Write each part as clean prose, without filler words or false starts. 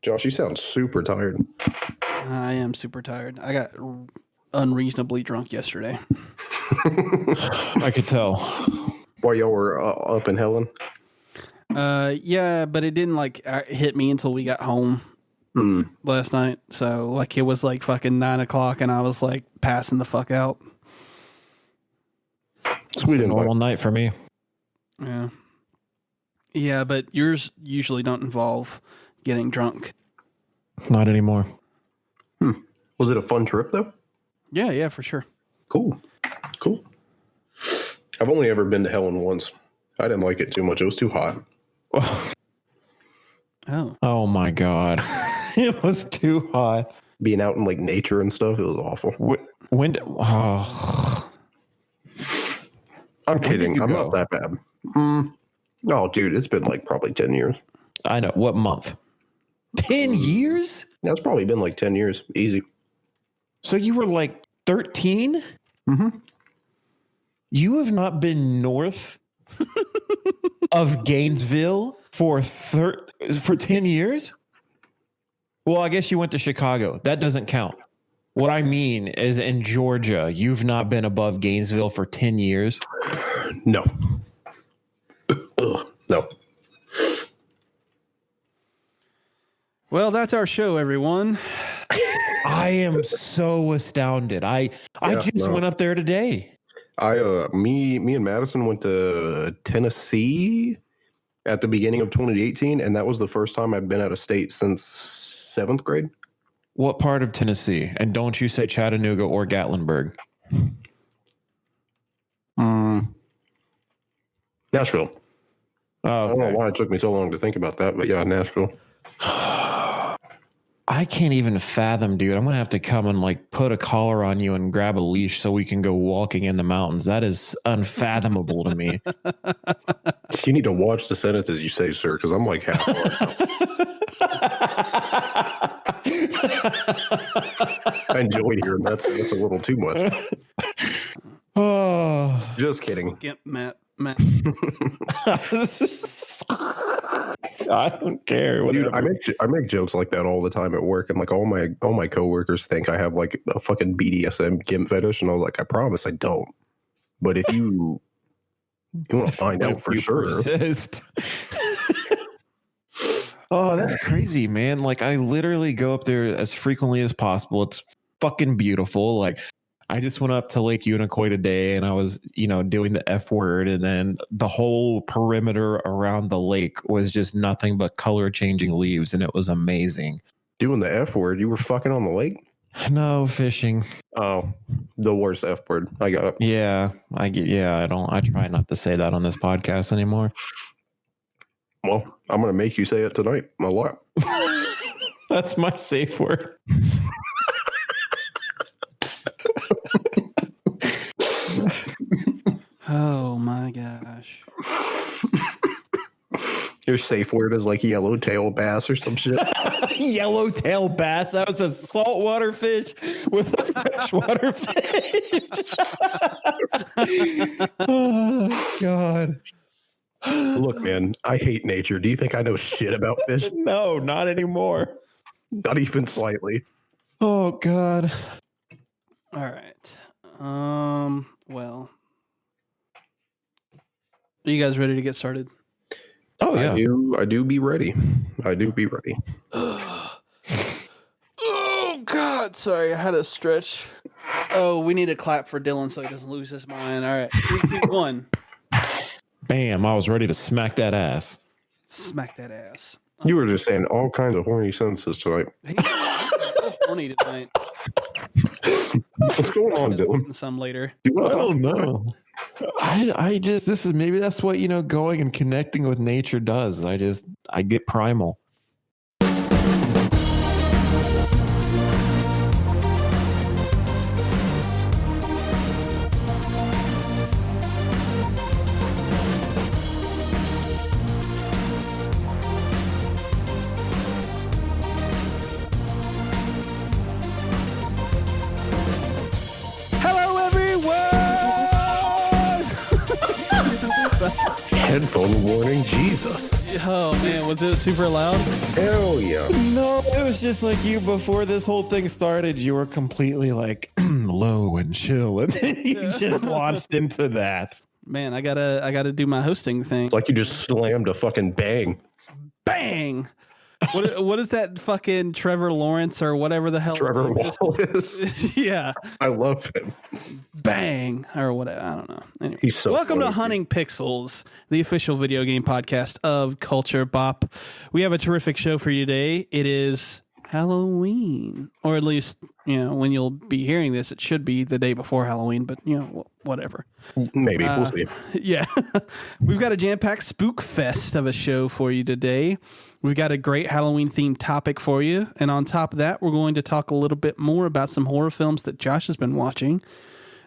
Josh, you sound super tired. I am super tired. I got unreasonably drunk yesterday. I could tell. While y'all were up in Helen? Yeah, but it didn't hit me until we got home last night. So it was like fucking 9 o'clock and I was like passing the fuck out. Sweet and normal night for me. Yeah. Yeah, but yours usually don't involve getting drunk. Not anymore. Was it a fun trip though? Yeah, for sure. Cool. I've only ever been to Helen once. I didn't like it too much. It was too hot. Oh my God. It was too hot. Being out in like nature and stuff, it was awful. I'm kidding. I'm not that bad. Oh, dude, it's been like probably 10 years. I know. What month? 10 years? Yeah, it's probably been like 10 years. Easy. So you were like 13? Mm-hmm. You have not been north of Gainesville for 10 years? Well, I guess you went to Chicago. That doesn't count. What I mean is in Georgia, you've not been above Gainesville for 10 years? No. No. Well, that's our show, everyone. I am so astounded. I just went up there today. Me and Madison went to Tennessee at the beginning of 2018, and that was the first time I've been out of state since 7th grade. What part of Tennessee? And don't you say Chattanooga or Gatlinburg. Nashville. Oh, okay. I don't know why it took me so long to think about that, but yeah, Nashville. I can't even fathom, dude. I'm going to have to come and put a collar on you and grab a leash so we can go walking in the mountains. That is unfathomable to me. You need to watch the sentences you say, sir, because I'm like half I enjoyed hearing that's a little too much. Oh, just kidding. Get Matt. I don't care. Dude, I make jokes like that all the time at work, and all my coworkers think I have a fucking BDSM gimp fetish, and I was like, I promise I don't. But if you want to find out for sure. Persist. Oh, that's crazy, man. I literally go up there as frequently as possible. It's fucking beautiful. I just went up to Lake Unicoi today and I was, doing the F word, and then the whole perimeter around the lake was just nothing but color changing leaves, and it was amazing. Doing the F word? You were fucking on the lake? No, fishing. Oh, the worst F word. I got it. Yeah, I try not to say that on this podcast anymore. Well, I'm going to make you say it tonight a lot. That's my safe word. Oh my gosh. Your safe word is yellowtail bass or some shit. Yellowtail bass. That was a saltwater fish with a freshwater fish. Oh, God. Look, man, I hate nature. Do you think I know shit about fish? No, not anymore. Not even slightly. Oh, God. All right. Well, are you guys ready to get started? Oh, yeah. I do be ready. I do be ready. Oh, God. Sorry, I had to stretch. Oh, we need a clap for Dylan so he doesn't lose his mind. All right. 3, 2, 1. Bam. I was ready to smack that ass. Smack that ass. You were just saying all kinds of horny sentences tonight. He's so horny tonight. What's going on, Dylan? Some later. I don't know. I just, maybe that's what, going and connecting with nature does. I get primal. Headphone warning, Jesus. Oh, man. Was it super loud? Hell yeah. No. was just like you before this whole thing started. You were completely like low and chill, and then you just launched into that. Man, I gotta do my hosting thing. It's like you just slammed a fucking bang. Bang. What is that fucking Trevor Lawrence or whatever the hell? Trevor Wallace. Yeah. I love him. Bang or whatever. I don't know. Anyway, He's so welcome funny, to Hunting Pixels, the official video game podcast of Culture Bop. We have a terrific show for you today. It is Halloween, or at least, when you'll be hearing this, it should be the day before Halloween, but whatever. Maybe we'll see. Yeah. We've got a jam-packed spook fest of a show for you today. We've got a great Halloween themed topic for you. And on top of that, we're going to talk a little bit more about some horror films that Josh has been watching.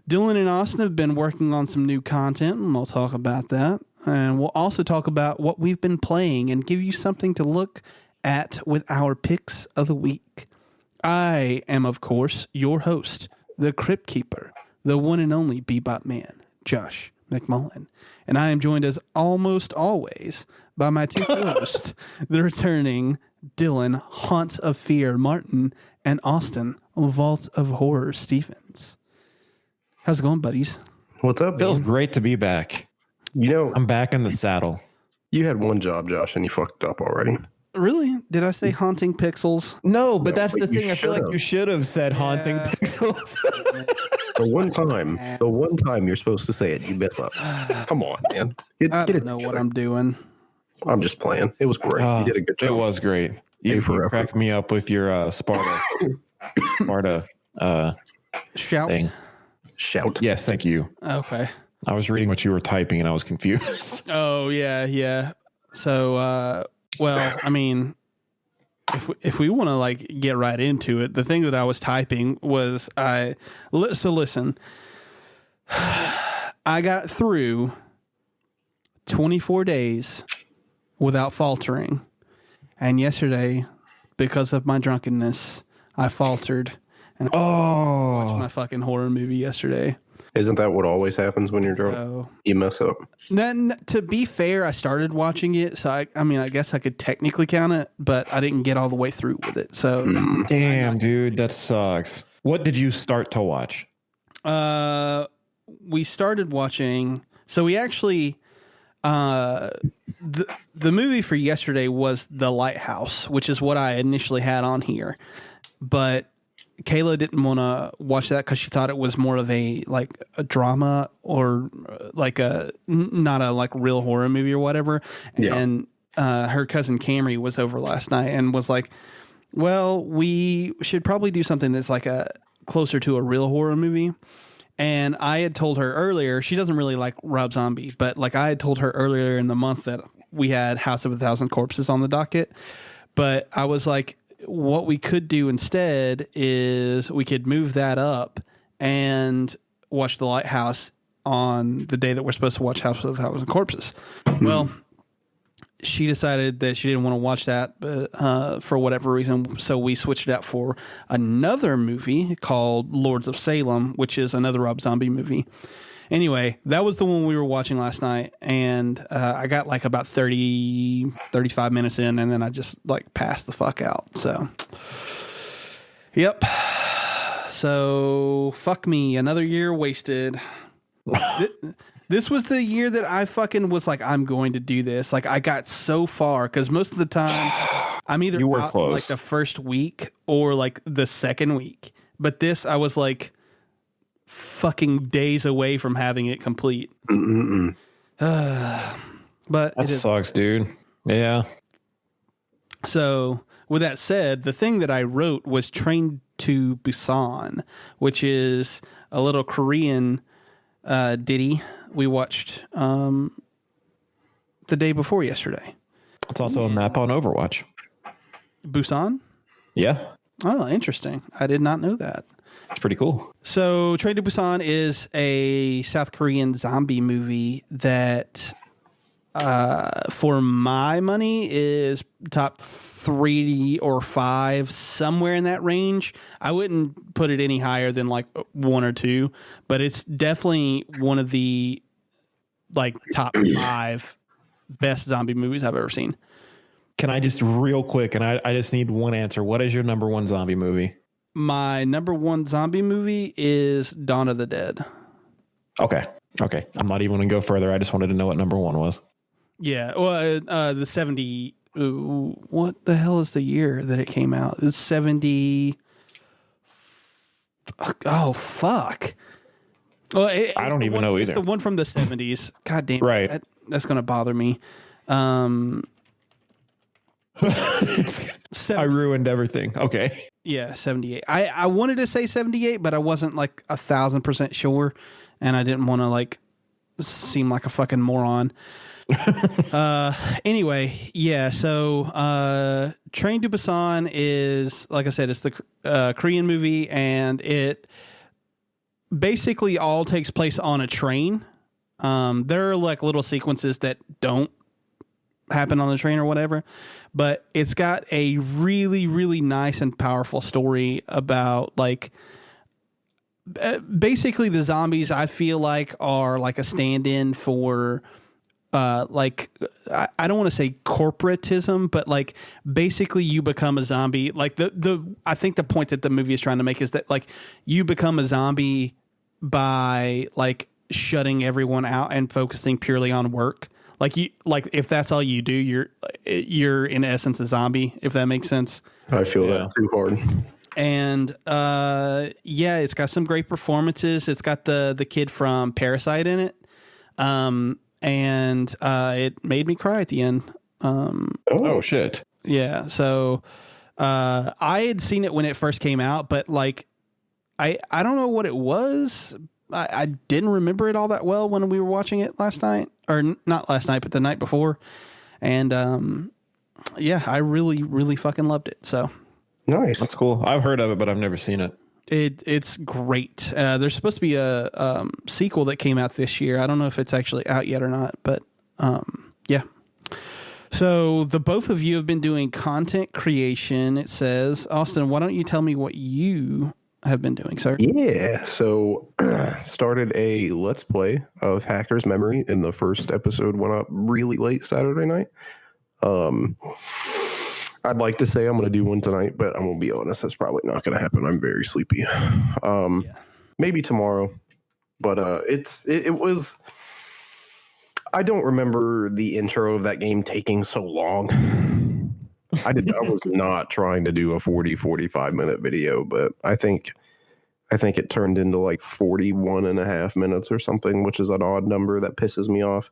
Dylan and Austin have been working on some new content, and we'll talk about that. And we'll also talk about what we've been playing and give you something to look at with our picks of the week. I am, of course, your host, the Crypt Keeper, the one and only Bebop Man, Josh McMullen. And I am joined, as almost always, by my two hosts, the returning Dylan, Haunt of Fear Martin, and Austin, Vault of Horror Stevens. How's it going, buddies? What's up? Feels man? great to be back. I'm back in the saddle. You had one job, Josh, and you fucked up already. Really? Did I say Haunting Pixels? No, but that's but the you thing. I feel like should've. you should have said Haunting Pixels. The one time you're supposed to say it, you mess up. Come on, man. I don't know what I'm doing. I'm just playing. It was great. You did a good job. It was great. You cracked me up with your Sparta Shout. thing. Shout. Yes, thank you. Okay. I was reading what you were typing and I was confused. Oh, yeah. So, well, I mean, if we want to get right into it, the thing that I was typing was so listen, I got through 24 days without faltering. And yesterday, because of my drunkenness, I faltered and I watched my fucking horror movie yesterday. Isn't that what always happens when you're drunk? So, You mess up. then, to be fair, I started watching it, so I mean, I guess I could technically count it, but I didn't get all the way through with it. So, Damn, dude, that sucks. What did you start to watch? we started watching. So we actually, the movie for yesterday was The Lighthouse, which is what I initially had on here, but Kayla didn't want to watch that because she thought it was more of a drama or not a real horror movie or whatever. Yeah. And her cousin Camry was over last night and was like, well, we should probably do something that's closer to a real horror movie. And I had told her earlier, she doesn't really like Rob Zombie, but I had told her earlier in the month that we had House of a Thousand Corpses on the docket. But I was like, what we could do instead is we could move that up and watch The Lighthouse on the day that we're supposed to watch House of a Thousand Corpses. Well, she decided that she didn't want to watch that for whatever reason, so we switched it out for another movie called Lords of Salem, which is another Rob Zombie movie. Anyway, that was the one we were watching last night, and I got about 35 minutes in, and then I just passed the fuck out. So, yep. So, fuck me. Another year wasted. This was the year that I fucking was I'm going to do this. I got so far, because most of the time, I'm either You were out close. the first week or the second week. But this, I was fucking days away from having it complete. But That sucks, dude. Yeah. So with that said, the thing that I wrote was Train to Busan, which is a little Korean ditty we watched the day before yesterday. It's also a map on Overwatch. Busan? Yeah. Oh, interesting. I did not know that. It's pretty cool. So Train to Busan is a South Korean zombie movie that, for my money, is top 3 or 5, somewhere in that range. I wouldn't put it any higher than 1 or 2, but it's definitely one of the top 5 best zombie movies I've ever seen. Can I just real quick, and I just need one answer. What is your number one zombie movie? My number one zombie movie is Dawn of the Dead. Okay. I'm not even going to go further. I just wanted to know what number one was. Yeah. Well, the 70. What the hell is the year that it came out? It's 70. Oh, fuck. Well, I don't even know either. It's the one from the 70s. God damn it. Right. That's going to bother me. I ruined everything. Okay. Yeah, 78. I wanted to say 78, but I wasn't like 1,000% sure, and I didn't want to like seem like a fucking moron. Anyway, yeah. So, Train to Busan is, like I said, it's the Korean movie, and it basically all takes place on a train. There are like little sequences that don't happen on the train or whatever, but it's got a really, really nice and powerful story about like basically the zombies. I feel like are like a stand-in for like I don't want to say corporatism, but like basically you become a zombie. Like I think the point that the movie is trying to make is that like you become a zombie by like shutting everyone out and focusing purely on work. Like if that's all you do, you're in essence a zombie, if that makes sense. I feel that too hard. And yeah, it's got some great performances. It's got the kid from Parasite in it. And it made me cry at the end. Oh shit. Yeah. So I had seen it when it first came out, but like I don't know what it was. I didn't remember it all that well when we were watching it last night, or not last night, but the night before. And yeah, I really, really fucking loved it. So nice. That's cool. I've heard of it, but I've never seen it. It's great. There's supposed to be a sequel that came out this year. I don't know if it's actually out yet or not, but yeah. So the both of you have been doing content creation. It says, Austin, why don't you tell me what you have been doing, sir? Yeah. So started a Let's Play of Hacker's Memory, and the first episode went up really late Saturday night. I'd like to say I'm going to do one tonight, but I'm going to be honest, that's probably not going to happen. I'm very sleepy. Maybe tomorrow, but it was. I don't remember the intro of that game taking so long. I was not trying to do a 45 minute video, but I think it turned into like 41 and a half minutes or something, which is an odd number that pisses me off.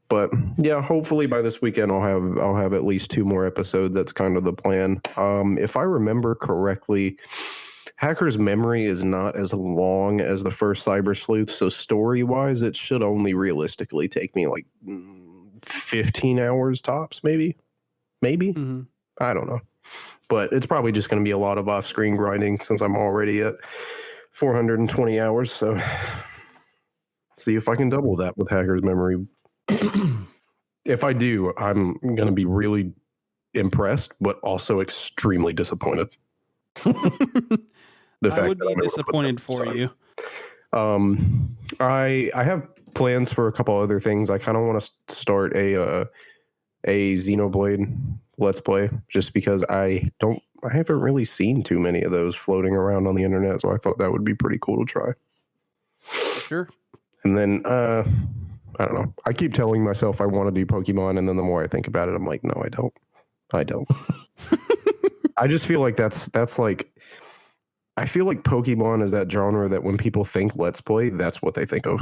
But yeah, hopefully by this weekend I'll have at least 2 more episodes. That's kind of the plan. If I remember correctly, Hacker's Memory is not as long as the first Cyber Sleuth, so story-wise, it should only realistically take me like 15 hours tops, maybe. Mm-hmm. I don't know. But it's probably just going to be a lot of off-screen grinding since I'm already at 420 hours, so see if I can double that with Hacker's Memory. If I do, I'm going to be really impressed, but also extremely disappointed. I would be disappointed for you. I have plans for a couple other things. I kind of want to start a Xenoblade Let's Play, just because I haven't really seen too many of those floating around on the internet, so I thought that would be pretty cool to try. Sure. And then I don't know. I keep telling myself I want to do Pokemon, and then the more I think about it, I'm like, no, I don't. I just feel like that's like, I feel like Pokemon is that genre that when people think Let's Play, that's what they think of.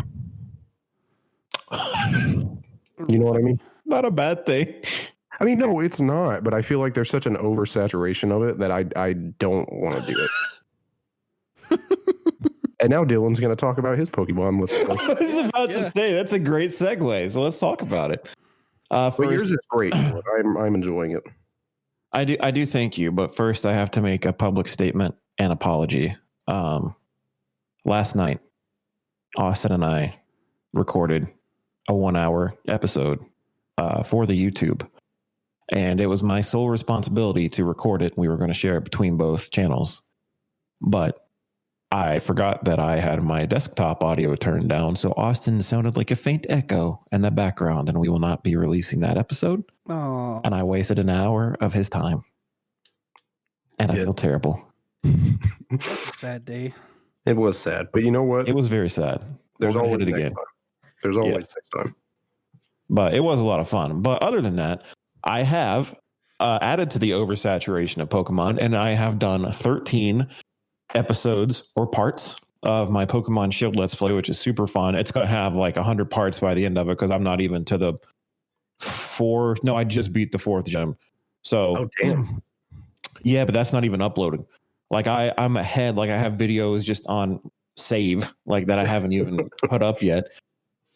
You know what I mean? Not a bad thing. I mean, no, it's not. But I feel like there's such an oversaturation of it that I don't want to do it. And now Dylan's going to talk about his Pokemon. I was about to say, that's a great segue. So let's talk about it. First, yours is great. I'm enjoying it. I do thank you. But first, I have to make a public statement and apology. Last night, Austin and I recorded a 1-hour episode for the YouTube. And it was my sole responsibility to record it. We were going to share it between both channels. But I forgot that I had my desktop audio turned down, so Austin sounded like a faint echo in the background, and we will not be releasing that episode. Oh, and I wasted an hour of his time, and I Yeah. feel terrible. that's a sad day. It was sad, but you know what? It was very sad. There's We're gonna always hit it next again. time. There's always next time. But it was a lot of fun. But other than that, I have added to the oversaturation of Pokemon, and I have done 13 episodes or parts of my Pokemon Shield Let's Play, which is super fun. It's going to have like 100 parts by the end of it because I'm not even to the fourth. No, I just beat the fourth gym. So, Oh, damn. yeah, but that's not even uploading. Like I'm ahead. Like I have videos just on save, like that I haven't even put up yet.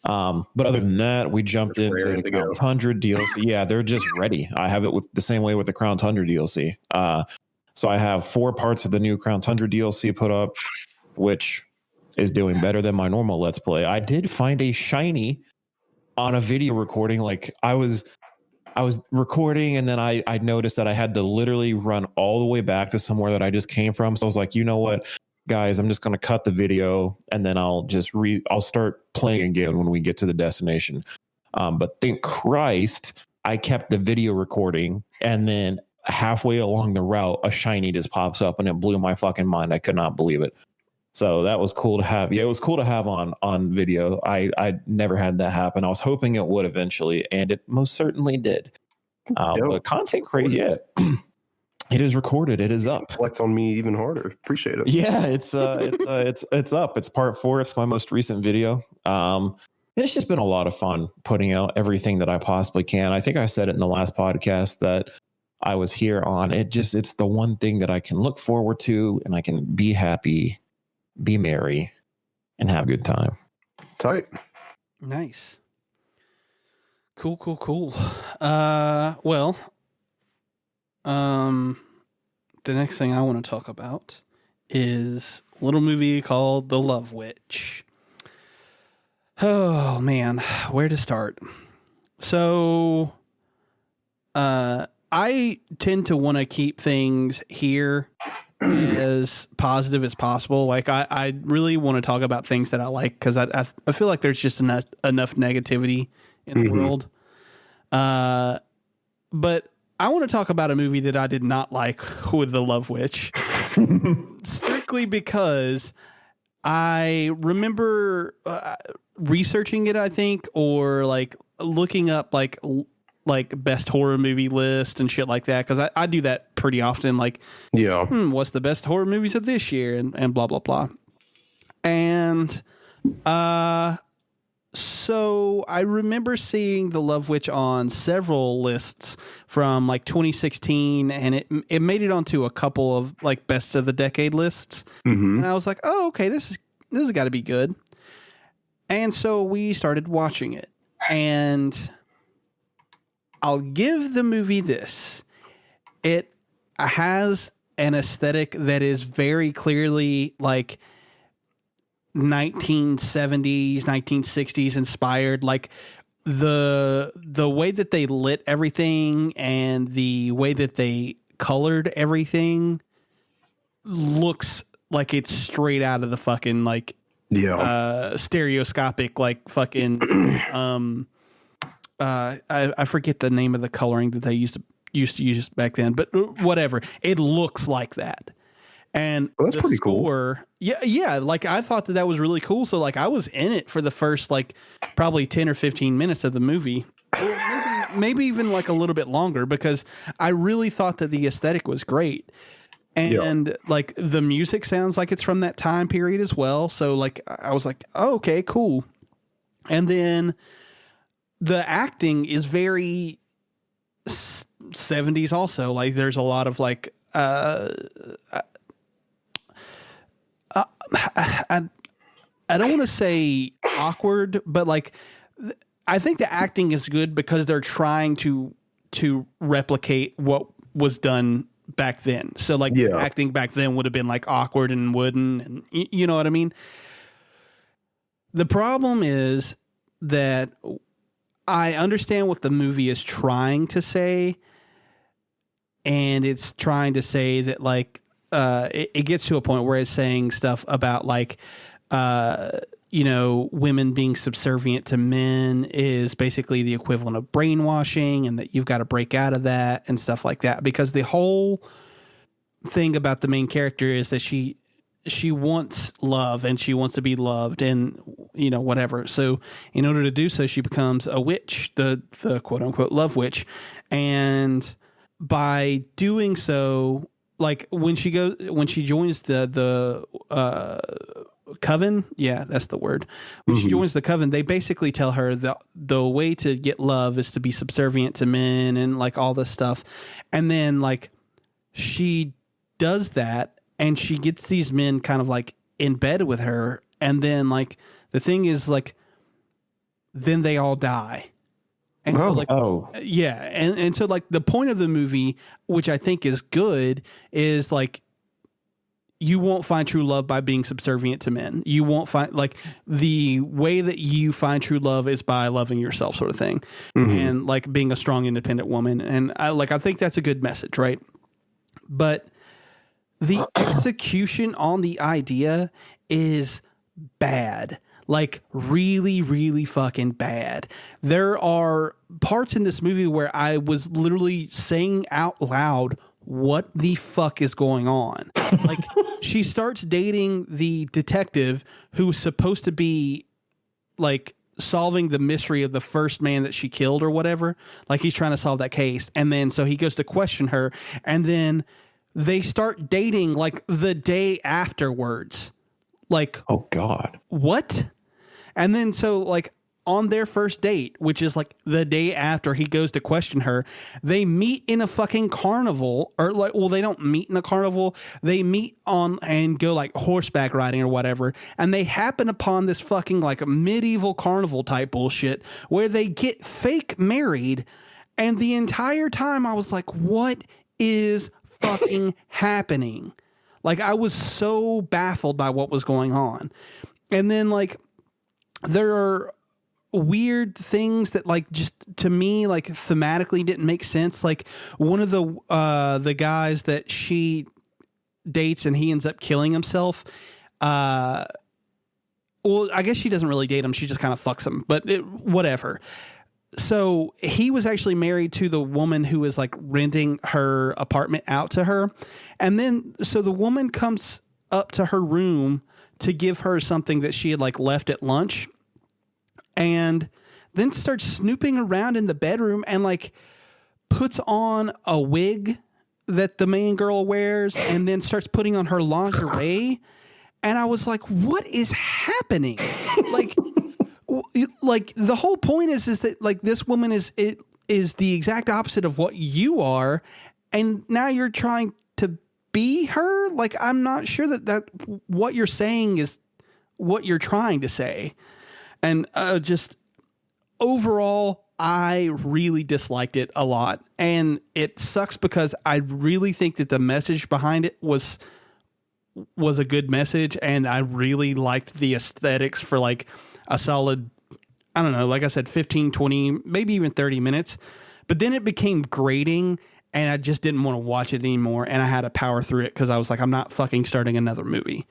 But other than that, we jumped Just into raring the to go. Crown Tundra DLC. Yeah, they're just ready. I have it with the same way with the Crown Tundra DLC. So I have 4 parts of the new Crown Tundra DLC put up, which is doing better than my normal Let's Play. I did find a shiny on a video recording. Like I was recording, and then I noticed that I had to literally run all the way back to somewhere that I just came from. So I was like, you know what, guys, I'm just going to cut the video, and then I'll start playing again when we get to the destination. But thank Christ, I kept the video recording, and then halfway along the route, a shiny just pops up, and it blew my fucking mind. I could not believe it. So that was cool to have. Yeah, it was cool to have on video. I never had that happen. I was hoping it would eventually, and it most certainly did. But content creation, yeah, it is recorded. It is up. Flex on me even harder. Appreciate it. Yeah, it's up. It's part 4. It's my most recent video. It's just been a lot of fun putting out everything that I possibly can. I think I said it in the last podcast that I was here on. It's the one thing that I can look forward to, and I can be happy, be merry, and have a good time. Tight. Nice. Cool. Well, the next thing I want to talk about is a little movie called The Love Witch. Oh man, where to start? So, I tend to want to keep things here as positive as possible. Like I really want to talk about things that I like because I feel like there's just enough negativity in the world. But I want to talk about a movie that I did not like with The Love Witch, strictly because I remember researching it, I think, or like looking up like best horror movie list and shit like that. Cause I do that pretty often. Like, Yeah. What's the best horror movies of this year? And blah, blah, blah. And, so I remember seeing The Love Witch on several lists from like 2016, and it made it onto a couple of like best of the decade lists. Mm-hmm. And I was like, oh, okay, this has got to be good. And so we started watching it, and I'll give the movie this. It has an aesthetic that is very clearly like 1970s, 1960s inspired. Like the way that they lit everything and the way that they colored everything looks like it's straight out of the fucking like stereoscopic like fucking I forget the name of the coloring that they used to use back then, but whatever. It looks like that. And that's pretty cool. Yeah. Like I thought that was really cool. So like I was in it for the first like probably 10 or 15 minutes of the movie, maybe even like a little bit longer, because I really thought that the aesthetic was great. And like the music sounds like it's from that time period as well. So like I was like, oh, okay, cool. And then the acting is very 70s also. Like there's a lot of like I don't want to say awkward, but like I think the acting is good because they're trying to replicate what was done back then. So like acting back then would have been like awkward and wooden, and you know what I mean? The problem is that I understand what the movie is trying to say, and it's trying to say that like it gets to a point where it's saying stuff about like women being subservient to men is basically the equivalent of brainwashing, and that you've got to break out of that and stuff like that. Because the whole thing about the main character is that she wants love and she wants to be loved and, whatever. So in order to do so, she becomes a witch, the quote unquote love witch. And by doing so, like when she joins the coven, yeah, that's the word. When she joins the coven, they basically tell her that the way to get love is to be subservient to men and like all this stuff. And then like she does that and she gets these men kind of like in bed with her. And then like the thing is like, then they all die. And so like, yeah. And so like the point of the movie, which I think is good, is like, you won't find true love by being subservient to men. You won't find like the way that you find true love is by loving yourself, sort of thing. And like being a strong, independent woman. And I think that's a good message. Right. But the execution on the idea is bad. Like really, really fucking bad. There are parts in this movie where I was literally saying out loud, what the fuck is going on? Like she starts dating the detective who's supposed to be like solving the mystery of the first man that she killed or whatever. Like he's trying to solve that case. And then so he goes to question her, and then they start dating like the day afterwards. Like, oh God, what? And then so like on their first date, which is like the day after he goes to question her, they meet in a fucking carnival, or like, well, they don't meet in a carnival. They meet on and go like horseback riding or whatever. And they happen upon this fucking like a medieval carnival type bullshit where they get fake married. And the entire time I was like, what is fucking happening? Like I was so baffled by what was going on. And then like there are weird things that like just to me like thematically didn't make sense. Like one of the guys that she dates and he ends up killing himself. Well, I guess she doesn't really date him. She just kind of fucks him, but whatever. So he was actually married to the woman who is like renting her apartment out to her. And then, so the woman comes up to her room to give her something that she had like left at lunch, and then starts snooping around in the bedroom and like puts on a wig that the main girl wears and then starts putting on her lingerie. And I was like, what is happening? Like the whole point is that like this woman is the exact opposite of what you are. And now you're trying to be her. Like, I'm not sure that what you're saying is what you're trying to say. And just overall, I really disliked it a lot. And it sucks because I really think that the message behind it was a good message. And I really liked the aesthetics for like a solid, I don't know, like I said, 15, 20, maybe even 30 minutes. But then it became grating and I just didn't want to watch it anymore. And I had to power through it because I was like, I'm not fucking starting another movie.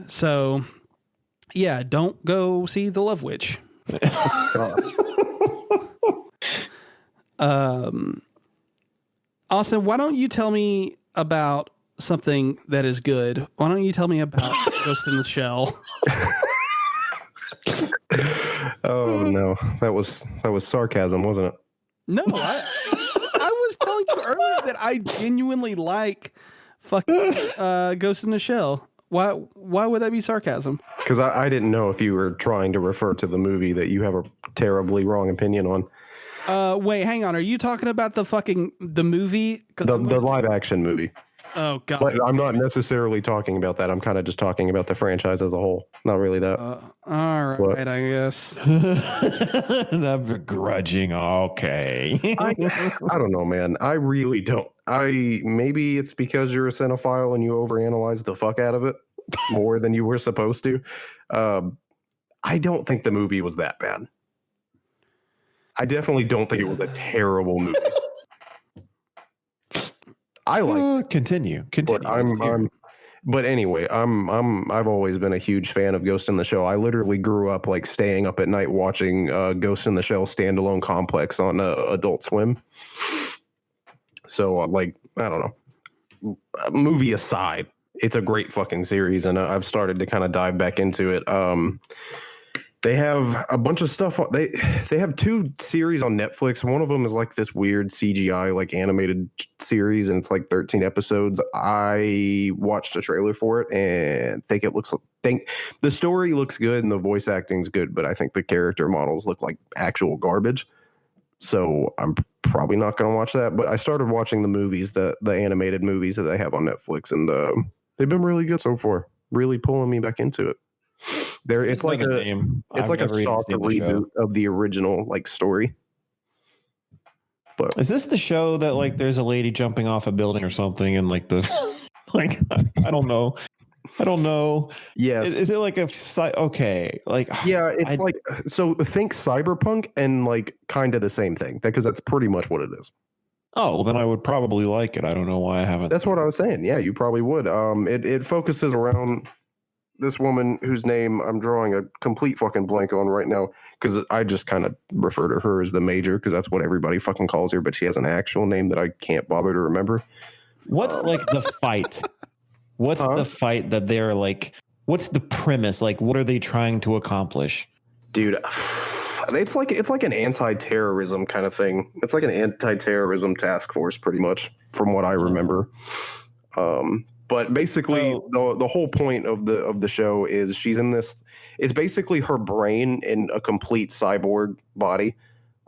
So, yeah, don't go see The Love Witch. Austin, why don't you tell me about something that is good? Why don't you tell me about Ghost in the Shell? Oh no, that was sarcasm, wasn't it? No, I was telling you earlier that I genuinely like fucking Ghost in the Shell. Why would that be sarcasm? Because I didn't know if you were trying to refer to the movie that you have a terribly wrong opinion on. Wait, hang on. Are you talking about the movie? The live action movie. Oh God! But I'm not necessarily talking about that. I'm kind of just talking about the franchise as a whole. Not really that. All right, I guess. The begrudging. Okay. I don't know, man. I really don't. Maybe it's because you're a cinephile and you overanalyze the fuck out of it more than you were supposed to. I don't think the movie was that bad. I definitely don't think it was a terrible movie. I like continue. But But anyway, I've always been a huge fan of Ghost in the Shell. I literally grew up like staying up at night watching Ghost in the Shell standalone complex on Adult Swim. So like, I don't know. Movie aside, it's a great fucking series, and I've started to kind of dive back into it. They have a bunch of stuff. They have 2 series on Netflix. One of them is like this weird CGI like animated series, and it's like 13 episodes. I watched a trailer for it and think the story looks good and the voice acting's good, but I think the character models look like actual garbage. So I'm probably not going to watch that. But I started watching the movies, the animated movies that they have on Netflix, and they've been really good so far. Really pulling me back into it. It's like a soft reboot of the original like story. But is this the show that like there's a lady jumping off a building or something and like the like I don't know. Yes. Is it like okay? Like yeah, it's like so think cyberpunk and like kind of the same thing because that's pretty much what it is. Oh, well, then I would probably like it. I don't know why I haven't. That's what I was saying. Yeah, you probably would. It focuses around this woman whose name I'm drawing a complete fucking blank on right now because I just kind of refer to her as the Major because that's what everybody fucking calls her, but she has an actual name that I can't bother to remember. What's like the fight? What's the fight that they're like? What's the premise? Like, what are they trying to accomplish? Dude, it's like an anti-terrorism kind of thing. It's like an anti-terrorism task force, pretty much, from what I remember. But basically, the whole point of the show is she's in this. It's basically her brain in a complete cyborg body,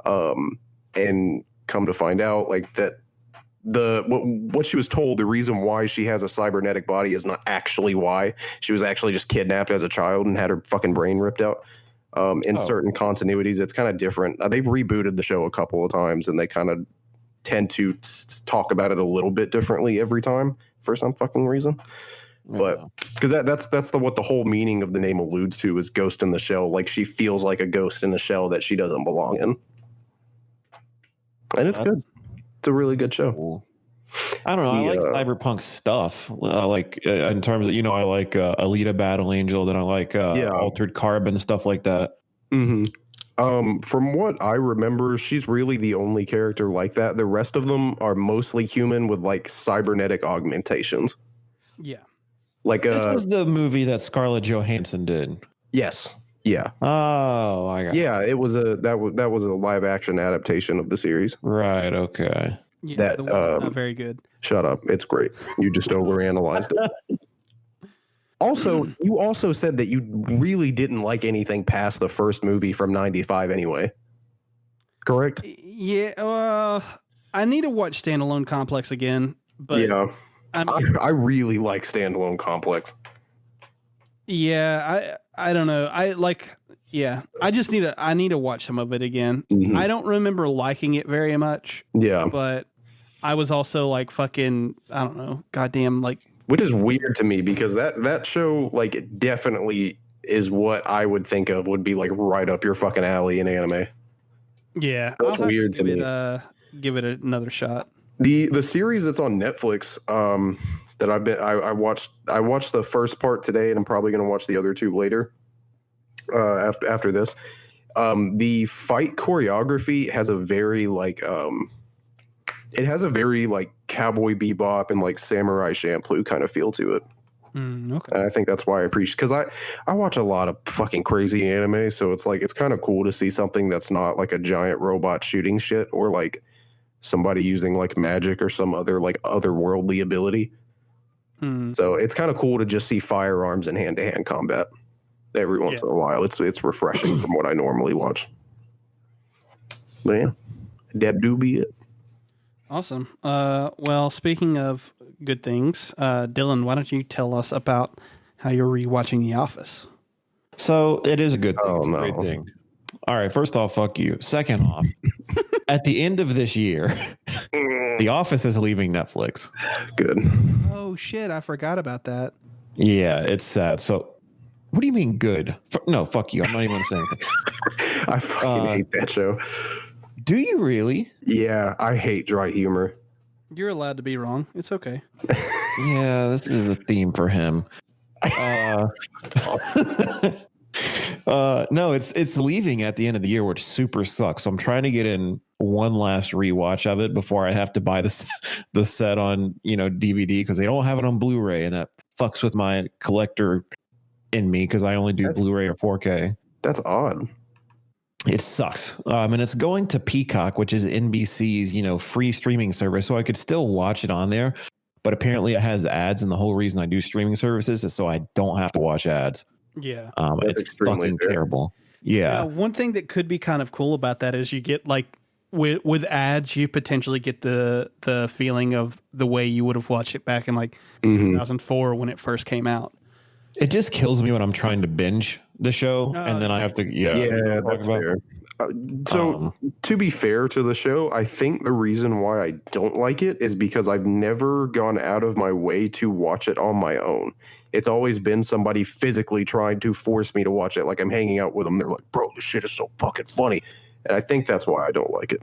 and come to find out, like that, what she was told, the reason why she has a cybernetic body is not actually why. She was actually just kidnapped as a child and had her fucking brain ripped out. In certain continuities, it's kind of different. They've rebooted the show a couple of times, and they kind of tend to talk about it a little bit differently every time for some fucking reason. But because that's what the whole meaning of the name alludes to is Ghost in the Shell. Like she feels like a ghost in a shell that she doesn't belong in, and it's good. It's a really good show. Cool. I don't know. I like cyberpunk stuff. In terms of, I like Alita Battle Angel, then I like Altered Carbon, stuff like that. Mm-hmm. From what I remember, she's really the only character like that. The rest of them are mostly human with like cybernetic augmentations. Yeah. Like this was the movie that Scarlett Johansson did. Yes. Yeah. Oh, I got it. It was that was a live action adaptation of the series. Right. Okay. Yeah, the one's not very good. Shut up. It's great. You just overanalyzed it. Also, you also said that you really didn't like anything past the first movie from 95 anyway. Correct? Yeah, I need to watch Standalone Complex again, but yeah. I really like Standalone Complex. Yeah, I don't know. I just need to watch some of it again. Mm-hmm. I don't remember liking it very much. Yeah. But I was also like fucking, I don't know, goddamn like. Which is weird to me because that show like definitely is what I would think of would be like right up your fucking alley in anime. Yeah. That's weird to me. Give it another shot. The series that's on Netflix that I watched the first part today and I'm probably going to watch the other 2 later after this. The fight choreography has a very like it has a very like Cowboy Bebop and like Samurai Champloo kind of feel to it. Okay. And I think that's why I appreciate, because I watch a lot of fucking crazy anime, so it's like it's kind of cool to see something that's not like a giant robot shooting shit or like somebody using like magic or some other like otherworldly ability. So it's kind of cool to just see firearms and hand-to-hand combat every once in a while. It's refreshing from what I normally watch. But yeah, that do be it. Awesome. Well, speaking of good things, Dylan, why don't you tell us about how you're rewatching The Office? So it is a good thing. Oh, it's a great thing. All right. First off, fuck you. Second off, at the end of this year, The Office is leaving Netflix. Good. Oh shit! I forgot about that. Yeah, it's sad. So, what do you mean good? No, fuck you. I'm not even going to say anything. I fucking hate that show. Do you really? Yeah, I hate dry humor. You're allowed to be wrong. It's okay. Yeah, this is a theme for him. No, it's leaving at the end of the year, which super sucks. So I'm trying to get in one last rewatch of it before I have to buy the set on DVD because they don't have it on Blu-ray, and that fucks with my collector in me because I only do Blu-ray or 4K. That's odd. It sucks. And it's going to Peacock, which is NBC's free streaming service, so I could still watch it on there. But apparently, it has ads, and the whole reason I do streaming services is so I don't have to watch ads. Yeah. It's fucking terrible. Yeah. One thing that could be kind of cool about that is you get like with ads, you potentially get the feeling of the way you would have watched it back in like 2004 when it first came out. It just kills me when I'm trying to binge the show and then I have to that's fair. So to be fair to the show, I think the reason why I don't like it is because I've never gone out of my way to watch it on my own. It's always been somebody physically trying to force me to watch it. Like I'm hanging out with them. They're like, bro, this shit is so fucking funny. And I think that's why I don't like it.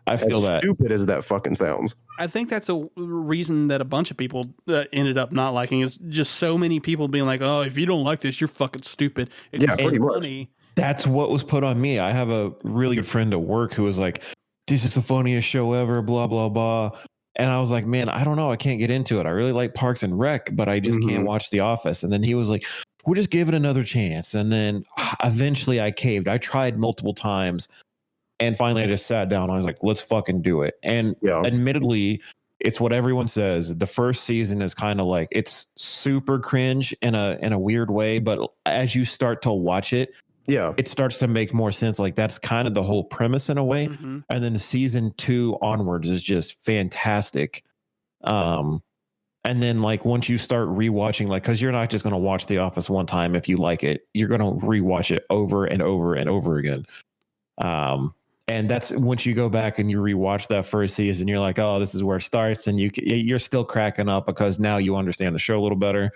I feel that stupid as that fucking sounds. I think that's a reason that a bunch of people ended up not liking is just so many people being like, oh, if you don't like this, you're fucking stupid. It's pretty funny. much. That's what was put on me. I have a really good friend at work who was like, this is the funniest show ever, blah, blah, blah. And I was like, man, I don't know. I can't get into it. I really like Parks and Rec, but I just can't watch The Office. And then he was like, we'll just give it another chance. And then eventually I caved. I tried multiple times. And finally I just sat down. I was like, let's fucking do it. And admittedly, it's what everyone says. The first season is kind of like, it's super cringe in a weird way. But as you start to watch it, it starts to make more sense. Like that's kind of the whole premise in a way. And then season 2 onwards is just fantastic. And then like once you start rewatching, like, cause you're not just going to watch The Office one time. If you like it, you're going to rewatch it over and over and over again. And that's once you go back and you rewatch that first season, you're like, oh, this is where it starts. And you're still cracking up because now you understand the show a little better.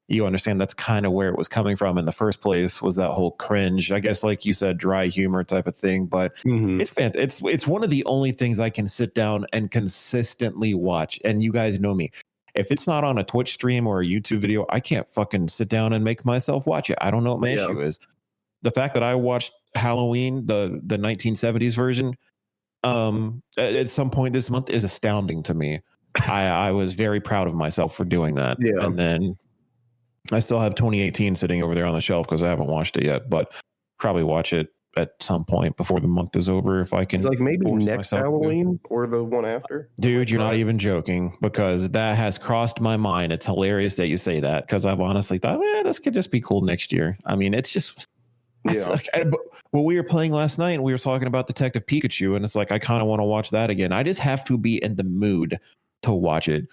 You understand that's kind of where it was coming from in the first place, was that whole cringe, I guess, like you said, dry humor type of thing. But it's one of the only things I can sit down and consistently watch. And you guys know me. If it's not on a Twitch stream or a YouTube video, I can't fucking sit down and make myself watch it. I don't know what my issue is. The fact that I watched Halloween, the 1970s version, at some point this month is astounding to me. I was very proud of myself for doing that. And then I still have 2018 sitting over there on the shelf because I haven't watched it yet, but probably watch it at some point before the month is over if I can. It's like maybe next Halloween or the one after. Dude, you're not even joking because that has crossed my mind. It's hilarious that you say that because I've honestly thought, this could just be cool next year. I mean, it's just... Well, we were playing last night and we were talking about Detective Pikachu, and it's like I kind of want to watch that again. I just have to be in the mood to watch it.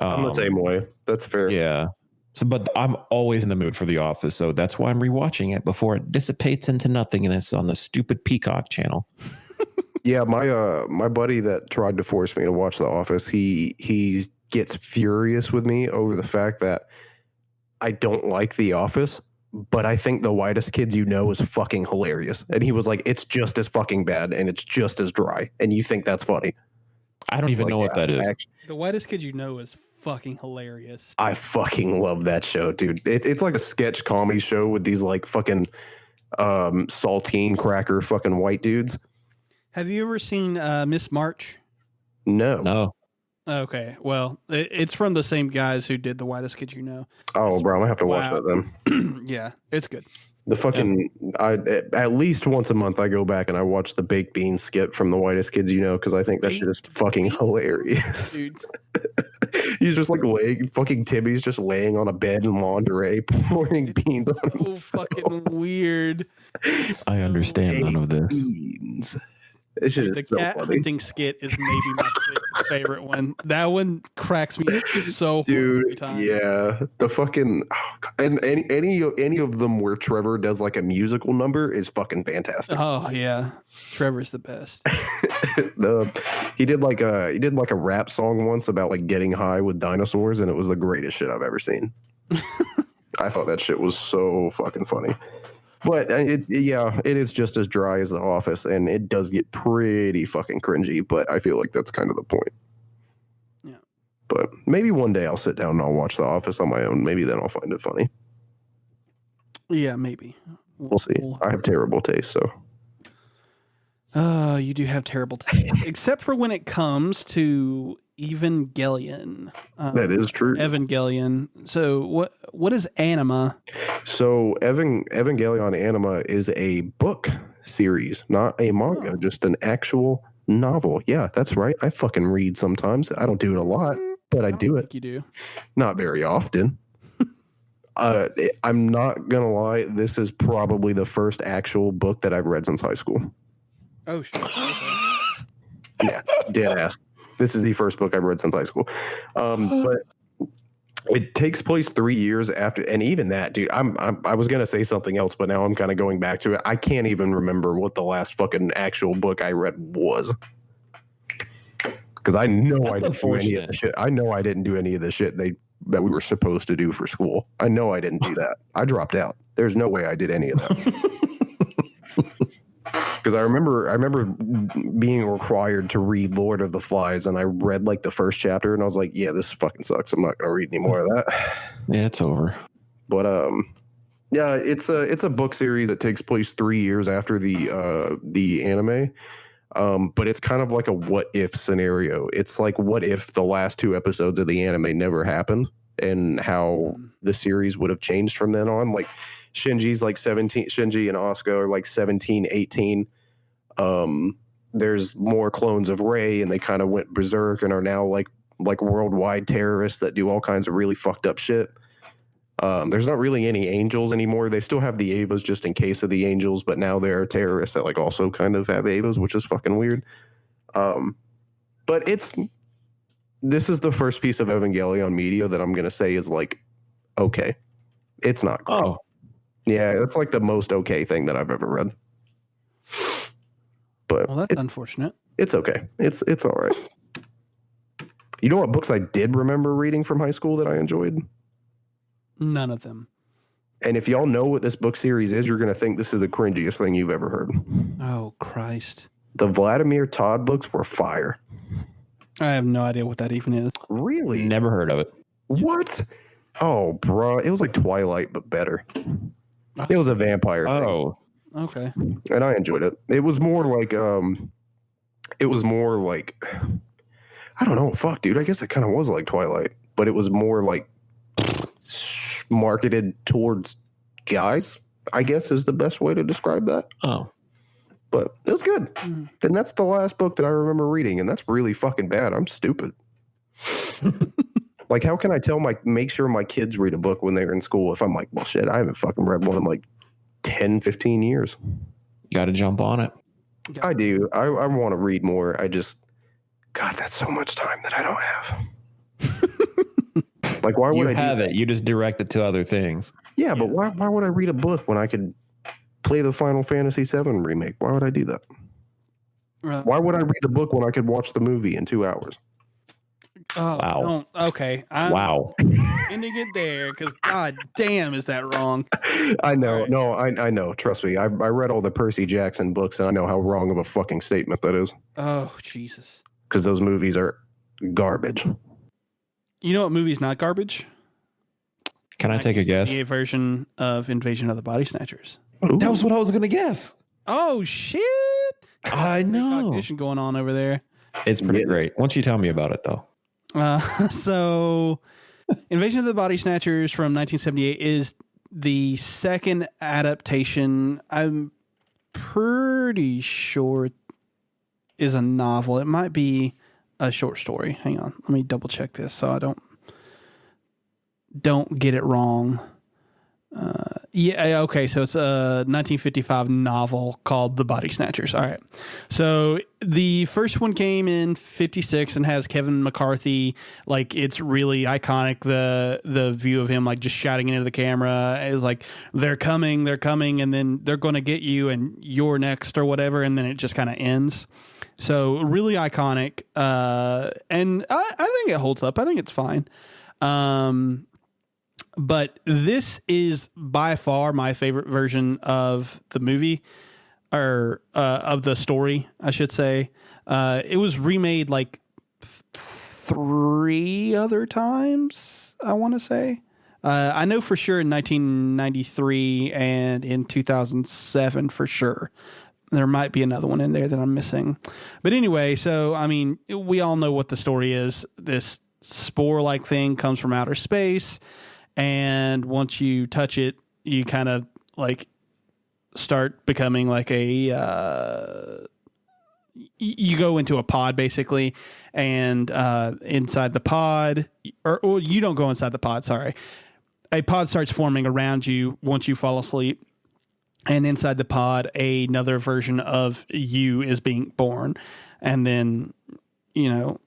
I'm the same way. That's fair. Yeah. So, but I'm always in the mood for The Office, so that's why I'm rewatching it before it dissipates into nothingness on the stupid Peacock channel. Yeah, my buddy that tried to force me to watch The Office, he gets furious with me over the fact that I don't like The Office. But I think The Whitest Kids You Know is fucking hilarious. And he was like, it's just as fucking bad and it's just as dry. And you think that's funny. I don't even know what that is. The Whitest Kids You Know is fucking hilarious. I fucking love that show, dude. It's like a sketch comedy show with these like fucking saltine cracker fucking white dudes. Have you ever seen Miss March? No. Okay, well, it's from the same guys who did The Whitest Kids You Know. Oh, bro, I have to watch that then. Yeah, it's good. The fucking, at least once a month I go back and I watch the baked bean skit from The Whitest Kids You Know because I think that shit is fucking hilarious. Dude. He's just like fucking Timmy's just laying on a bed in lingerie pouring beans on him. So fucking weird. I understand none of this. Beans. The cat hunting skit is maybe my favorite one. That one cracks me up so dude. Yeah, the fucking and any of them where Trevor does like a musical number is fucking fantastic. Oh yeah, Trevor's the best. He did like a rap song once about like getting high with dinosaurs, and it was the greatest shit I've ever seen. I thought that shit was so fucking funny. But it is just as dry as The Office, and it does get pretty fucking cringy, but I feel like that's kind of the point. Yeah. But maybe one day I'll sit down and I'll watch The Office on my own. Maybe then I'll find it funny. Yeah, maybe. We'll see. I have terrible taste, so. You do have terrible taste, except for when it comes to Evangelion. That is true. Evangelion. So what is anima? So Evangelion Anima is a book series, not a manga, just an actual novel. Yeah, that's right. I fucking read sometimes. I don't do it a lot, but I do it. You do. Not very often. I'm not gonna lie. This is probably the first actual book that I've read since high school. Oh shit. Okay. Yeah, dead ass. This is the first book I've read since high school. But it takes place 3 years after, and even that, dude. I was gonna say something else, but now I'm kind of going back to it. I can't even remember what the last fucking actual book I read was, because I know I didn't do any of the shit. I know I didn't do any of the shit that we were supposed to do for school. I know I didn't do that. I dropped out. There's no way I did any of that. Because I remember being required to read Lord of the Flies, and I read like the first chapter, and I was like, "Yeah, this fucking sucks. I'm not gonna read any more of that." Yeah, it's over. But yeah, it's a book series that takes place 3 years after the anime. But it's kind of like a what if scenario. It's like, what if the last 2 episodes of the anime never happened, and how the series would have changed from then on. Like Shinji's like 17, Shinji and Asuka are like 17, 18. There's more clones of Rey, and they kind of went berserk and are now like worldwide terrorists that do all kinds of really fucked up shit. There's not really any angels anymore. They still have the Avas just in case of the angels, but now there are terrorists that like also kind of have Avas, which is fucking weird. But this is the first piece of Evangelion media that I'm gonna say is like okay. It's not great. Oh, yeah, that's like the most okay thing that I've ever read. But Well, that's unfortunate. it's okay. It's all right. You know what books I did remember reading from high school that I enjoyed? None of them. And if y'all know what this book series is, you're going to think this is the cringiest thing you've ever heard. Oh, Christ. The Vladimir Todd books were fire. I have no idea what that even is. Really? never heard of it. What? Oh, bro. It was like Twilight, but better. It was a vampire thing. Oh, Okay. And I enjoyed it. It was more like, I don't know. Fuck, dude. I guess it kind of was like Twilight, but it was more like marketed towards guys, I guess is the best way to describe that. oh. But it was good. And that's the last book that I remember reading, and that's really fucking bad. I'm stupid. Like, how can I make sure my kids read a book when they're in school if I'm like, well, shit, I haven't fucking read one in like 10, 15 years. You got to jump on it. I do. I want to read more. God, that's so much time that I don't have. Like, why would I have do it? You just direct it to other things. Yeah, but why would I read a book when I could play the Final Fantasy VII remake? Why would I do that? Why would I read the book when I could watch the movie in 2 hours? Oh, Wow. Okay. I'm Wow. ending it there because god damn, is that wrong? I know. Right. No, I know. Trust me. I read all the Percy Jackson books, and I know how wrong of a fucking statement that is. Oh, Jesus. Because those movies are garbage. You know what movie's not garbage? Can I take a guess? The version of Invasion of the Body Snatchers. Ooh. That was what I was going to guess. Oh, shit. I know. Cognition going on over there. It's pretty great. Once you tell me about it, though. So Invasion of the Body Snatchers from 1978 is the second adaptation. I'm pretty sure it is a novel. It might be a short story. Hang on. Let me double check this so I don't get it wrong. Okay. So it's a 1955 novel called The Body Snatchers. All right. So the first one came in 56 and has Kevin McCarthy. Like, it's really iconic. The view of him, like, just shouting into the camera is like, they're coming, and then they're going to get you and you're next or whatever. And then it just kind of ends. So really iconic. And I think it holds up. I think it's fine. But this is by far my favorite version of the movie, or of the story, I should say. It was remade like 3 other times, I want to say. I know for sure in 1993 and in 2007 for sure. There might be another one in there that I'm missing. But anyway, so, I mean, we all know what the story is. This spore-like thing comes from outer space, and once you touch it, you kind of, like, start becoming like a... you go into a pod, basically, and inside the pod... Or you don't go inside the pod, sorry. A pod starts forming around you once you fall asleep. And inside the pod, another version of you is being born. And then, you know,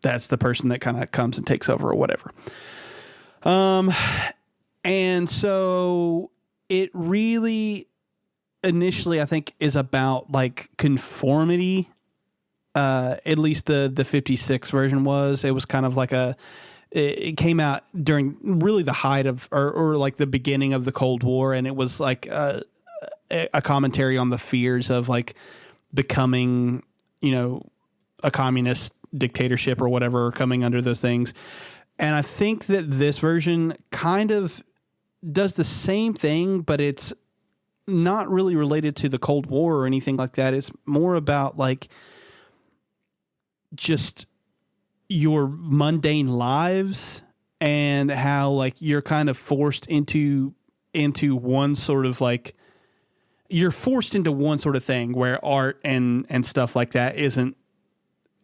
that's the person that kind of comes and takes over or whatever. And so it really initially, I think, is about like conformity. At least the 56 version was. It was kind of like it came out during really the height of, or like the beginning of the Cold War. And it was like, a commentary on the fears of like becoming, you know, a communist dictatorship or whatever, or coming under those things. And I think that this version kind of does the same thing, but it's not really related to the Cold War or anything like that. It's more about like just your mundane lives and how like you're kind of forced into one sort of like, you're forced into one sort of thing where art and stuff like that isn't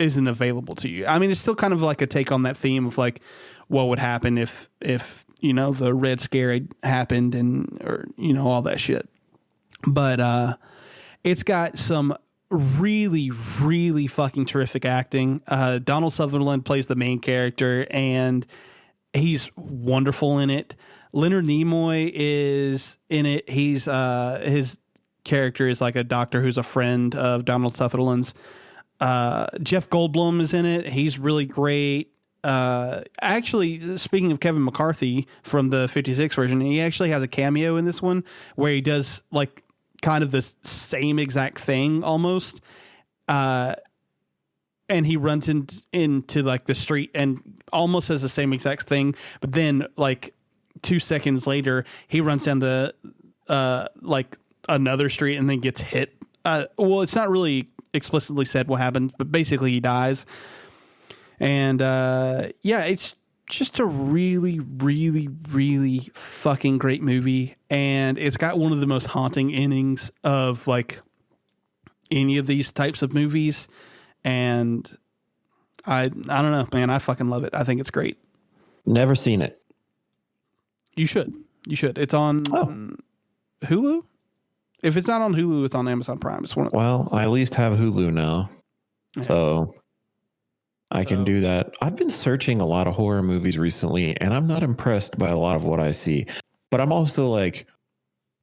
available to you. I mean, it's still kind of like a take on that theme of like what would happen if you know, the Red Scare had happened and, or, you know, all that shit. But it's got some really, really fucking terrific acting. Donald Sutherland plays the main character and he's wonderful in it. Leonard Nimoy is in it. He's his character is like a doctor who's a friend of Donald Sutherland's. Jeff Goldblum is in it. He's really great. Actually, speaking of Kevin McCarthy from the 56 version, he actually has a cameo in this one where he does like kind of the same exact thing almost. And he runs into like the street and almost says the same exact thing. But then like 2 seconds later, he runs down the, like another street and then gets hit. Well, it's not really explicitly said what happened, but basically he dies. And, yeah, it's just a really, really, really fucking great movie. And it's got one of the most haunting endings of like any of these types of movies. And I don't know, man, I fucking love it. I think it's great. Never seen it. You should. It's on Hulu. If it's not on Hulu, it's on Amazon Prime. It's one of Well, I at least have Hulu now. Yeah. So I can do that. I've been searching a lot of horror movies recently, and I'm not impressed by a lot of what I see. But I'm also like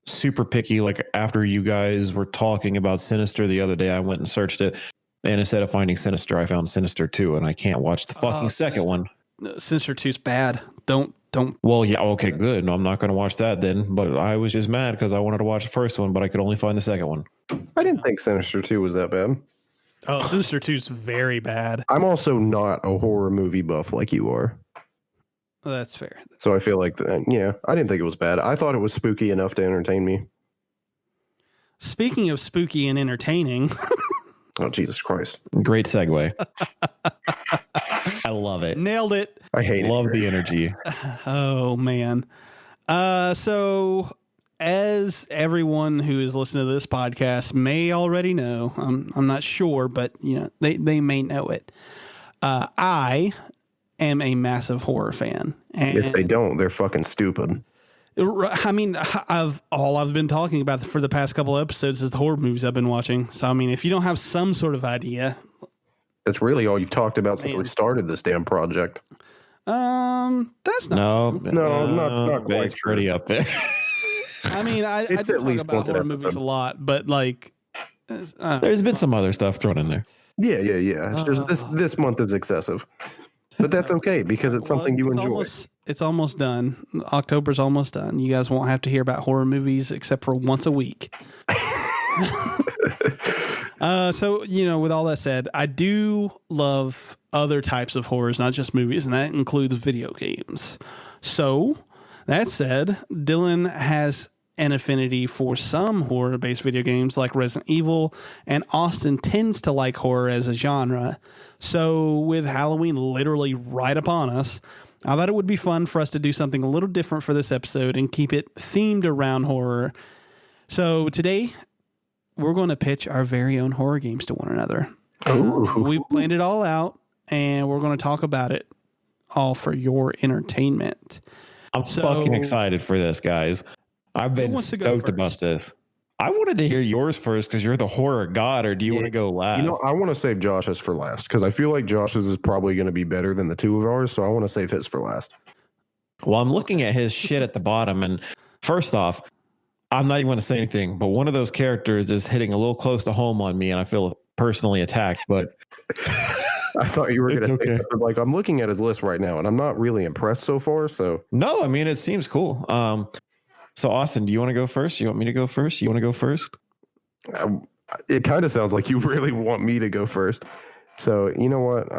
super picky. Like after you guys were talking about Sinister the other day, I went and searched it. And instead of finding Sinister, I found Sinister 2, and I can't watch the fucking second one. Sinister 2 is bad. Don't. Well, yeah, okay, good. No, I'm not going to watch that then. But I was just mad because I wanted to watch the first one, but I could only find the second one. I didn't think Sinister 2 was that bad. Oh, Sinister 2 is very bad. I'm also not a horror movie buff like you are. That's fair. So I feel like, yeah, I didn't think it was bad. I thought it was spooky enough to entertain me. Speaking of spooky and entertaining... Oh, Jesus Christ. Great segue. I love it. Nailed it. I hate Love the energy. Oh, man. So, as everyone who is listening to this podcast may already know, I'm not sure, but you know, they may know it. I am a massive horror fan. And if they don't, they're fucking stupid. I mean, I've been talking about for the past couple of episodes is the horror movies I've been watching. So, I mean, if you don't have some sort of idea, that's really all you've talked about since we started this damn project. That's not not quite. It's pretty up there. I mean, I do talk about horror movies a lot, but like, there's been some other stuff thrown in there. Yeah. It's just this month is excessive. But that's okay because it's something you enjoy. It's almost done. October's almost done. You guys won't have to hear about horror movies except for once a week. So, with all that said, I do love other types of horrors, not just movies, and that includes video games. So, that said, Dylan has an affinity for some horror-based video games like Resident Evil, and Austin tends to like horror as a genre. So, with Halloween literally right upon us, I thought it would be fun for us to do something a little different for this episode and keep it themed around horror. So, today, we're going to pitch our very own horror games to one another. We've planned it all out, and we're going to talk about it all for your entertainment. I'm fucking excited for this, guys. I've been stoked about this. I wanted to hear yours first because you're the horror god, or do you want to go last? I want to save Josh's for last because I feel like Josh's is probably going to be better than the two of ours, so I want to save his for last. Well, I'm looking at his shit at the bottom, and first off, I'm not even going to say anything, but one of those characters is hitting a little close to home on me, and I feel personally attacked, but... I thought you were going to say something like, I'm looking at his list right now, and I'm not really impressed so far, so... No, I mean, it seems cool. So, Austin, do you want to go first? You want me to go first? You want to go first? It kind of sounds like you really want me to go first. So, you know what?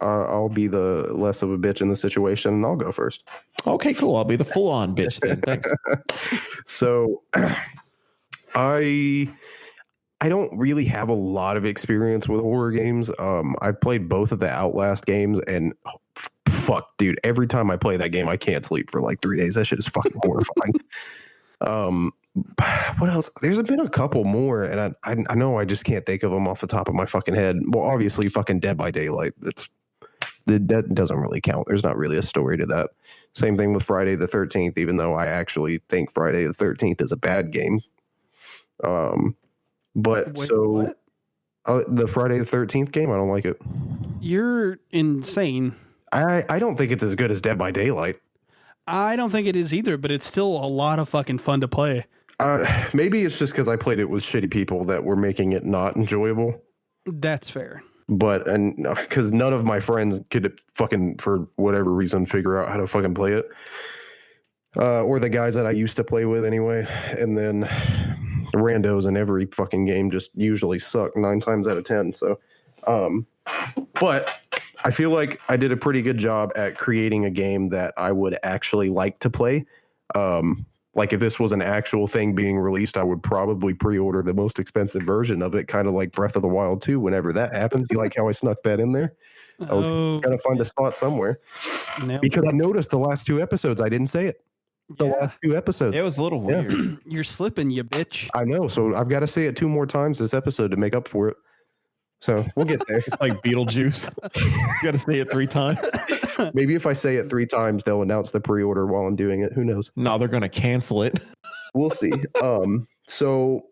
I'll be the less of a bitch in the situation, and I'll go first. Okay, cool. I'll be the full-on bitch then. Thanks. So, I don't really have a lot of experience with horror games. I've played both of the Outlast games, and fuck, dude, every time I play that game, I can't sleep for like 3 days. That shit is fucking horrifying. What else? There's been a couple more, and I know I just can't think of them off the top of my fucking head. Well, obviously, fucking Dead by Daylight. That doesn't really count. There's not really a story to that. Same thing with Friday the 13th, even though I actually think Friday the 13th is a bad game. But Wait, so the Friday the 13th game, I don't like it. You're insane. I don't think it's as good as Dead by Daylight. I don't think it is either, but it's still a lot of fucking fun to play. Maybe it's just because I played it with shitty people that were making it not enjoyable. That's fair. But because none of my friends could fucking, for whatever reason, figure out how to fucking play it. Or the guys that I used to play with anyway. And then the randos in every fucking game just usually suck 9 times out of 10. So, but I feel like I did a pretty good job at creating a game that I would actually like to play. Like if this was an actual thing being released, I would probably pre-order the most expensive version of it, kind of like Breath of the Wild 2. Whenever that happens, you like how I snuck that in there? I was trying to find a spot somewhere. Because I noticed the last 2 episodes, I didn't say it. The last 2 episodes. It was a little weird. You're slipping, you bitch. I know. So I've got to say it 2 more times this episode to make up for it. So we'll get there. It's like Beetlejuice. You got to say it 3 times. Maybe if I say it 3 times, they'll announce the pre-order while I'm doing it. Who knows? No, they're going to cancel it. We'll see. So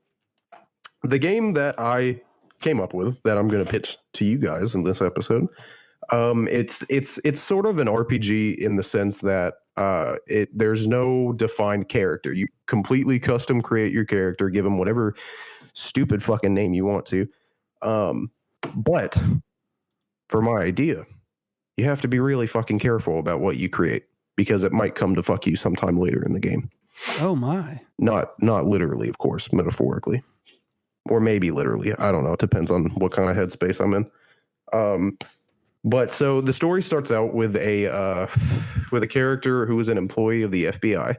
the game that I came up with that I'm going to pitch to you guys in this episode, it's sort of an RPG in the sense that there's no defined character. You completely custom create your character, give them whatever stupid fucking name you want to. But for my idea, you have to be really fucking careful about what you create because it might come to fuck you sometime later in the game. Oh my. Not literally, of course, metaphorically. Or maybe literally. I don't know. It depends on what kind of headspace I'm in. But so the story starts out with a character who is an employee of the FBI,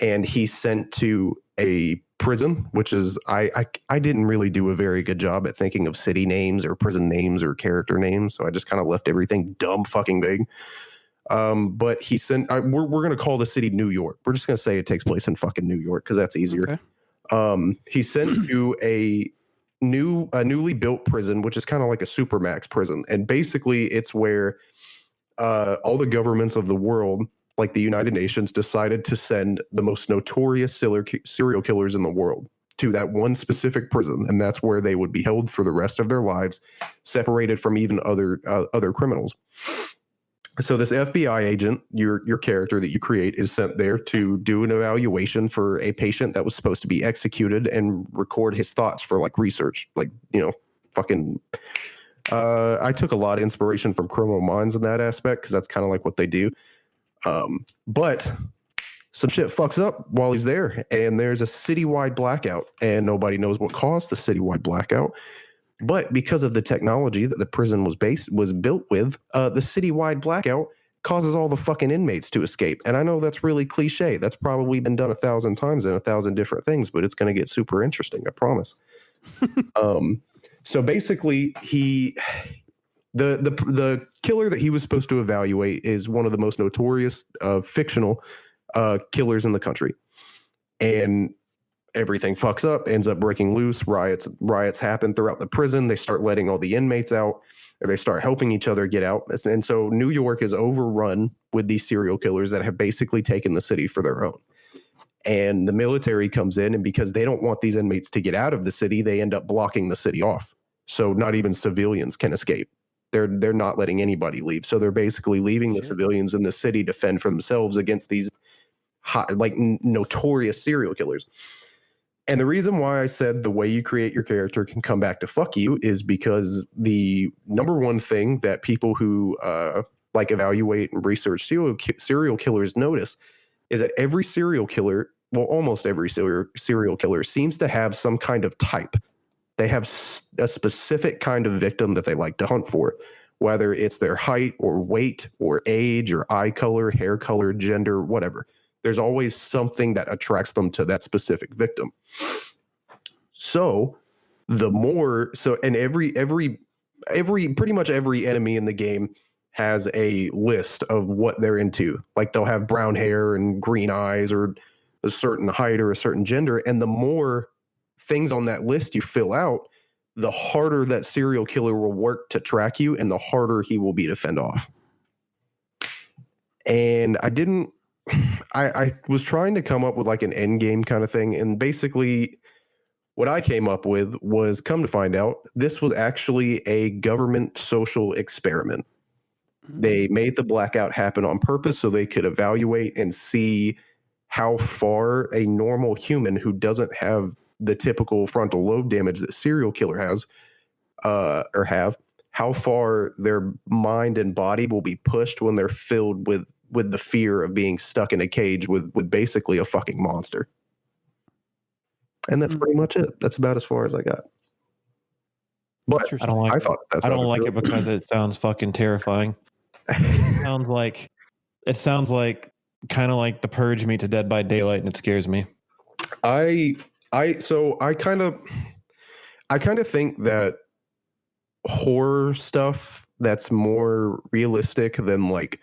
and he's sent to a prison, which is I didn't really do a very good job at thinking of city names or prison names or character names, so I just kind of left everything dumb fucking big. But he sent. We're going to call the city New York. We're just going to say it takes place in fucking New York because that's easier. Okay. He's sent to a newly built prison, which is kind of like a supermax prison, and basically it's where all the governments of the world, like the United Nations, decided to send the most notorious serial killers in the world to that one specific prison, and that's where they would be held for the rest of their lives, separated from even other criminals. So this FBI agent, your character that you create, is sent there to do an evaluation for a patient that was supposed to be executed and record his thoughts for like research, like, fucking. I took a lot of inspiration from Criminal Minds in that aspect because that's kind of like what they do. But some shit fucks up while he's there, and there's a citywide blackout, and nobody knows what caused the citywide blackout. But because of the technology that the prison was built with, the citywide blackout causes all the fucking inmates to escape. And I know that's really cliche. That's probably been done 1,000 times in 1,000 different things, but it's going to get super interesting. I promise. So basically, the killer that he was supposed to evaluate is one of the most notorious fictional killers in the country, and everything fucks up, ends up breaking loose. Riots happen throughout the prison. They start letting all the inmates out, or they start helping each other get out. And so New York is overrun with these serial killers that have basically taken the city for their own. And the military comes in, and because they don't want these inmates to get out of the city, they end up blocking the city off. So not even civilians can escape. They're not letting anybody leave. So they're basically leaving the civilians in the city to fend for themselves against these notorious serial killers. And the reason why I said the way you create your character can come back to fuck you is because the number one thing that people who evaluate and research serial killers notice is that every serial killer, well, almost every serial killer seems to have some kind of type. They have a specific kind of victim that they like to hunt for, whether it's their height or weight or age or eye color, hair color, gender, whatever. There's always something that attracts them to that specific victim. So and pretty much every enemy in the game has a list of what they're into. Like they'll have brown hair and green eyes or a certain height or a certain gender. And the more things on that list you fill out, the harder that serial killer will work to track you and the harder he will be to fend off. And I was trying to come up with like an end game kind of thing. And basically what I came up with was, come to find out, this was actually a government social experiment. They made the blackout happen on purpose so they could evaluate and see how far a normal human who doesn't have the typical frontal lobe damage that serial killer has how far their mind and body will be pushed when they're filled with the fear of being stuck in a cage with basically a fucking monster. And that's pretty much it. That's about as far as I got. But I don't like it it because it sounds fucking terrifying. It sounds like kind of like The Purge meets Dead by Daylight, and it scares me. I kind of think that horror stuff that's more realistic than like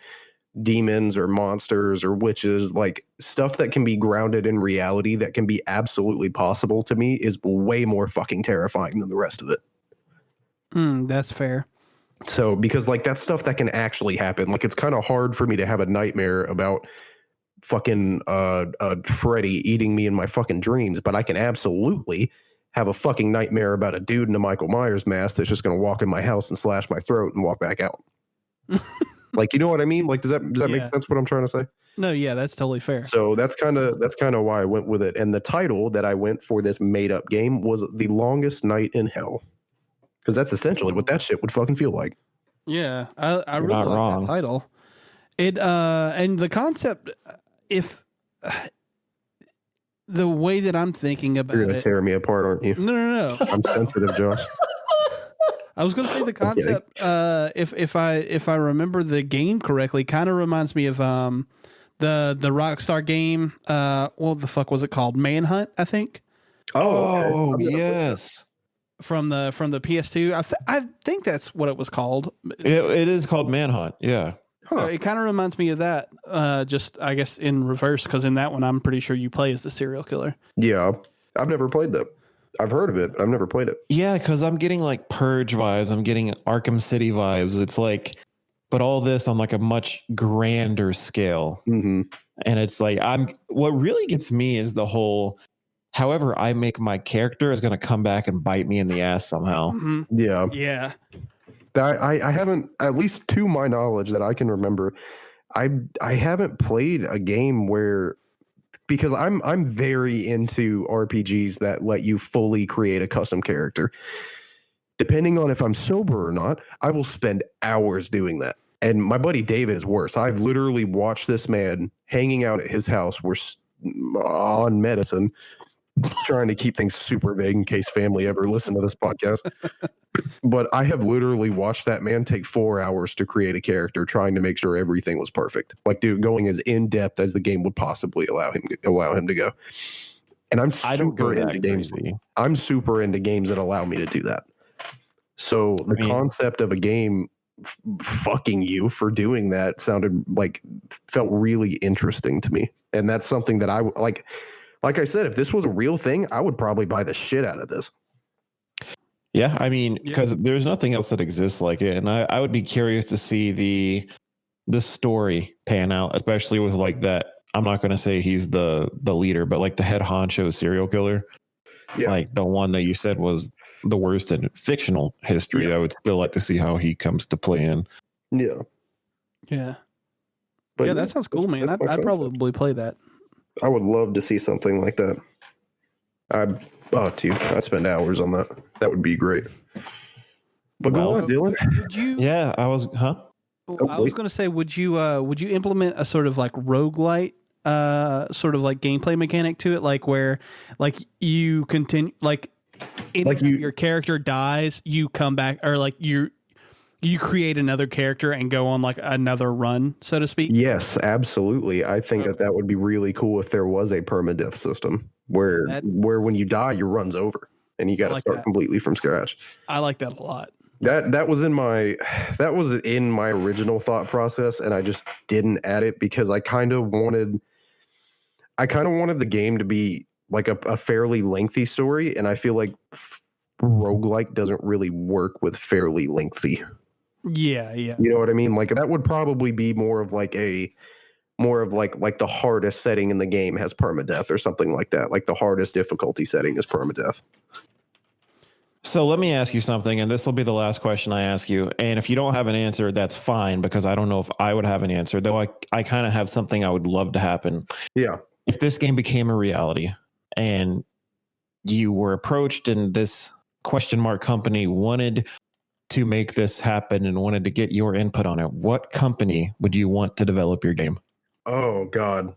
demons or monsters or witches, like stuff that can be grounded in reality that can be absolutely possible, to me is way more fucking terrifying than the rest of it. That's fair. So because like that's stuff that can actually happen. Like it's kind of hard for me to have a nightmare about fucking Freddy eating me in my fucking dreams, but I can absolutely have a fucking nightmare about a dude in a Michael Myers mask that's just going to walk in my house and slash my throat and walk back out. Like, you know what I mean? Like, does that make sense what I'm trying to say? No, yeah, that's totally fair. So that's kind of why I went with it. And the title that I went for this made up game was The Longest Night in Hell. Because that's essentially what that shit would fucking feel like. Yeah, I really like that title. It and the concept, if the way that I'm thinking about it, you're gonna tear me apart, aren't you? No. I'm sensitive, Josh. I was going to say the concept. If I remember the game correctly, kind of reminds me of the Rockstar game. What the fuck was it called? Manhunt, I think. Oh, okay. Yes. From the PS2, I think that's what it was called. It is called Manhunt. Yeah. So it kind of reminds me of that. Just I guess in reverse, because in that one I'm pretty sure you play as the serial killer. Yeah, I've never played that. I've heard of it, but I've never played it. Yeah, because I'm getting like Purge vibes. I'm getting Arkham City vibes. It's like, but all this on like a much grander scale. Mm-hmm. And it's like, what really gets me is the whole, however I make my character is going to come back and bite me in the ass somehow. Mm-hmm. Yeah. Yeah. I haven't, at least to my knowledge that I can remember, I haven't played a game where, because I'm very into RPGs that let you fully create a custom character. Depending on if I'm sober or not, I will spend hours doing that. And my buddy David is worse. I've literally watched this man hanging out at his house. We're on medicine, trying to keep things super vague in case family ever listen to this podcast. But I have literally watched that man take 4 hours to create a character, trying to make sure everything was perfect. Like, dude, going as in depth as the game would possibly allow him to go. And I'm super into games. I'm super into games that allow me to do that. So the concept of a game fucking you for doing that felt really interesting to me. And that's something that I like I said, if this was a real thing, I would probably buy the shit out of this. Yeah, I mean, because there's nothing else that exists like it, and I would be curious to see the story pan out, especially with like that. I'm not going to say he's the leader, but like the head honcho serial killer, like the one that you said was the worst in fictional history. I would still like to see how he comes to play in. Yeah, but that sounds cool, man. I'd probably play that. I would love to see something like that. I'd spend hours on that. That would be great. But go on, Dylan. Would you? Yeah, I was. Huh? I was going to say, would you implement a sort of like roguelite, sort of like gameplay mechanic to it, like where like you continue, like your character dies, you come back, or like you create another character and go on like another run, so to speak? Yes, absolutely. I think that would be really cool if there was a permadeath system where when you die, your run's over and you got to start completely from scratch. I like that a lot. That was in my original thought process, and I just didn't add it because I kind of wanted the game to be like a fairly lengthy story, and I feel like roguelike doesn't really work with fairly lengthy. Yeah. You know what I mean? Like that would probably be more of like the hardest setting in the game has permadeath or something like that. Like the hardest difficulty setting is permadeath. So let me ask you something, and this will be the last question I ask you. And if you don't have an answer, that's fine, because I don't know if I would have an answer, though I kind of have something I would love to happen. Yeah. If this game became a reality and you were approached and this question mark company wanted to make this happen and wanted to get your input on it, what company would you want to develop your game? Oh, God.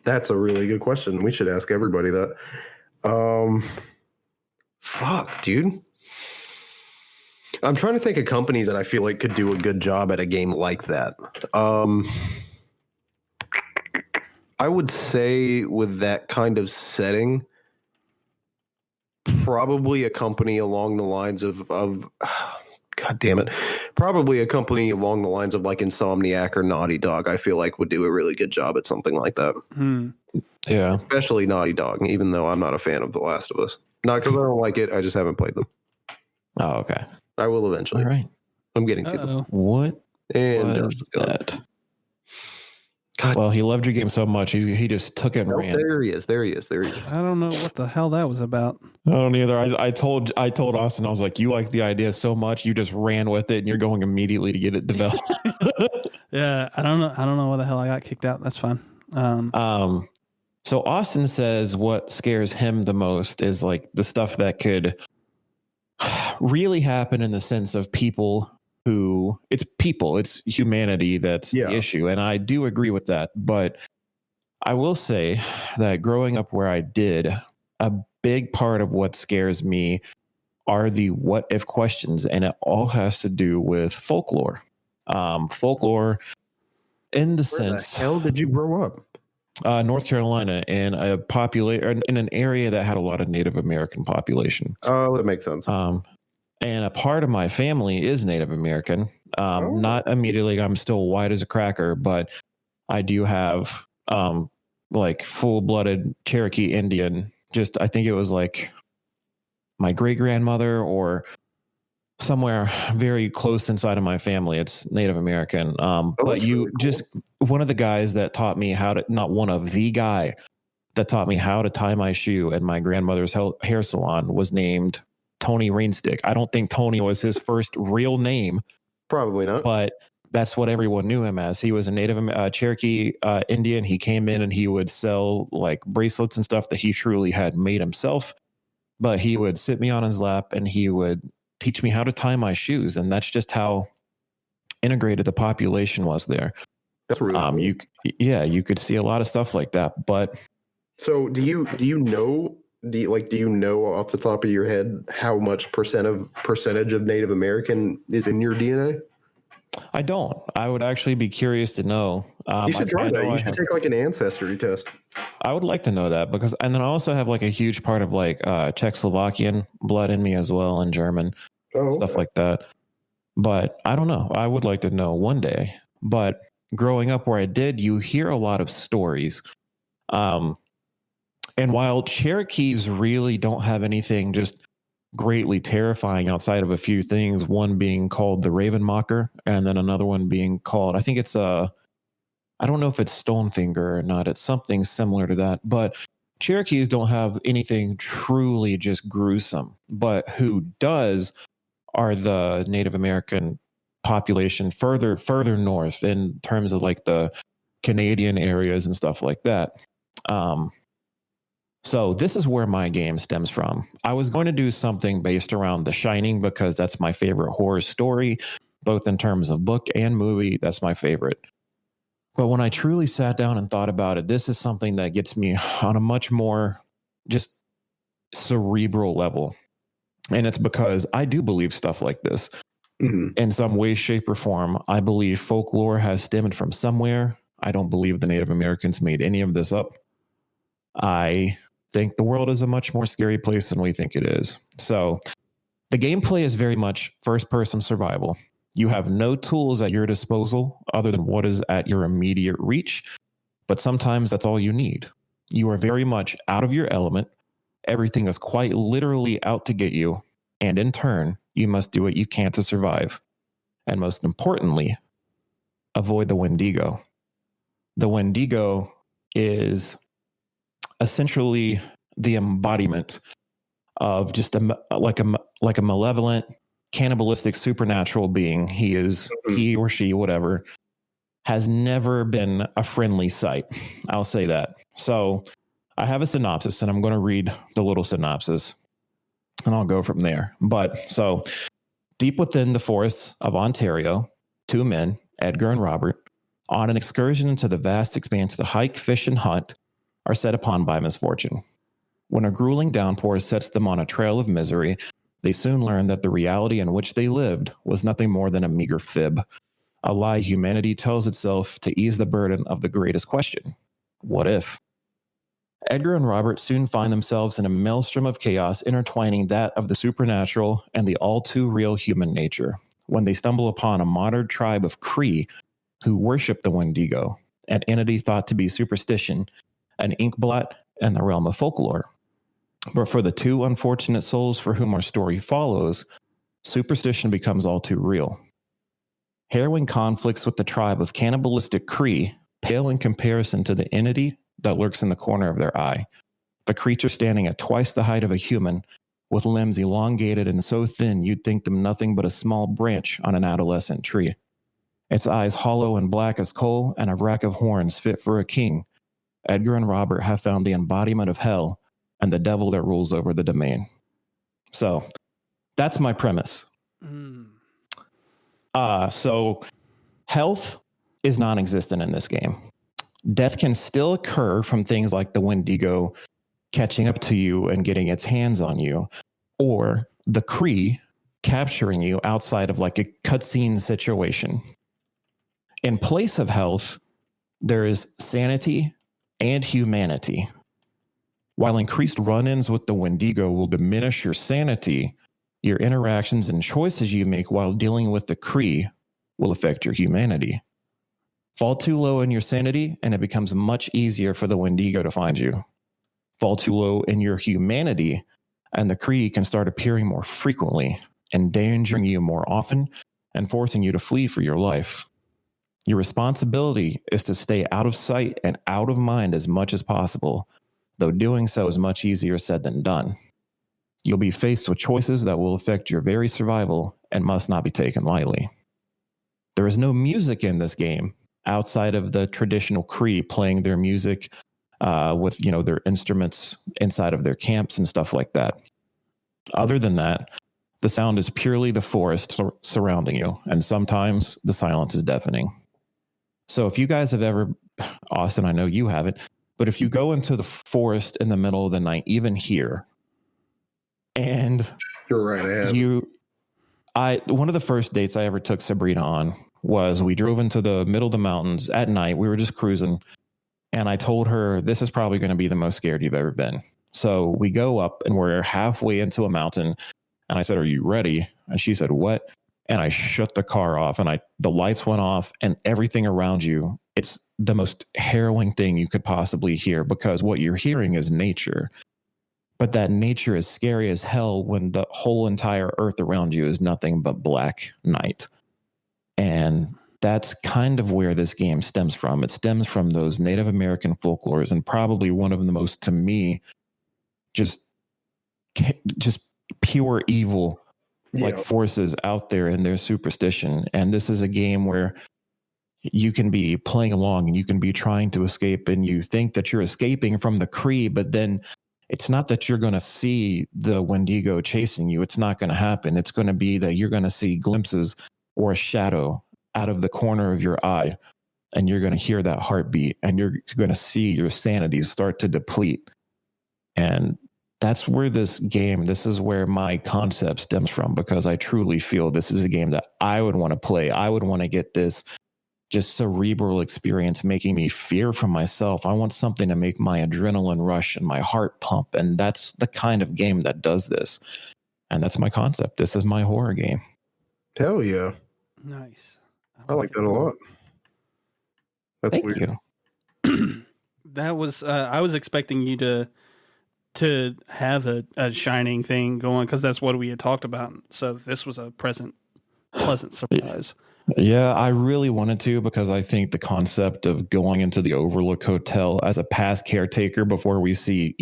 That's a really good question. We should ask everybody that. Fuck, dude. I'm trying to think of companies that I feel like could do a good job at a game like that. I would say with that kind of setting, probably a company along the lines of God damn it. Probably a company along the lines of like Insomniac or Naughty Dog, I feel like would do a really good job at something like that. Yeah. Especially Naughty Dog, even though I'm not a fan of The Last of Us. Not because I don't like it, I just haven't played them. Oh, okay. I will eventually. All right. I'm getting to them. What? And was that? God. Well, he loved your game so much, he just took it and ran. There he is. I don't know what the hell that was about. I don't either. I told Austin, I was like, you like the idea so much, you just ran with it, and you're going immediately to get it developed. Yeah, I don't know why the hell I got kicked out. That's fine. So Austin says what scares him the most is like the stuff that could really happen in the sense of it's humanity that's the issue. And I do agree with that. But I will say that growing up where I did, a big part of what scares me are the what if questions. And it all has to do with folklore. Folklore in the sense. Where the hell did you grow up? North Carolina, in an area that had a lot of Native American population. Oh, that makes sense. And a part of my family is Native American. Not immediately. I'm still white as a cracker, but I do have like full-blooded Cherokee Indian. Just I think it was like my great grandmother or somewhere very close inside of my family. It's Native American. But you really cool. Just one of the guys that taught me the guy that taught me how to tie my shoe at my grandmother's hair salon was named Tony Rainstick. I don't think Tony was his first real name. Probably not. But that's what everyone knew him as. He was a Native Cherokee Indian. He came in and he would sell like bracelets and stuff that he truly had made himself. But he would sit me on his lap and he would teach me how to tie my shoes. And that's just how integrated the population was there. That's really cool. You could see a lot of stuff like that. But so do you know off the top of your head how much percentage of Native American is in your DNA? I don't. I would actually be curious to know. You should try that. You should take like an ancestry test. I would like to know that and then I also have like a huge part of like Czechoslovakian blood in me as well, and German, stuff like that. But I don't know. I would like to know one day. But growing up where I did, you hear a lot of stories. And while Cherokees really don't have anything just greatly terrifying outside of a few things, one being called the Raven Mocker, and then another one being called, I think it's I don't know if it's Stonefinger or not. It's something similar to that. But Cherokees don't have anything truly just gruesome. But who does are the Native American population further north in terms of like the Canadian areas and stuff like that. So this is where my game stems from. I was going to do something based around The Shining because that's my favorite horror story, both in terms of book and movie. That's my favorite. But when I truly sat down and thought about it, this is something that gets me on a much more just cerebral level. And it's because I do believe stuff like this. Mm-hmm. In some way, shape, or form. I believe folklore has stemmed from somewhere. I don't believe the Native Americans made any of this up. I think the world is a much more scary place than we think it is. So the gameplay is very much first-person survival. You have no tools at your disposal other than what is at your immediate reach, but sometimes that's all you need. You are very much out of your element. Everything is quite literally out to get you, and in turn, you must do what you can to survive. And most importantly, avoid the Wendigo. The Wendigo is essentially the embodiment of just like a malevolent, cannibalistic, supernatural being. He or she, whatever, has never been a friendly sight. I'll say that. So I have a synopsis, and I'm going to read the little synopsis, and I'll go from there. But so deep within the forests of Ontario, two men, Edgar and Robert, on an excursion into the vast expanse to hike, fish, and hunt, are set upon by misfortune. When a grueling downpour sets them on a trail of misery, they soon learn that the reality in which they lived was nothing more than a meager fib, a lie humanity tells itself to ease the burden of the greatest question: what if? Edgar and Robert soon find themselves in a maelstrom of chaos intertwining that of the supernatural and the all-too-real human nature when they stumble upon a modern tribe of Cree who worship the Wendigo, an entity thought to be superstition, an inkblot, and the realm of folklore. But for the two unfortunate souls for whom our story follows, superstition becomes all too real. Harrowing conflicts with the tribe of cannibalistic Cree pale in comparison to the entity that lurks in the corner of their eye, the creature standing at twice the height of a human, with limbs elongated and so thin you'd think them nothing but a small branch on an adolescent tree. Its eyes hollow and black as coal, and a rack of horns fit for a king. Edgar and Robert have found the embodiment of hell and the devil that rules over the domain. So that's my premise. So health is non-existent in this game. Death can still occur from things like the Wendigo catching up to you and getting its hands on you, or the Cree capturing you outside of like a cutscene situation. In place of health, there is sanity and humanity. While increased run-ins with the Wendigo will diminish your sanity, your interactions and choices you make while dealing with the Cree will affect your humanity. Fall too low in your sanity, and it becomes much easier for the Wendigo to find you. Fall too low in your humanity, and the Cree can start appearing more frequently, endangering you more often, and forcing you to flee for your life. Your responsibility is to stay out of sight and out of mind as much as possible, though doing so is much easier said than done. You'll be faced with choices that will affect your very survival and must not be taken lightly. There is no music in this game outside of the traditional Cree playing their music with their instruments inside of their camps and stuff like that. Other than that, The sound is purely the forest surrounding you, and sometimes the silence is deafening. So if you guys have ever, Austin, I know you haven't, but if you go into the forest in the middle of the night, even here, and You're right. one of the first dates I ever took Sabrina on was we drove into the middle of the mountains at night. We were just cruising, and I told her, this is probably going to be the most scared you've ever been. So we go up and we're halfway into a mountain. And I said, are you ready? And she said, what? And I shut the car off and the lights went off and everything around you. It's the most harrowing thing you could possibly hear because what you're hearing is nature. But that nature is scary as hell when the whole entire earth around you is nothing but black night. And that's kind of where this game stems from. It stems from those Native American folklores and probably one of the most, to me, just pure evil like forces out there in their superstition. And this is a game where you can be playing along and you can be trying to escape and you think that you're escaping from the Cree, but then it's not that you're going to see the Wendigo chasing you. It's not going to happen. It's going to be that you're going to see glimpses or a shadow out of the corner of your eye, and you're going to hear that heartbeat, and you're going to see your sanity start to deplete. And that's where this is where my concept stems from, because I truly feel this is a game that I would want to play. I would want to get this just cerebral experience making me fear for myself. I want something to make my adrenaline rush and my heart pump. And that's the kind of game that does this. And that's my concept. This is my horror game. Hell yeah. Nice. I like that a lot. That's Thank weird. You. That was, I was expecting you to have a shining thing going because that's what we had talked about. So this was a pleasant surprise. Yeah, I really wanted to because I think the concept of going into the Overlook Hotel as a past caretaker before we see,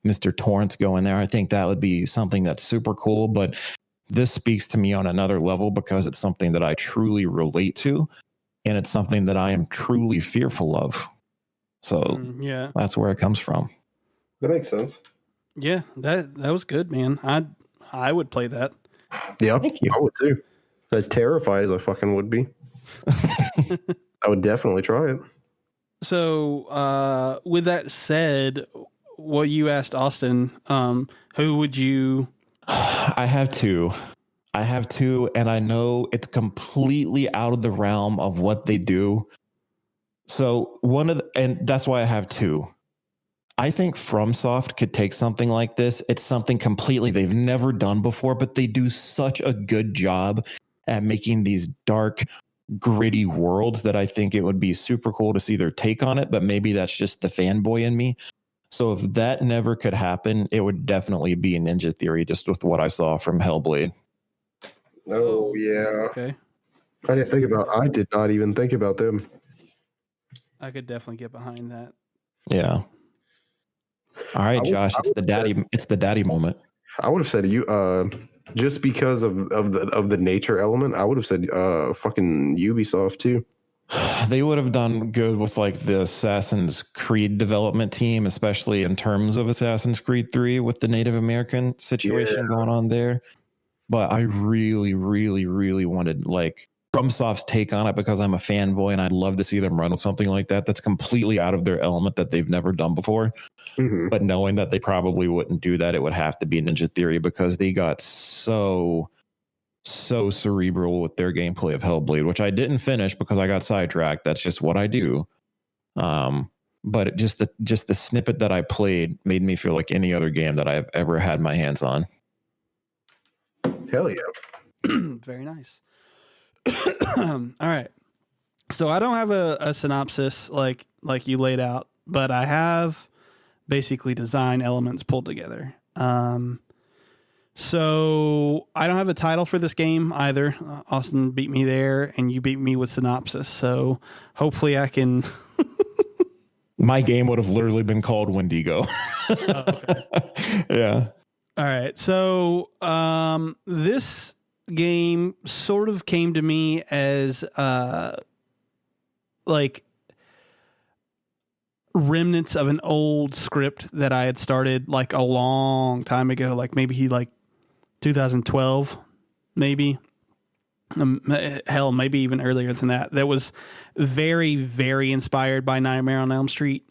Mr. Torrance go in there, I think that would be something that's super cool. But this speaks to me on another level because it's something that I truly relate to, and it's something that I am truly fearful of. So yeah, that's where it comes from. That makes sense. Yeah, that was good, man. I would play that. Yeah, thank you. I would too. As terrified as I fucking would be, I would definitely try it. So, with that said, what you asked Austin, who would you? I have two, and I know it's completely out of the realm of what they do. So and that's why I have two. I think FromSoft could take something like this. It's something completely they've never done before, but they do such a good job at making these dark, gritty worlds that I think it would be super cool to see their take on it. But maybe that's just the fanboy in me. So if that never could happen, it would definitely be Ninja Theory, just with what I saw from Hellblade. Oh, yeah. Okay. I did not even think about them. I could definitely get behind that. Yeah. All right, Josh, it's the daddy moment. I would have said you just because of the nature element, I would have said fucking Ubisoft too. They would have done good with like the Assassin's Creed development team, especially in terms of Assassin's Creed 3 with the Native American situation going on there. But I really, really, really wanted like FromSoft's take on it because I'm a fanboy and I'd love to see them run with something like that that's completely out of their element that they've never done before. Mm-hmm. But knowing that they probably wouldn't do that, it would have to be Ninja Theory because they got so cerebral with their gameplay of Hellblade, which I didn't finish because I got sidetracked. That's just what I do. But just the snippet that I played made me feel like any other game that I've ever had my hands on. Hell yeah. Very nice. All right. So I don't have a synopsis like you laid out, but I have basically design elements pulled together. So I don't have a title for this game either. Austin beat me there, and you beat me with synopsis. So hopefully I can. My game would have literally been called Wendigo. Okay. Yeah. All right. So this game sort of came to me as like remnants of an old script that I had started like a long time ago, like maybe like 2012, maybe. Hell, maybe even earlier than that. That was very, very inspired by Nightmare on Elm Street.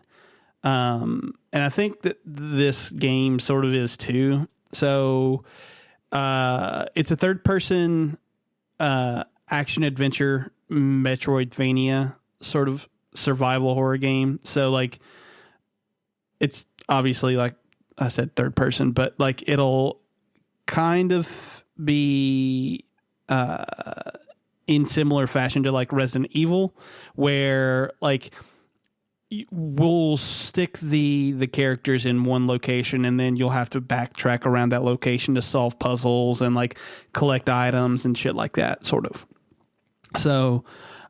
And I think that this game sort of is too. So it's a third-person action adventure Metroidvania sort of survival horror game. So like, it's obviously, like I said, third person, but like it'll kind of be in similar fashion to like Resident Evil, where like we'll stick the characters in one location and then you'll have to backtrack around that location to solve puzzles and like collect items and shit like that, sort of. So,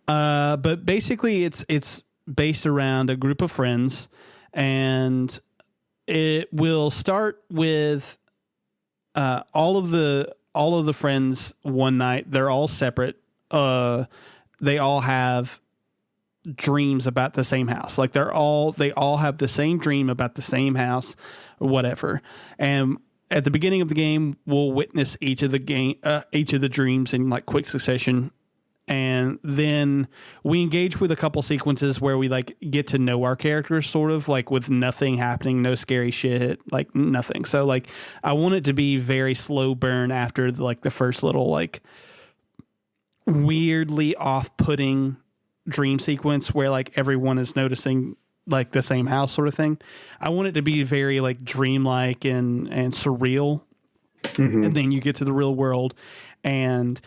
but basically it's based around a group of friends, and it will start with all of the friends one night. They're all separate. They all have dreams about the same house. Like they all have the same dream about the same house or whatever. And at the beginning of the game, we'll witness each of the dreams in like quick succession. And then we engage with a couple sequences where we like get to know our characters, sort of like with nothing happening, no scary shit, like nothing. So like I want it to be very slow burn after like the first little like weirdly off-putting dream sequence where like everyone is noticing like the same house, sort of thing. I want it to be very like dreamlike and surreal. Mm-hmm. And then you get to the real world and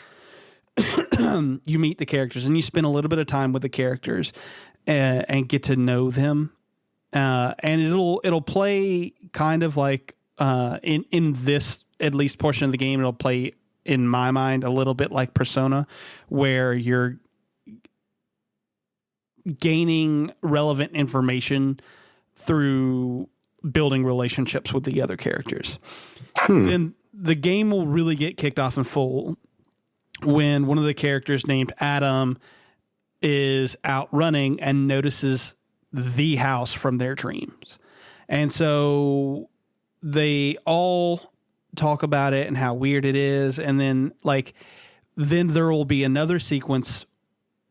you meet the characters and you spend a little bit of time with the characters and get to know them. And it'll play kind of like in this at least portion of the game, it'll play in my mind a little bit like Persona, where you're gaining relevant information through building relationships with the other characters. Then the game will really get kicked off in full when one of the characters named Adam is out running and notices the house from their dreams. And so they all talk about it and how weird it is. And then there will be another sequence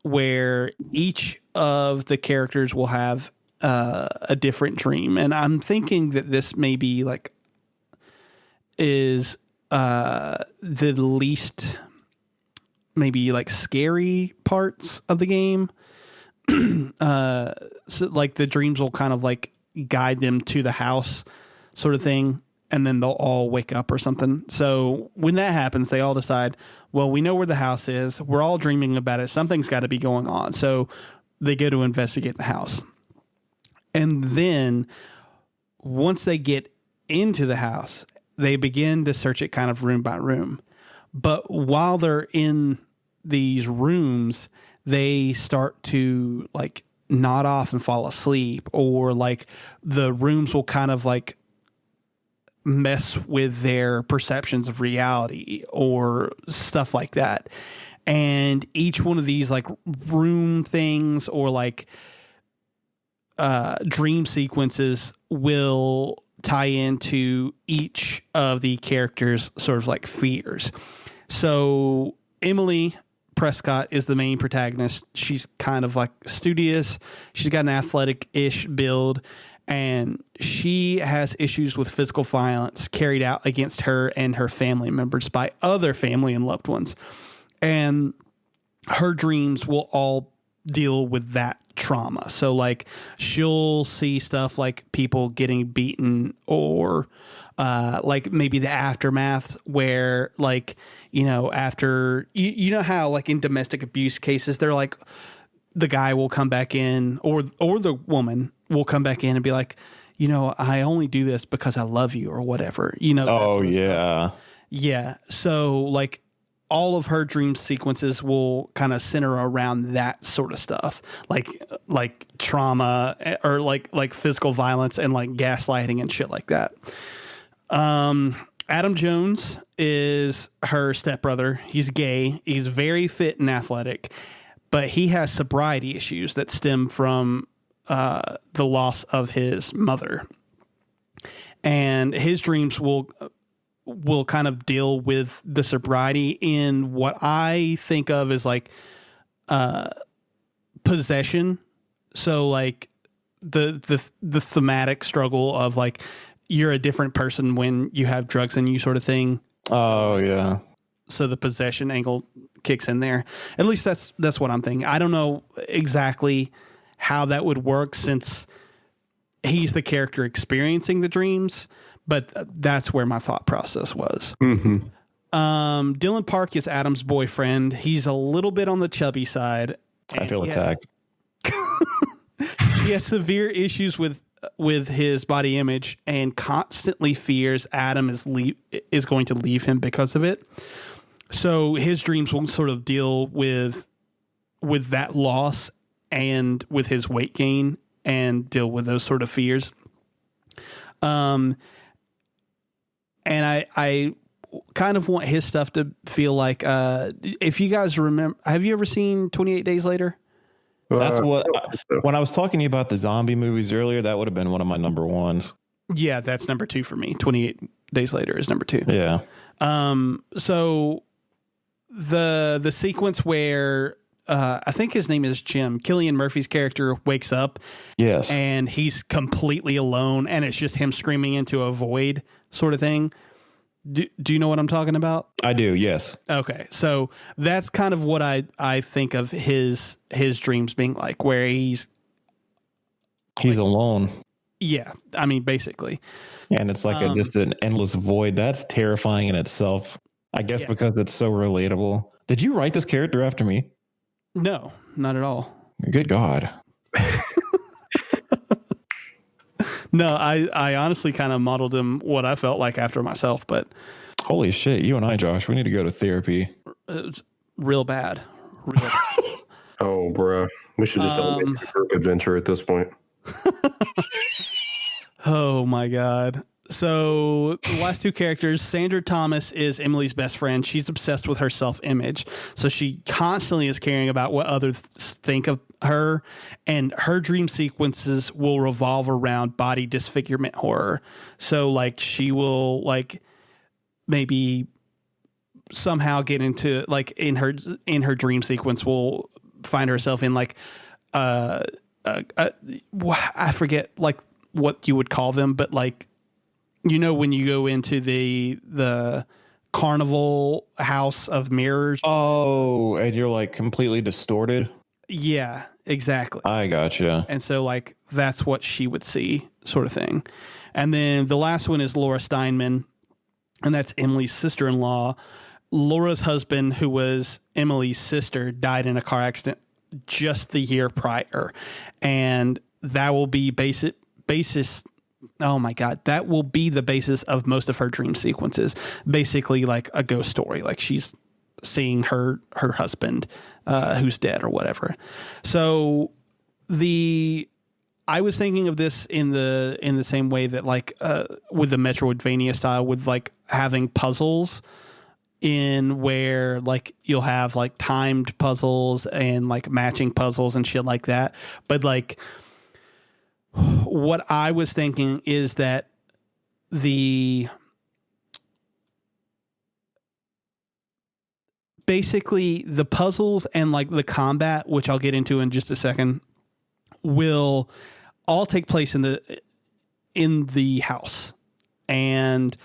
where each of the characters will have a different dream. And I'm thinking that this maybe is the least maybe like scary parts of the game. So like the dreams will kind of like guide them to the house, sort of thing. And then they'll all wake up or something. So when that happens, they all decide, well, we know where the house is. We're all dreaming about it. Something's got to be going on. So they go to investigate the house. And then once they get into the house, they begin to search it kind of room by room. But while they're in these rooms, they start to like nod off and fall asleep, or like the rooms will kind of like mess with their perceptions of reality or stuff like that. And each one of these like room things or like dream sequences will tie into each of the characters' sort of like fears. So Emily Prescott is the main protagonist. She's kind of like studious. She's got an athletic-ish build, and she has issues with physical violence carried out against her and her family members by other family and loved ones. And her dreams will all deal with that trauma. So like she'll see stuff like people getting beaten, or like maybe the aftermath where like, you know, after you know how like in domestic abuse cases, they're like the guy will come back in or the woman will come back in and be like, you know, I only do this because I love you or whatever, you know. Oh yeah. Stuff. Yeah. So like all of her dream sequences will kind of center around that sort of stuff, like trauma or like physical violence and like gaslighting and shit like that. Adam Jones is her stepbrother. He's gay. He's very fit and athletic, but he has sobriety issues that stem from the loss of his mother. And his dreams will will kind of deal with the sobriety in what I think of as like possession. So like the thematic struggle of like you're a different person when you have drugs in you, sort of thing. Oh yeah. So the possession angle kicks in there. At least that's what I'm thinking. I don't know exactly how that would work since he's the character experiencing the dreams, but that's where my thought process was. Mm-hmm. Dylan Park is Adam's boyfriend. He's a little bit on the chubby side. I feel attacked. He has severe issues with his body image and constantly fears Adam is going to leave him because of it. So his dreams will sort of deal with that loss and with his weight gain and deal with those sort of fears. And I kind of want his stuff to feel like, if you guys remember, have you ever seen 28 Days Later? That's when I was talking to you about the zombie movies earlier, that would have been one of my number ones. Yeah, that's number 2 for me. 28 Days Later is number 2. Yeah. So the sequence where I think his name is Jim, Cillian Murphy's character wakes up. Yes. And he's completely alone and it's just him screaming into a void sort of thing. Do you know what I'm talking about? I do, yes. Okay. So that's kind of what I think of his dreams being like, where he's alone. Yeah. I mean, basically. And it's like just an endless void. That's terrifying in itself. I guess because it's so relatable. Did you write this character after me? No, not at all. Good God. No, I honestly kind of modeled him what I felt like after myself, but holy shit, you and I, Josh, we need to go to therapy. It's real bad. Oh, bruh. We should just all make a group adventure at this point. Oh my God. So the last 2 characters, Sandra Thomas is Emily's best friend. She's obsessed with her self-image. So she constantly is caring about what others think of her. And her dream sequences will revolve around body disfigurement horror. So like she will like maybe somehow get into like in her dream sequence will find herself in like I forget like what you would call them, but like, you know, when you go into the carnival house of mirrors. Oh, and you're like completely distorted. Yeah, exactly. I gotcha. And so like, that's what she would see, sort of thing. And then the last one is Laura Steinman, and that's Emily's sister-in-law. Laura's husband, who was Emily's sister, died in a car accident just the year prior. And that will be basis. Oh my God, that will be the basis of most of her dream sequences. Basically like a ghost story. Like she's seeing her husband who's dead or whatever. So I was thinking of this in the same way that like with the Metroidvania style, with like having puzzles in where like you'll have like timed puzzles and like matching puzzles and shit like that. But like what I was thinking is that basically the puzzles and like the combat, which I'll get into in just a second, will all take place in the house, and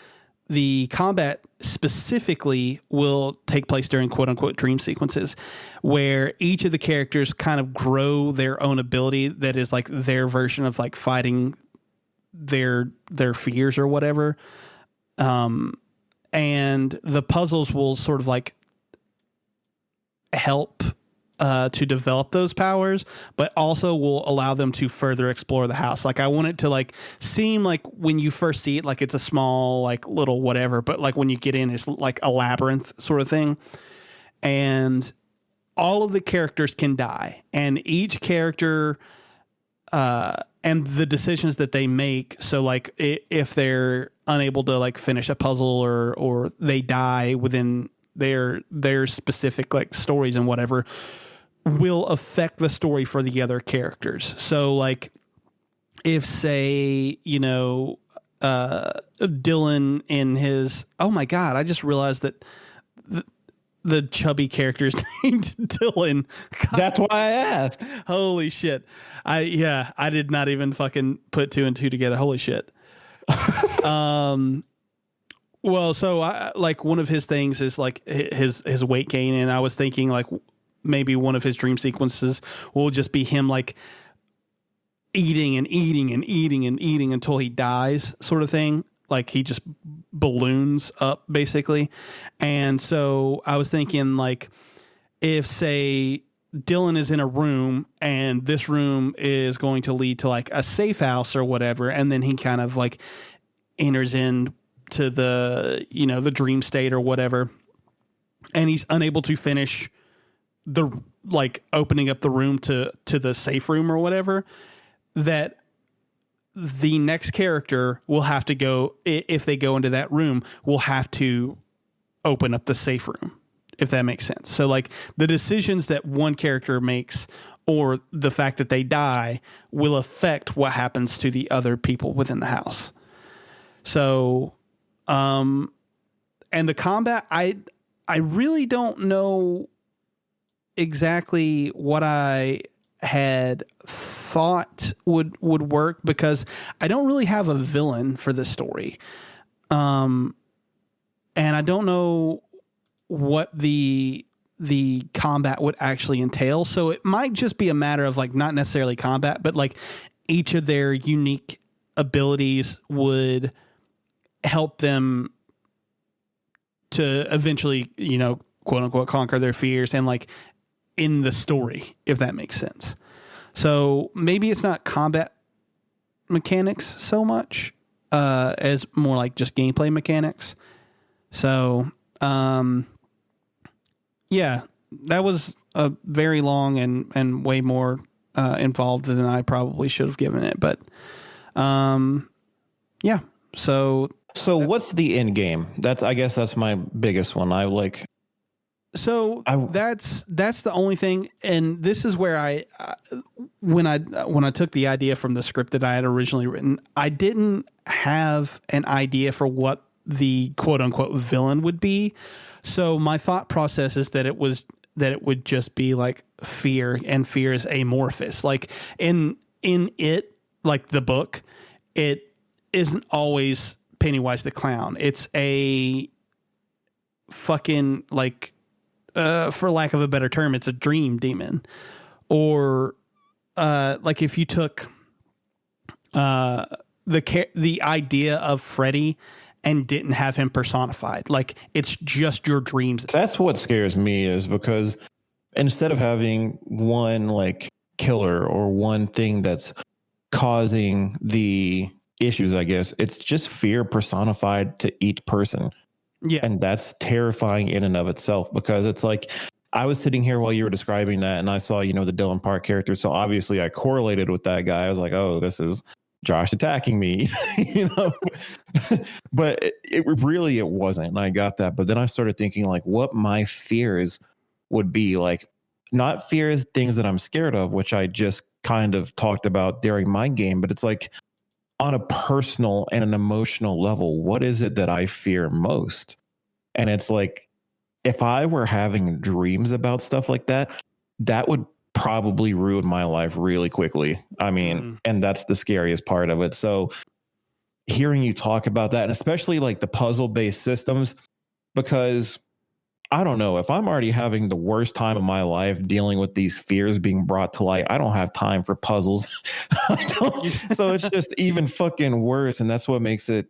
the combat specifically will take place during quote unquote dream sequences, where each of the characters kind of grow their own ability that is like their version of like fighting their fears or whatever. And the puzzles will sort of like help to develop those powers, but also will allow them to further explore the house. Like I want it to like seem like when you first see it, like it's a small, like little whatever, but like when you get in, it's like a labyrinth sort of thing. And all of the characters can die, and each character, and the decisions that they make. So like if they're unable to like finish a puzzle or they die within their specific like stories and whatever, will affect the story for the other characters. So like if say, you know, Dylan in his. Oh my god! I just realized that the chubby character is named Dylan. God, That's why I asked. holy shit! I did not even fucking put two and two together. Holy shit. Well, so like one of his things is like his weight gain, and I was thinking like maybe one of his dream sequences will just be him like eating and eating and eating and eating until he dies, sort of thing. Like he just balloons up basically. And so I was thinking like if say Dylan is in a room and this room is going to lead to like a safe house or whatever, and then he kind of like enters in to the, you know, the dream state or whatever, and he's unable to finish the like opening up the room to the safe room or whatever, that the next character will have to go, if they go into that room, will have to open up the safe room, if that makes sense. So like the decisions that one character makes or the fact that they die will affect what happens to the other people within the house. So, and the combat, I really don't know exactly what I had thought would work, because I don't really have a villain for this story. And I don't know what the combat would actually entail. So it might just be a matter of like, not necessarily combat, but like each of their unique abilities would help them to eventually, you know, quote unquote, conquer their fears, and like in the story, if that makes sense. So maybe it's not combat mechanics so much as more like just gameplay mechanics. So, yeah, that was a very long and way more involved than I probably should have given it. But, yeah, so What's the end game? I guess that's my biggest one. That's the only thing, and this is where when I took the idea from the script that I had originally written, I didn't have an idea for what the quote unquote villain would be. So my thought process is that it would just be like fear, and fear is amorphous. Like in it, like the book, it isn't always Pennywise the clown. It's a fucking like, for lack of a better term, it's a dream demon. Or like if you took the idea of Freddy and didn't have him personified, like it's just your dreams. That's what scares me, is because instead of having one like killer or one thing that's causing the issues, I guess it's just fear personified to each person. Yeah. And that's terrifying in and of itself, because it's like, I was sitting here while you were describing that and I saw, you know, the Dylan Park character. So obviously I correlated with that guy. I was like, oh, this is Josh attacking me, you know, but it really wasn't. And I got that. But then I started thinking like what my fears would be, like not fears, things that I'm scared of, which I just kind of talked about during my game, but it's like, on a personal and an emotional level, what is it that I fear most? And it's like, if I were having dreams about stuff like that, that would probably ruin my life really quickly. I mean, and that's the scariest part of it. So hearing you talk about that, and especially like the puzzle-based systems, because I don't know, if I'm already having the worst time of my life dealing with these fears being brought to light, I don't have time for puzzles. So it's just even fucking worse. And that's what makes it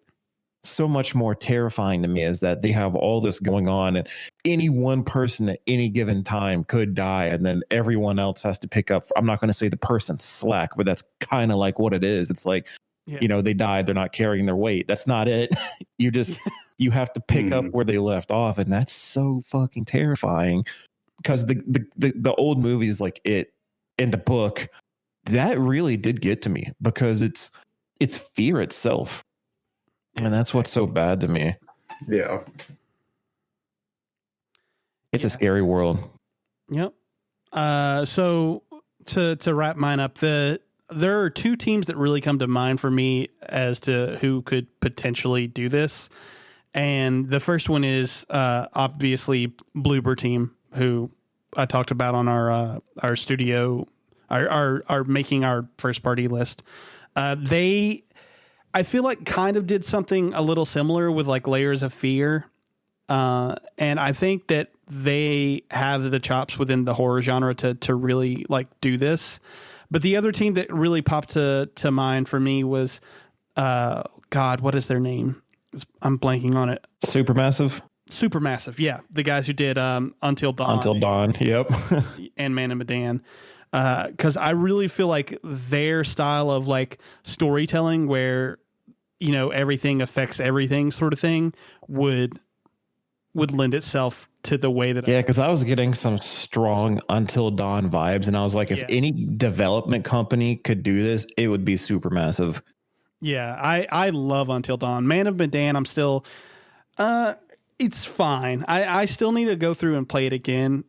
so much more terrifying to me, is that they have all this going on and any one person at any given time could die. And then everyone else has to pick up. I'm not going to say the person's slack, but that's kind of like what it is. It's like, you know, they died, they're not carrying their weight. That's not it. You have to pick up where they left off. And that's so fucking terrifying, because the old movies like it in the book, that really did get to me, because it's fear itself. And that's what's so bad to me. Yeah. It's a scary world. Yep. So to wrap mine up, there are two teams that really come to mind for me as to who could potentially do this. And the first one is obviously Bloober team, who I talked about on our studio, our making our first party list. They, I feel like, kind of did something a little similar with like Layers of Fear. And I think that they have the chops within the horror genre to really like do this. But the other team that really popped to mind for me was, God, what is their name? I'm blanking on it. Supermassive, yeah. The guys who did Until Dawn. Until Dawn, yep. And Man and Medan. Because I really feel like their style of like storytelling where, you know, everything affects everything sort of thing would lend itself to the way that because I was getting some strong Until Dawn vibes, and I was like, if any development company could do this, it would be Supermassive. Yeah, I love Until Dawn. Man of Medan, I'm still it's fine. I still need to go through and play it again.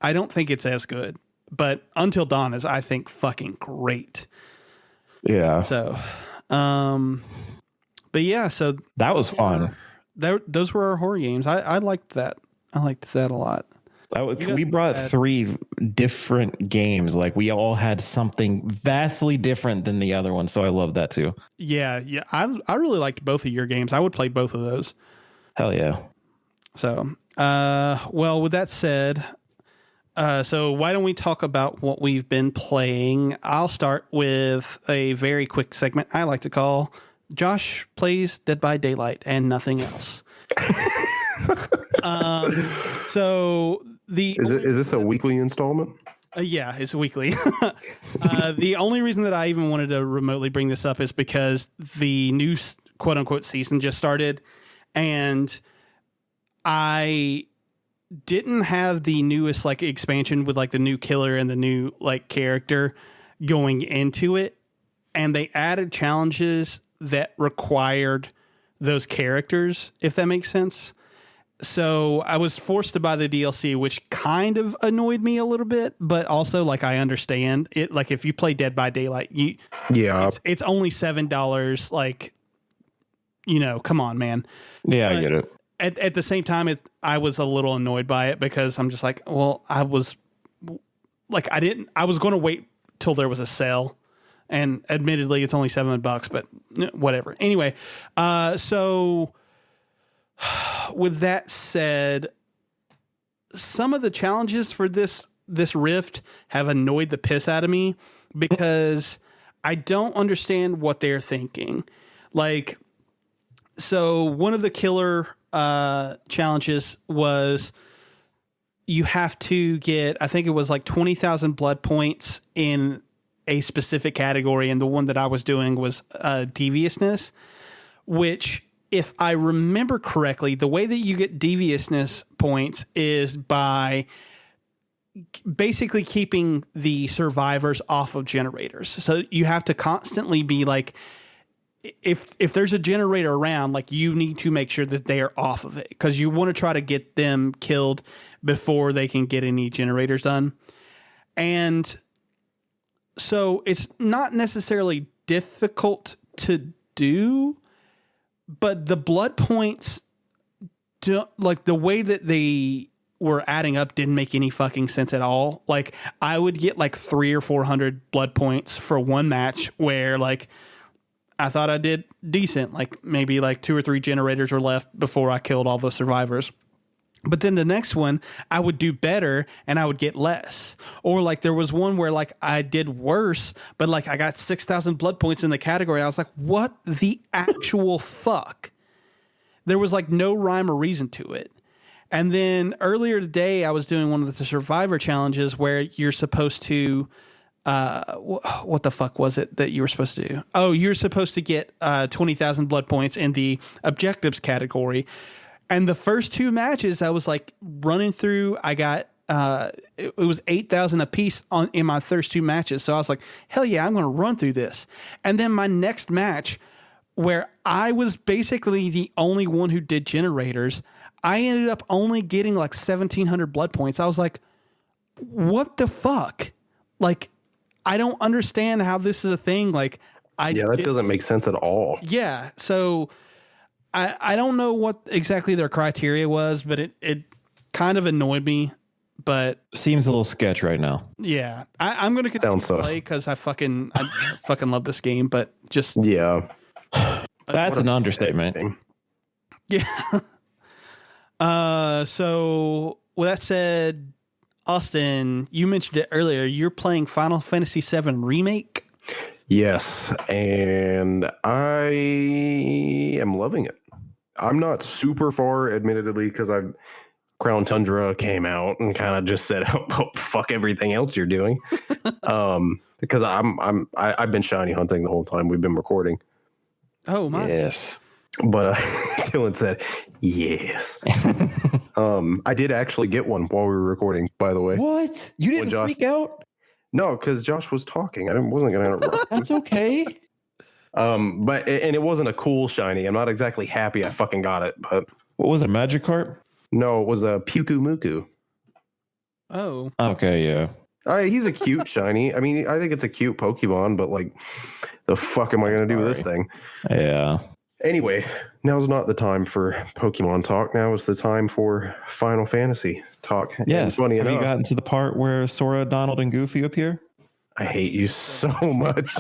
I don't think it's as good, but Until Dawn is, I think, fucking great. Yeah. So, but yeah, so that was fun. Those were our horror games. I liked that. I liked that a lot. We brought 3 different games. Like we all had something vastly different than the other one. So I love that too. Yeah. I really liked both of your games. I would play both of those. Hell yeah. So, well, with that said, so why don't we talk about what we've been playing? I'll start with a very quick segment I like to call Josh Plays Dead by Daylight and Nothing Else. So is this a weekly installment? Yeah, it's weekly. The only reason that I even wanted to remotely bring this up is because the new quote unquote season just started, and I didn't have the newest like expansion with like the new killer and the new like character going into it, and they added challenges that required those characters, if that makes sense. So I was forced to buy the DLC, which kind of annoyed me a little bit, but also like I understand it. Like if you play Dead by Daylight, it's only $7. Like, you know, come on, man. Yeah, I get it. At the same time, I was a little annoyed by it because I'm just like, well, I was going to wait till there was a sale. And admittedly, it's only $7, but whatever. Anyway, so with that said, some of the challenges for this rift have annoyed the piss out of me because I don't understand what they're thinking. Like, so one of the killer challenges was you have to get, I think it was like 20,000 blood points in a specific category, and the one that I was doing was deviousness, which, if I remember correctly, the way that you get deviousness points is by basically keeping the survivors off of generators. So you have to constantly be like, if there's a generator around, like you need to make sure that they are off of it because you want to try to get them killed before they can get any generators done. And so it's not necessarily difficult to do, but the blood points, like the way that they were adding up didn't make any fucking sense at all. Like I would get like 300 or 400 blood points for one match where like I thought I did decent, like maybe like 2 or 3 generators were left before I killed all the survivors. But then the next one, I would do better and I would get less. Or like there was one where like I did worse, but like I got 6,000 blood points in the category. I was like, what the actual fuck? There was like no rhyme or reason to it. And then earlier today, I was doing one of the survivor challenges where you're supposed to, what the fuck was it that you were supposed to do? Oh, you're supposed to get 20,000 blood points in the objectives category. And the first 2 matches, I was like running through. I got it was 8,000 a piece in my first 2 matches. So I was like, hell yeah, I'm going to run through this. And then my next match, where I was basically the only one who did generators, I ended up only getting like 1,700 blood points. I was like, what the fuck? Like, I don't understand how this is a thing. Like, that doesn't make sense at all. Yeah. So I don't know what exactly their criteria was, but it kind of annoyed me. But seems a little sketch right now. Yeah, I'm going to continue to play because I fucking love this game. But just that's an understatement. Yeah. So with that said, Austin, you mentioned it earlier. You're playing Final Fantasy VII Remake. Yes, and I am loving it. I'm not super far, admittedly, because Crown Tundra came out and kind of just said, "Oh, fuck everything else you're doing," because I've been shiny hunting the whole time we've been recording. Oh my! Yes, but Dylan said yes. I did actually get one while we were recording. By the way, what you didn't freak out? No, because Josh was talking. Wasn't going to interrupt. That's okay. But it wasn't a cool shiny. I'm not exactly happy I fucking got it. But what was it, Magikarp? No, it was a Puku Muku. Oh, okay, yeah. All right, he's a cute shiny. I mean, I think it's a cute Pokemon, but like, the fuck am I going to do with this thing? Yeah. Anyway, now's not the time for Pokemon talk. Now is the time for Final Fantasy talk. Yes. Funny enough, you gotten to the part where Sora, Donald, and Goofy appear? I hate you so much.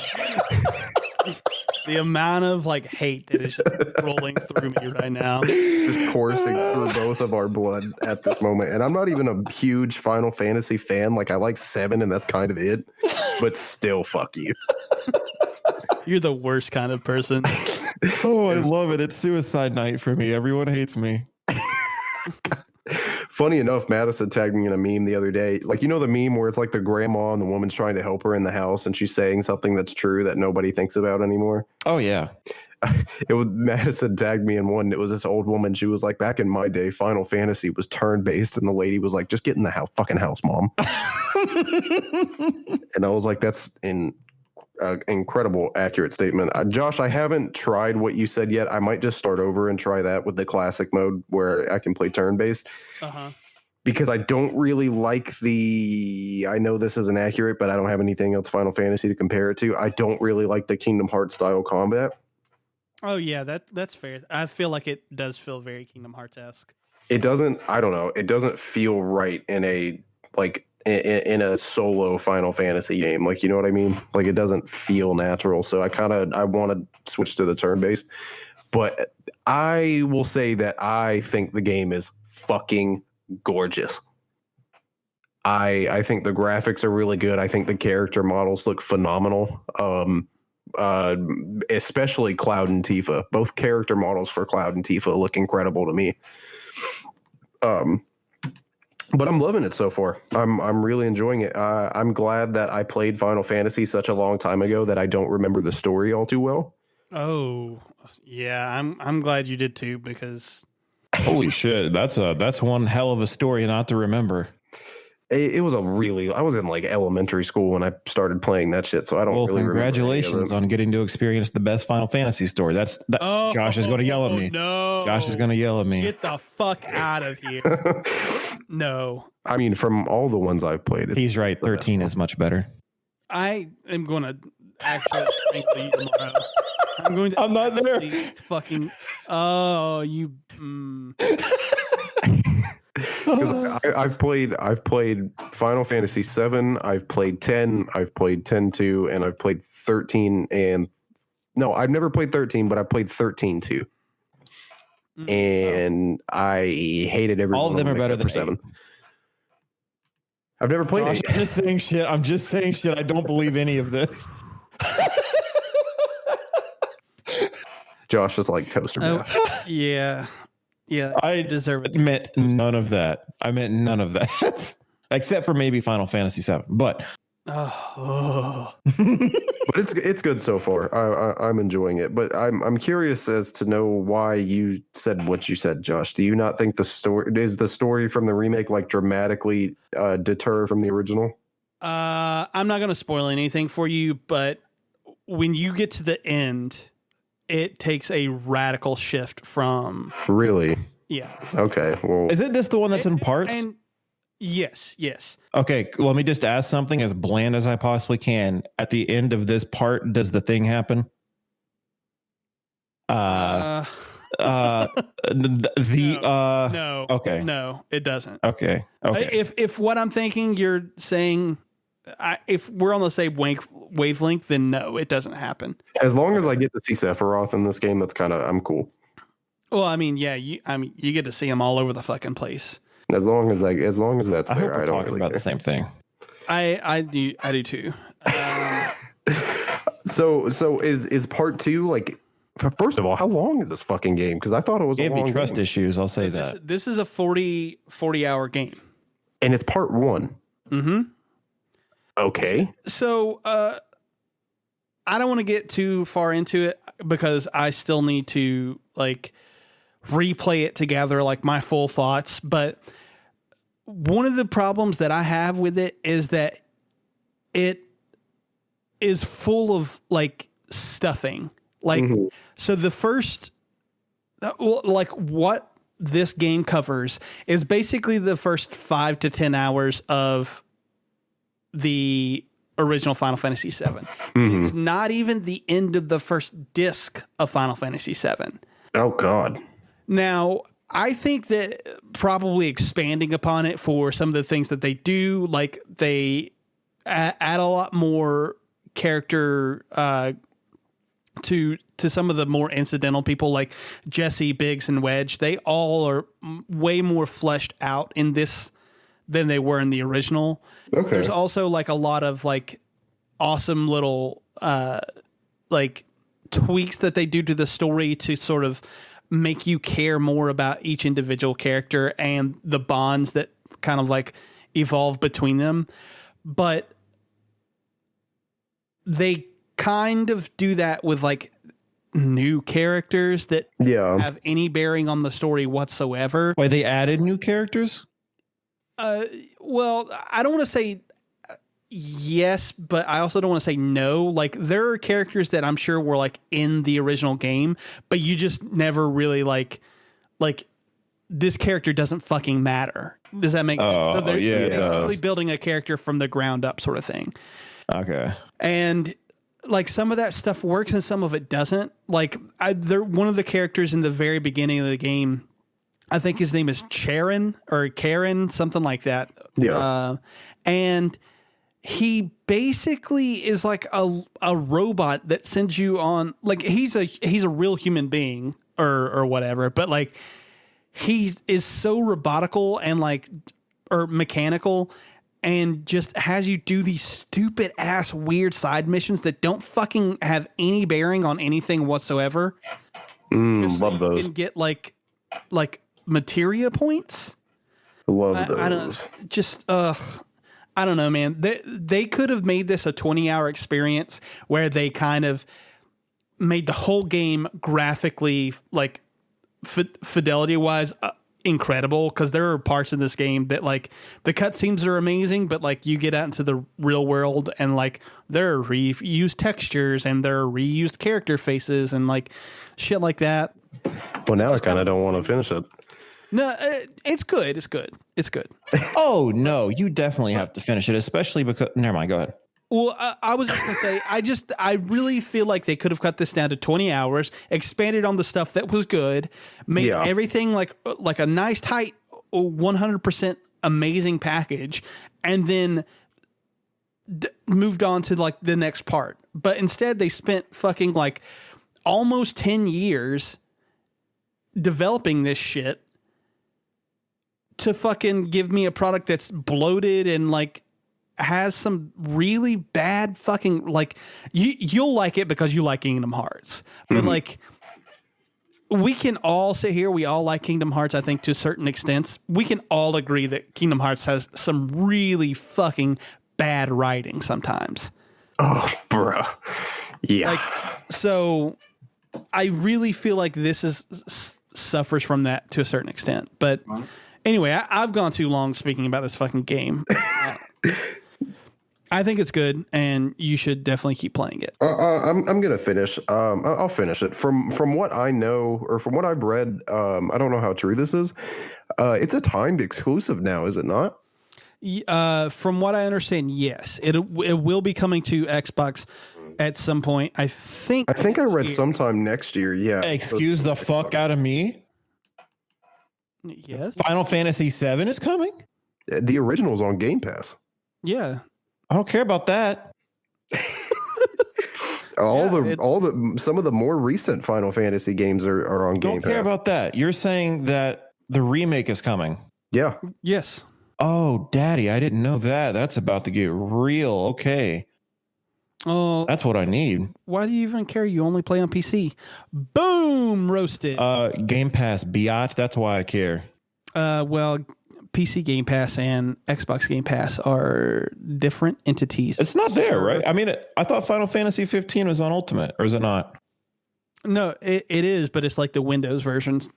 The amount of like hate that is rolling through me right now, just coursing through both of our blood at this moment. And I'm not even a huge Final Fantasy fan. Like, I like 7, and that's kind of it. But still, fuck you. You're the worst kind of person. Oh, I love it. It's suicide night for me. Everyone hates me. Funny enough, Madison tagged me in a meme the other day. Like, you know the meme where it's like the grandma and the woman's trying to help her in the house and she's saying something that's true that nobody thinks about anymore? Oh, yeah. Madison tagged me in one. It was this old woman. She was like, back in my day, Final Fantasy was turn-based, and the lady was like, just get in the fucking house, mom. And I was like, that's an incredible, accurate statement. Josh, I haven't tried what you said yet. I might just start over and try that with the classic mode where I can play turn-based. Because I don't really like I know this isn't accurate, but I don't have anything else Final Fantasy to compare it to. I don't really like the Kingdom Hearts style combat. Oh yeah, that's fair. I feel like it does feel very Kingdom Hearts-esque. It doesn't, I don't know, it doesn't feel right in a in a solo Final Fantasy game. Like, you know what I mean? Like, it doesn't feel natural. So I want to switch to the turn-based. But I will say that I think the game is fucking gorgeous. I think the graphics are really good. I think the character models look phenomenal. Especially Cloud and Tifa. Both character models for Cloud and Tifa look incredible to me. But I'm loving it so far. I'm really enjoying it. I'm glad that I played Final Fantasy such a long time ago that I don't remember the story all too well. Oh, yeah, I'm glad you did too, because holy shit, that's one hell of a story not to remember. It was I was in like elementary school when I started playing that shit, so I don't really remember. Congratulations on getting to experience the best Final Fantasy story. Josh is going to yell at me. No, Josh is going to yell at me. Get the fuck out of here. No. I mean, from all the ones I've played, he's right. 13 is much better. I am going to actually thankfully you tomorrow. I'm not there. Fucking. Oh, you. Because I've played Final Fantasy 7, I've played 10, I've played 10-2, and I've played 13. And no, I've never played 13, but I played 13-2. And I hated every all of them are better than 7. I've never played 8. I'm just saying shit. I don't believe any of this. Josh is like toaster mash. Yeah. Yeah, I deserve it. Meant none of that. I meant none of that, except for maybe Final Fantasy VII. But but it's good so far. I'm enjoying it. But I'm curious as to know why you said what you said, Josh. Do you not think the story from the remake like dramatically deter from the original? I'm not going to spoil anything for you, but when you get to the end, it takes a radical shift from. Really? Yeah. Okay. Well, isn't this the one that's in parts? Yes. Okay, let me just ask something as bland as I possibly can. At the end of this part, does the thing happen? No, Okay. no, it doesn't. Okay. If what I'm thinking you're saying, if we're on the same wavelength, then no, it doesn't happen. As long as I get to see Sephiroth in this game, I'm cool. Well, I mean, yeah, you get to see him all over the fucking place. As long as that's I hope there, we're I don't talking really about care. the same thing. I do too. So is part 2 like? First of all, how long is this fucking game? Because I thought it was Gave a me long trust game. issues. I'll say that. This is a 40 hour game, And it's part 1. Mm-hmm. Okay. So I don't want to get too far into it because I still need to like replay it to gather like my full thoughts. But one of the problems that I have with it is that it is full of like stuffing. Like, so the first, like what this game covers is basically the first 5 to 10 hours of the original Final Fantasy VII. It's not even the end of the first disc of Final Fantasy VII. Oh God. Now, I think that probably expanding upon it for some of the things that they do, like they add a lot more character to some of the more incidental people like Jesse, Biggs, and Wedge. They all are way more fleshed out in this than they were in the original. Okay. There's also like a lot of like awesome little like tweaks that they do to the story to sort of make you care more about each individual character and the bonds that kind of like evolve between them. But they kind of do that with like new characters that have any bearing on the story whatsoever. Why they added new characters? Well, I don't want to say yes, but I also don't want to say no. Like there are characters that I'm sure were like in the original game, but you just never really like this character doesn't fucking matter. Does that make sense? So they're basically building a character from the ground up sort of thing. Okay. And like some of that stuff works and some of it doesn't. Like one of the characters in the very beginning of the game, I think his name is Charon or Karen, something like that. Yeah. And he basically is like a robot that sends you on, like he's a real human being or whatever, but like he is so robotical and like or mechanical and just has you do these stupid ass weird side missions that don't fucking have any bearing on anything whatsoever. Love those. You can get like materia points. Love those. I don't know, man. They could have made this a 20-hour experience where they kind of made the whole game graphically, like fidelity wise, incredible. Because there are parts in this game that like the cutscenes are amazing, but like you get out into the real world and like there are reused textures and there are reused character faces and like shit like that. Well, now I kind of don't want to finish it. No, it's good. It's good. It's good. Oh no, you definitely have to finish it, especially because. Never mind. Go ahead. Well, I was just gonna say, I really feel like they could have cut this down to 20 hours, expanded on the stuff that was good, made everything like a nice, tight, 100% amazing package, and then moved on to like the next part. But instead, they spent fucking like almost 10 years developing this shit to fucking give me a product that's bloated and like has some really bad fucking like you'll like it because you like Kingdom Hearts, but like we can all sit here, we all like Kingdom Hearts. I think to certain extents we can all agree that Kingdom Hearts has some really fucking bad writing sometimes. Oh, bruh. Yeah. Like, so I really feel like this suffers from that to a certain extent. But anyway, I've gone too long speaking about this fucking game. I think it's good, and you should definitely keep playing it. I'm gonna finish. I'll finish it. From what I know, or from what I've read, I don't know how true this is. It's a timed exclusive now, is it not? From what I understand, yes, it will be coming to Xbox at some point. I think I read sometime next year. Yeah. Excuse the fuck out of me. Yes. Final Fantasy VII is coming? The original's on Game Pass. Yeah. I don't care about that. Some of the more recent Final Fantasy games are on Game Pass. Don't care about that. You're saying that the remake is coming. Yeah. Yes. Oh, daddy, I didn't know that. That's about to get real. Okay. Oh, that's what I need. Why do you even care? You only play on PC. Boom, roasted. Game Pass, biatch. That's why I care. Well, PC Game Pass and Xbox Game Pass are different entities. It's not there, right? I mean, I thought Final Fantasy 15 was on Ultimate, or is it not? No, it is, but it's like the Windows versions.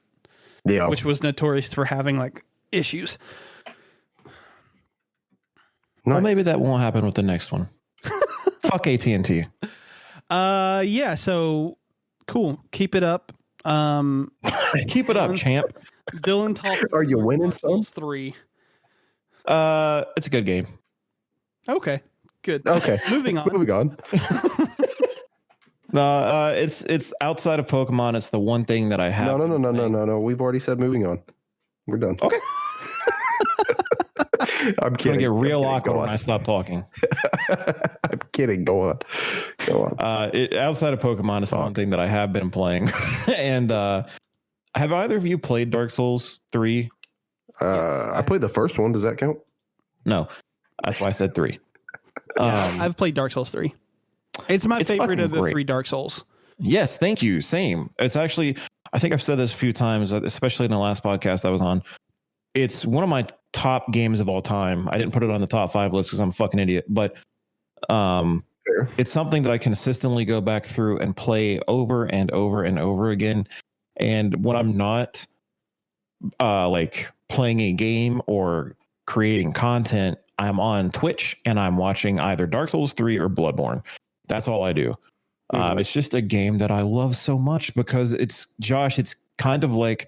Yeah. Which was notorious for having like issues. Nice. Well, maybe that won't happen with the next one. Fuck AT&T. Yeah, so cool. Keep it up. Keep it up, champ. Dylan talked. Are you winning some? 3. It's a good game. Okay. Good. Okay. Moving on. No, it's outside of Pokemon. It's the one thing that I have. No. We've already said moving on. We're done. Okay. I'm kidding. Get real awkward when I stop talking. I'm kidding. Go on. Outside of Pokemon, it's the one thing that I have been playing. And have either of you played Dark Souls 3? Yes, I played the first one. Does that count? No. That's why I said 3. I've played Dark Souls 3. It's my favorite of the 3 Dark Souls. Yes, thank you. Same. It's actually, I think I've said this a few times, especially in the last podcast I was on. It's one of my top games of all time. I didn't put it on the top 5 list because I'm a fucking idiot, but it's something that I consistently go back through and play over and over and over again. And when I'm not like playing a game or creating content, I'm on Twitch and I'm watching either Dark Souls 3 or Bloodborne. That's all I do. It's just a game that I love so much because it's kind of like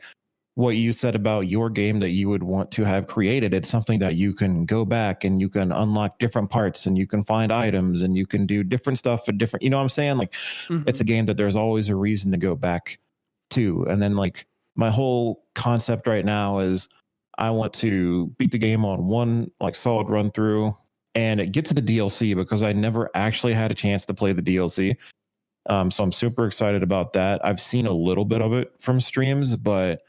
what you said about your game that you would want to have created. It's something that you can go back and you can unlock different parts and you can find items and you can do different stuff for different, you know what I'm saying? Like it's a game that there's always a reason to go back to. And then like my whole concept right now is I want to beat the game on one like solid run through and get to the DLC because I never actually had a chance to play the DLC. So I'm super excited about that. I've seen a little bit of it from streams, but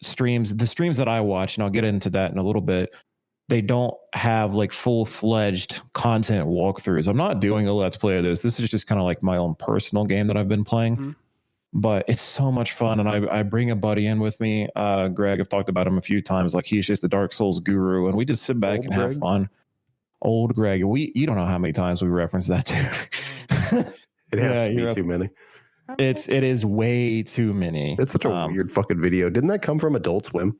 the streams that I watch, and I'll get into that in a little bit, they don't have like full-fledged content walkthroughs. I'm not doing a let's play of this. This is just kind of like my own personal game that I've been playing. But it's so much fun, and I bring a buddy in with me. Greg, I've talked about him a few times. Like he's just the Dark Souls guru, and we just sit back and have fun. Old Greg, you don't know how many times we reference that too. It has to be too many. It is way too many. It's such a weird fucking video. Didn't that come from Adult Swim?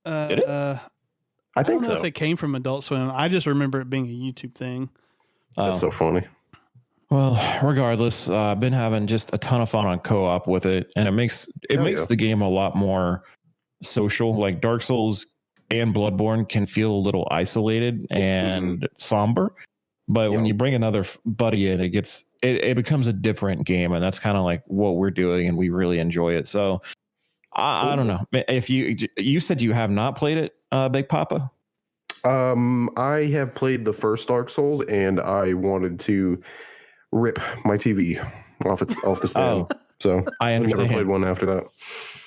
Did it? I think don't know if it came from Adult Swim. I just remember it being a YouTube thing. That's so funny. Well, regardless, I've been having just a ton of fun on co-op with it, and it makes the game a lot more social. Like Dark Souls and Bloodborne can feel a little isolated and somber, but when you bring another buddy in, it becomes a different game, and that's kind of like what we're doing, and we really enjoy it. So I don't know if you said you have not played it, Big Papa. I have played the first Dark Souls, and I wanted to rip my TV off the stand. So I understand. never played one after that.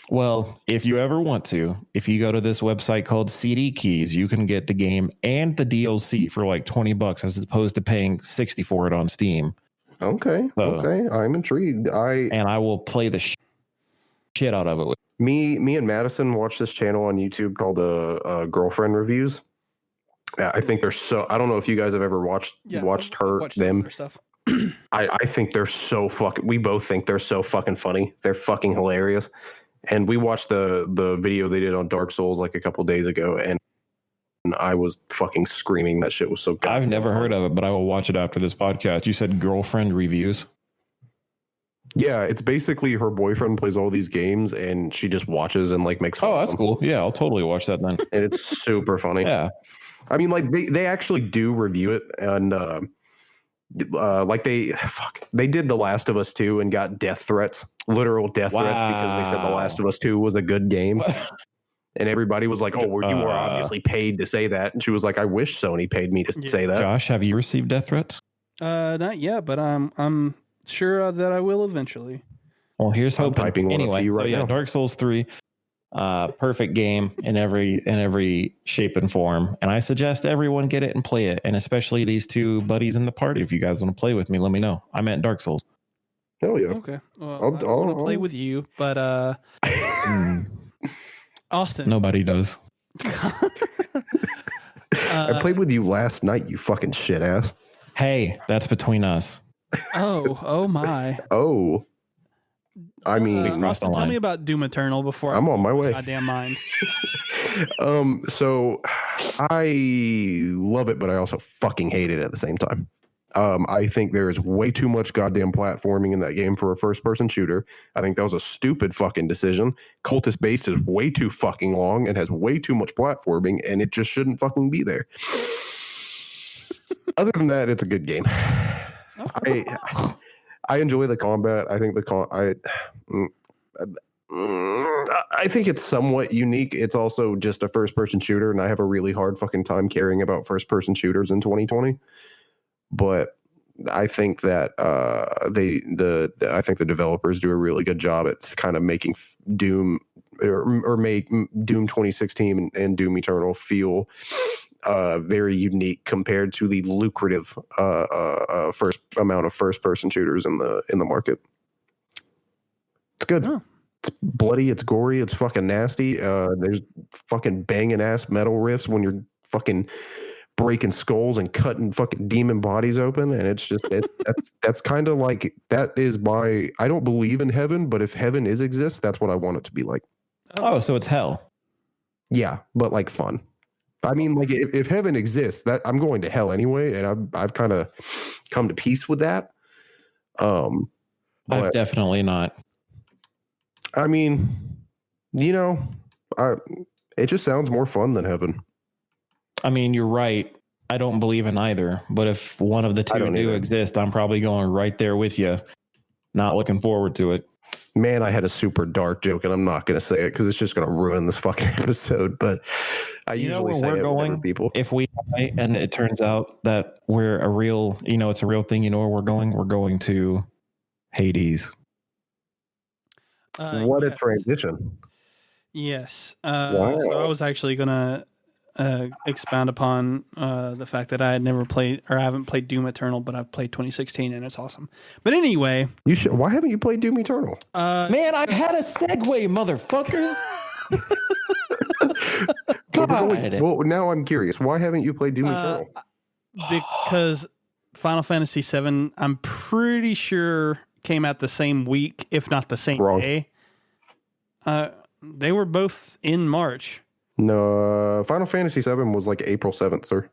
Well, if you ever want to, if you go to this website called CD Keys, you can get the game and the DLC for like $20 as opposed to paying $60 for it on Steam. Okay. I'm intrigued. I will play the shit out of it. Me and Madison watch this channel on YouTube called Girlfriend Reviews. I think they're so. I don't know if you guys have ever watched them. Stuff. I think they're so fucking. We both think they're so fucking funny. They're fucking hilarious. And we watched the video they did on Dark Souls like a couple days ago, and I was fucking screaming. That shit was so good. I've never heard of it, but I will watch it after this podcast. You said Girlfriend Reviews? Yeah, it's basically her boyfriend plays all these games, and she just watches and like makes fun Oh, of that's them. cool. Yeah, I'll totally watch that then. And it's super funny. Yeah. I mean, like they actually do review it, and like they did The Last of Us 2 and got death threats, literal death threats, because they said The Last of Us 2 was a good game. And everybody was like, "Oh, well, you were obviously paid to say that." And she was like, "I wish Sony paid me to say that." Josh, have you received death threats? Not yet, but I'm sure that I will eventually. Well, here's hoping. Typing one up to you right now. Dark Souls 3, perfect game in every shape and form. And I suggest everyone get it and play it. And especially these two buddies in the party. If you guys want to play with me, let me know. I meant Dark Souls. Hell yeah. Okay. Well, I want to play with you, but Austin. Nobody does. I played with you last night, you fucking shit ass. Hey, that's between us. Oh my. Oh. I mean, Austin, tell me about Doom Eternal before I'm on my way. Goddamn mind. So I love it, but I also fucking hate it at the same time. I think there is way too much goddamn platforming in that game for a first-person shooter. I think that was a stupid fucking decision. Cultist Base is way too fucking long and has way too much platforming, and it just shouldn't fucking be there. Other than that, it's a good game. I enjoy the combat. I think I think it's somewhat unique. It's also just a first-person shooter, and I have a really hard fucking time caring about first-person shooters in 2020. But I think that I think the developers do a really good job at kind of making Doom or make Doom 2016 and Doom Eternal feel very unique compared to the lucrative first person shooters in the market. It's good. Oh. It's bloody. It's gory. It's fucking nasty. There's fucking banging ass metal riffs when you're fucking breaking skulls and cutting fucking demon bodies open, and it's just that's kind of like, that is my, I don't believe in heaven, but if heaven exists, that's what I want it to be like. Oh, so it's hell. Yeah, but like fun. I mean, like if heaven exists, that I'm going to hell anyway, and I've kind of come to peace with that. I've definitely not. I mean, it just sounds more fun than heaven. I mean, you're right. I don't believe in either. But if one of the two do exist, I'm probably going right there with you. Not looking forward to it. Man, I had a super dark joke, and I'm not going to say it because it's just going to ruin this fucking episode. But I usually say it with people. If we die and it turns out that we're a real, it's a real thing, where we're going? We're going to Hades. What a transition. Yes. Wow. So I was actually going to expound upon the fact that I had never played, or I haven't played Doom Eternal, but I've played 2016 and it's awesome. But anyway, why haven't you played Doom Eternal? Man, I had a segue, motherfuckers. Well, now I'm curious. Why haven't you played Doom Eternal? Because Final Fantasy VII, I'm pretty sure, came out the same week, if not the same day. They were both in March. No, Final Fantasy VII was like April 7th, sir.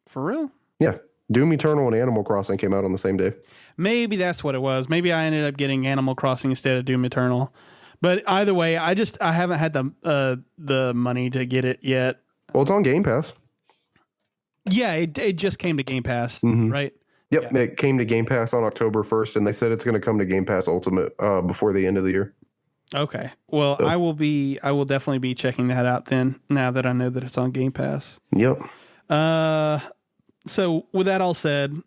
For real? Yeah. Doom Eternal and Animal Crossing came out on the same day. Maybe that's what it was. Maybe I ended up getting Animal Crossing instead of Doom Eternal. But either way, I haven't had the money to get it yet. Well, it's on Game Pass. Yeah, it just came to Game Pass, right? Yep, yeah. It came to Game Pass on October 1st, and they said it's going to come to Game Pass Ultimate before the end of the year. Okay. Well, so I will definitely be checking that out then, now that I know that it's on Game Pass. Yep. So with that all said,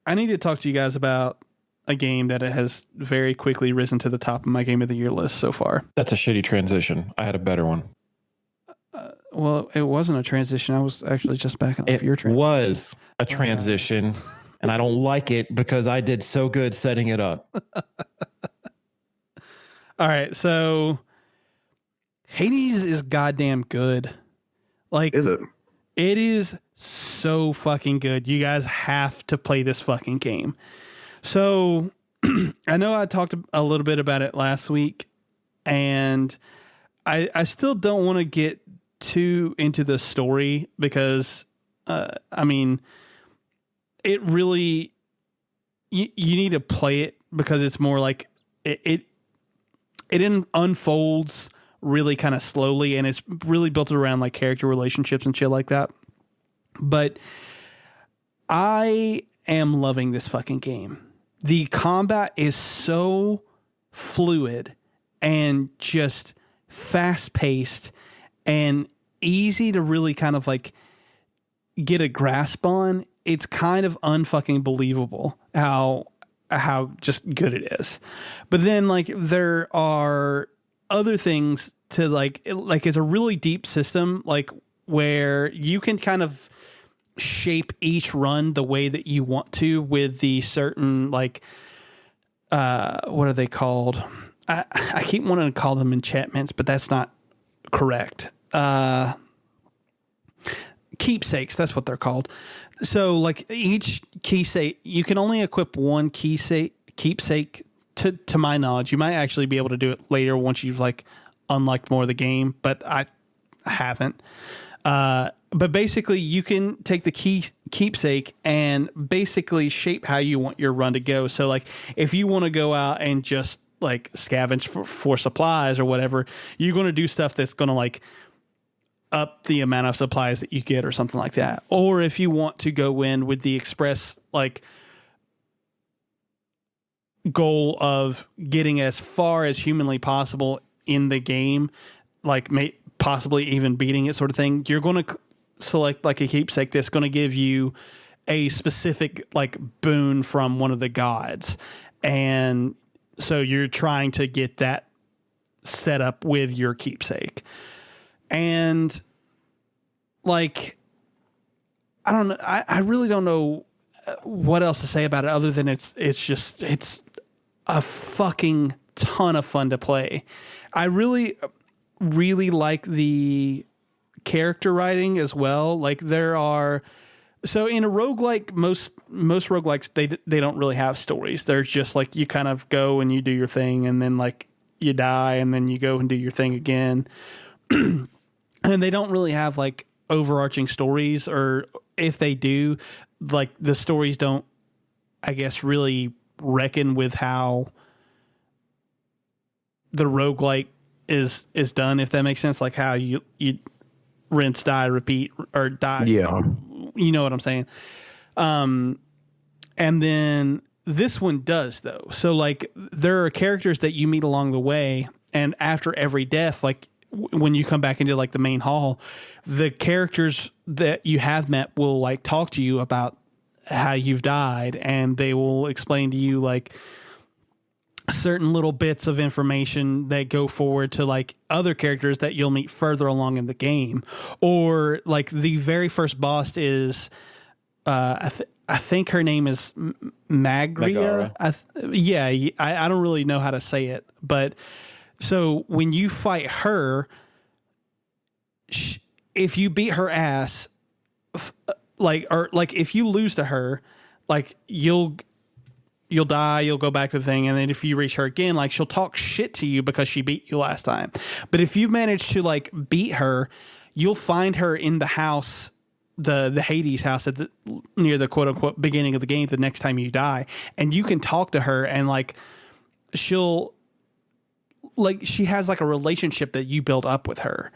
I need to talk to you guys about a game that has very quickly risen to the top of my Game of the Year list so far. That's a shitty transition. I had a better one. Well, it wasn't a transition. I was actually just backing off your transition. It was a transition, and I don't like it because I did so good setting it up. All right, so Hades is goddamn good. Like, is it? It is so fucking good. You guys have to play this fucking game. So I know I talked a little bit about it last week, and I still don't want to get too into the story because, I mean, it really, you need to play it because it's more like it unfolds really kind of slowly, and it's really built around like character relationships and shit like that. But I am loving this fucking game. The combat is so fluid and just fast paced and easy to really kind of like get a grasp on. It's kind of unfucking believable how just good it is. But then like there are other things to like it's a really deep system, like where you can kind of shape each run the way that you want to with the certain like what are they called? I keep wanting to call them enchantments, but that's not correct. Keepsakes, that's what they're called. So like each keepsake, you can only equip one keepsake to my knowledge. You might actually be able to do it later once you've like unlocked more of the game, but I haven't. But basically you can take the keepsake and basically shape how you want your run to go. So like if you want to go out and just like scavenge for supplies or whatever, you're going to do stuff that's going to like up the amount of supplies that you get or something like that. Or if you want to go in with the express like goal of getting as far as humanly possible in the game, like possibly even beating it sort of thing, you're going to select like a keepsake that's going to give you a specific like boon from one of the gods. And so you're trying to get that set up with your keepsake. And like, I don't know. I really don't know what else to say about it other than it's a fucking ton of fun to play. I really, really like the character writing as well. Like there are, so in a roguelike, most roguelikes, they don't really have stories. They're just like, you kind of go and you do your thing and then like you die and then you go and do your thing again. And they don't really have like overarching stories, or if they do, like the stories don't, I guess, really reckon with how the roguelike is done, if that makes sense. Like how you rinse, die, repeat, or die. Yeah. You know what I'm saying? And then this one does though. So like there are characters that you meet along the way, and after every death, like when you come back into like the main hall, the characters that you have met will like talk to you about how you've died, and they will explain to you like certain little bits of information that go forward to like other characters that you'll meet further along in the game. Or like the very first boss is I think her name is Magria. I don't really know how to say it, but so when you fight her, if you beat her ass, like if you lose to her, like you'll die, you'll go back to the thing, and then if you reach her again, like she'll talk shit to you because she beat you last time. But if you manage to like beat her, you'll find her in the house, the Hades house near the quote unquote beginning of the game the next time you die, and you can talk to her, and like she has like a relationship that you build up with her.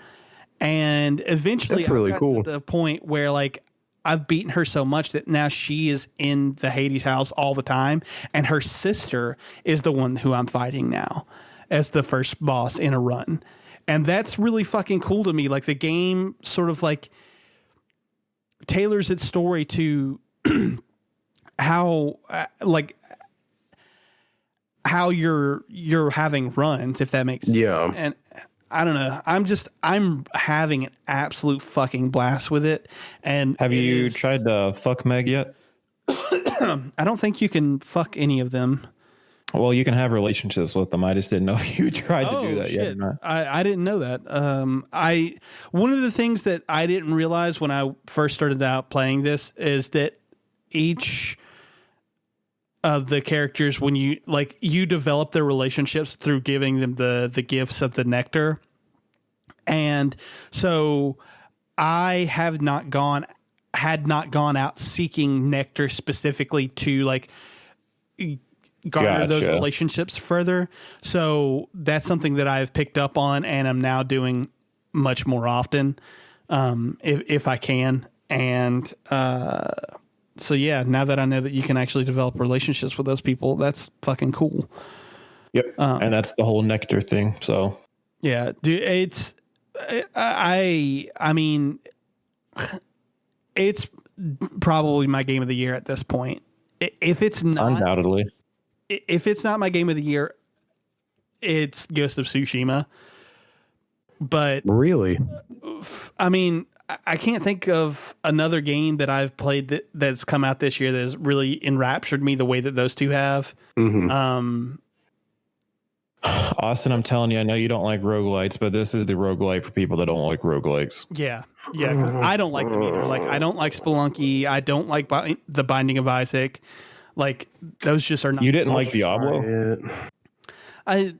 And eventually that's really cool. To the point where like I've beaten her so much that now she is in the Hades house all the time, and her sister is the one who I'm fighting now as the first boss in a run. And that's really fucking cool to me. Like the game sort of like tailors its story to how you're having runs, if that makes sense. Yeah. And I don't know. I'm having an absolute fucking blast with it. And have you tried to fuck Meg yet? I don't think you can fuck any of them. Well, you can have relationships with them. I just didn't know if you tried to do that yet or not. I didn't know that. One of the things that I didn't realize when I first started out playing this is that each of the characters, when you develop their relationships through giving them the gifts of the nectar. And so I had not gone out seeking nectar specifically to like garner those Gotcha. relationships further. So that's something that I've picked up on and I'm now doing much more often, if I can. And so yeah, now that I know that you can actually develop relationships with those people, that's fucking cool. Yep. And that's the whole nectar thing. So Yeah, dude, it's I mean, it's probably my game of the year at this point. If it's not, undoubtedly, if it's not my game of the year, it's Ghost of Tsushima. But Really? I mean, I can't think of another game that I've played that's come out this year that has really enraptured me the way that those two have. Mm-hmm. Austin, I'm telling you, I know you don't like roguelites, but this is the roguelite for people that don't like roguelikes. Yeah, because I don't like them either. Like, I don't like Spelunky. I don't like the Binding of Isaac. Like, those just are not. You didn't like Diablo? I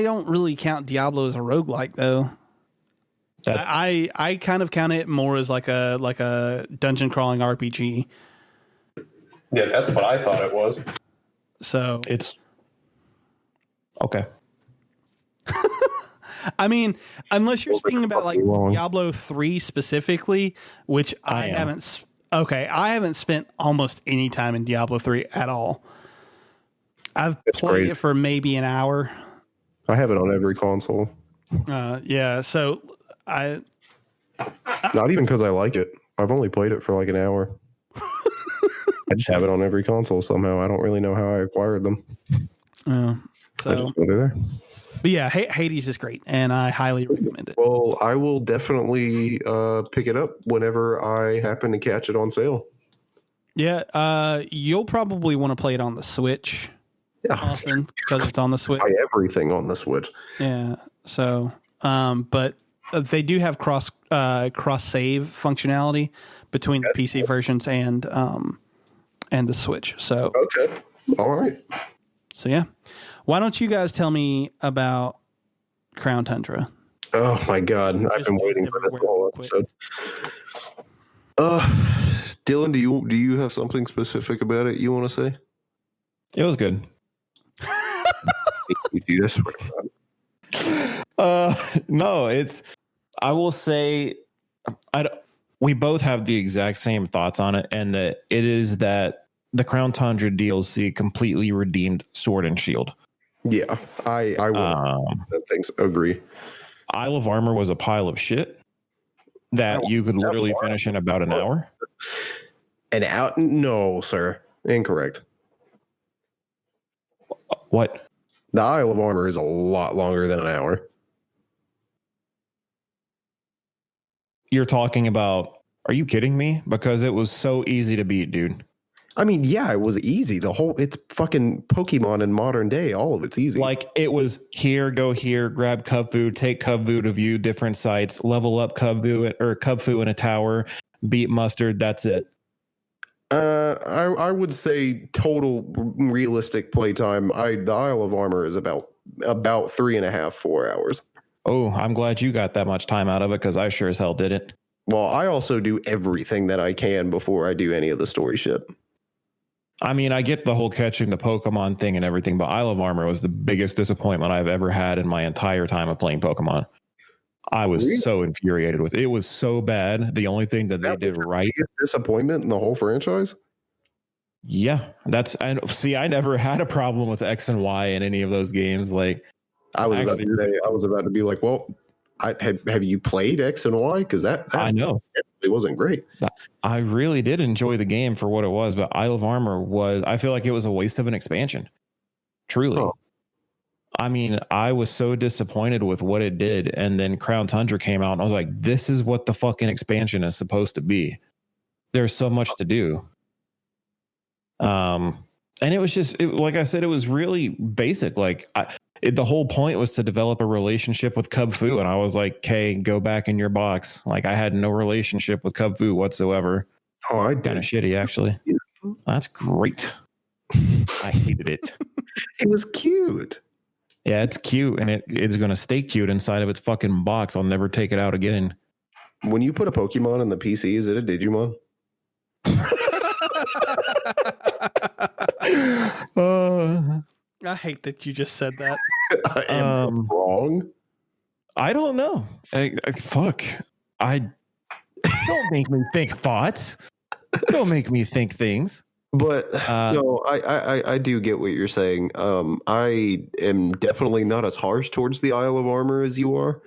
don't really count Diablo as a roguelike though. I kind of count it more as like a dungeon crawling RPG. Yeah, that's what I thought it was. So It's okay. I mean, unless you're speaking about like wrong. Diablo 3 specifically, which I haven't. Okay, I haven't spent almost any time in Diablo 3 at all. I've played it for maybe an hour. I have it on every console. Yeah, so I Not even because I like it. I've only played it for like an hour. I just have it on every console somehow. I don't really know how I acquired them. I so just go there. but yeah, Hades is great, and I highly recommend it. Well, I will definitely pick it up whenever I happen to catch it on sale. Yeah, you'll probably want to play it on the Switch, Yeah, Austin, because it's on the Switch. buy everything on the Switch. Yeah. So, but they do have cross save functionality between the PC versions and the Switch. So Okay, all right. So yeah, why don't you guys tell me about Crown Tundra? Oh my God, I've been waiting for this whole episode. Dylan, do you have something specific about it you want to say? It was good. You do this. No, I will say, we both have the exact same thoughts on it, and that it is that the Crown Tundra DLC completely redeemed Sword and Shield. Yeah, I will. Things agree. Isle of Armor was a pile of shit that you could literally finish in about an hour. An hour? No, sir. Incorrect. What? The Isle of Armor is a lot longer than an hour. You're talking about, are you kidding me? Because it was so easy to beat, dude. I mean, yeah, it was easy. It's fucking Pokemon in modern day. All of it's easy. Like, it was here, go here, grab Cubfu, take Cubfu to view different sites, level up Cubfu in a tower, beat Mustard. That's it. I would say total realistic playtime. The Isle of Armor is about 3.5, 4 hours. Oh, I'm glad you got that much time out of it, because I sure as hell didn't. Well, I also do everything that I can before I do any of the story shit. I mean, I get the whole catching the Pokemon thing and everything, but Isle of Armor was the biggest disappointment I've ever had in my entire time of playing Pokemon. I was so infuriated with it. It was so bad. The only thing that they did right. Biggest disappointment in the whole franchise? Yeah, I never had a problem with X and Y in any of those games. Like, I was about to be like, well, have you played X and Y? Because that I know it wasn't great. I really did enjoy the game for what it was, but Isle of Armor I feel like it was a waste of an expansion. Truly. Oh. I mean, I was so disappointed with what it did, and then Crown Tundra came out, and I was like, this is what the fucking expansion is supposed to be. There's so much to do. And it was just, like I said, it was really basic. Like, the whole point was to develop a relationship with Cubfu, and I was like, "Okay, go back in your box." Like, I had no relationship with Cubfu whatsoever. Oh, I did. Kind of shitty, actually. That's great. I hated it. It was cute. Yeah, it's cute, and it's going to stay cute inside of its fucking box. I'll never take it out again. When you put a Pokemon in the PC, is it a Digimon? I hate that you just said that. I am wrong. I don't know. Fuck. Don't make me think thoughts. Don't make me think things. But no, I do get what you're saying. I am definitely not as harsh towards the Isle of Armor as you are.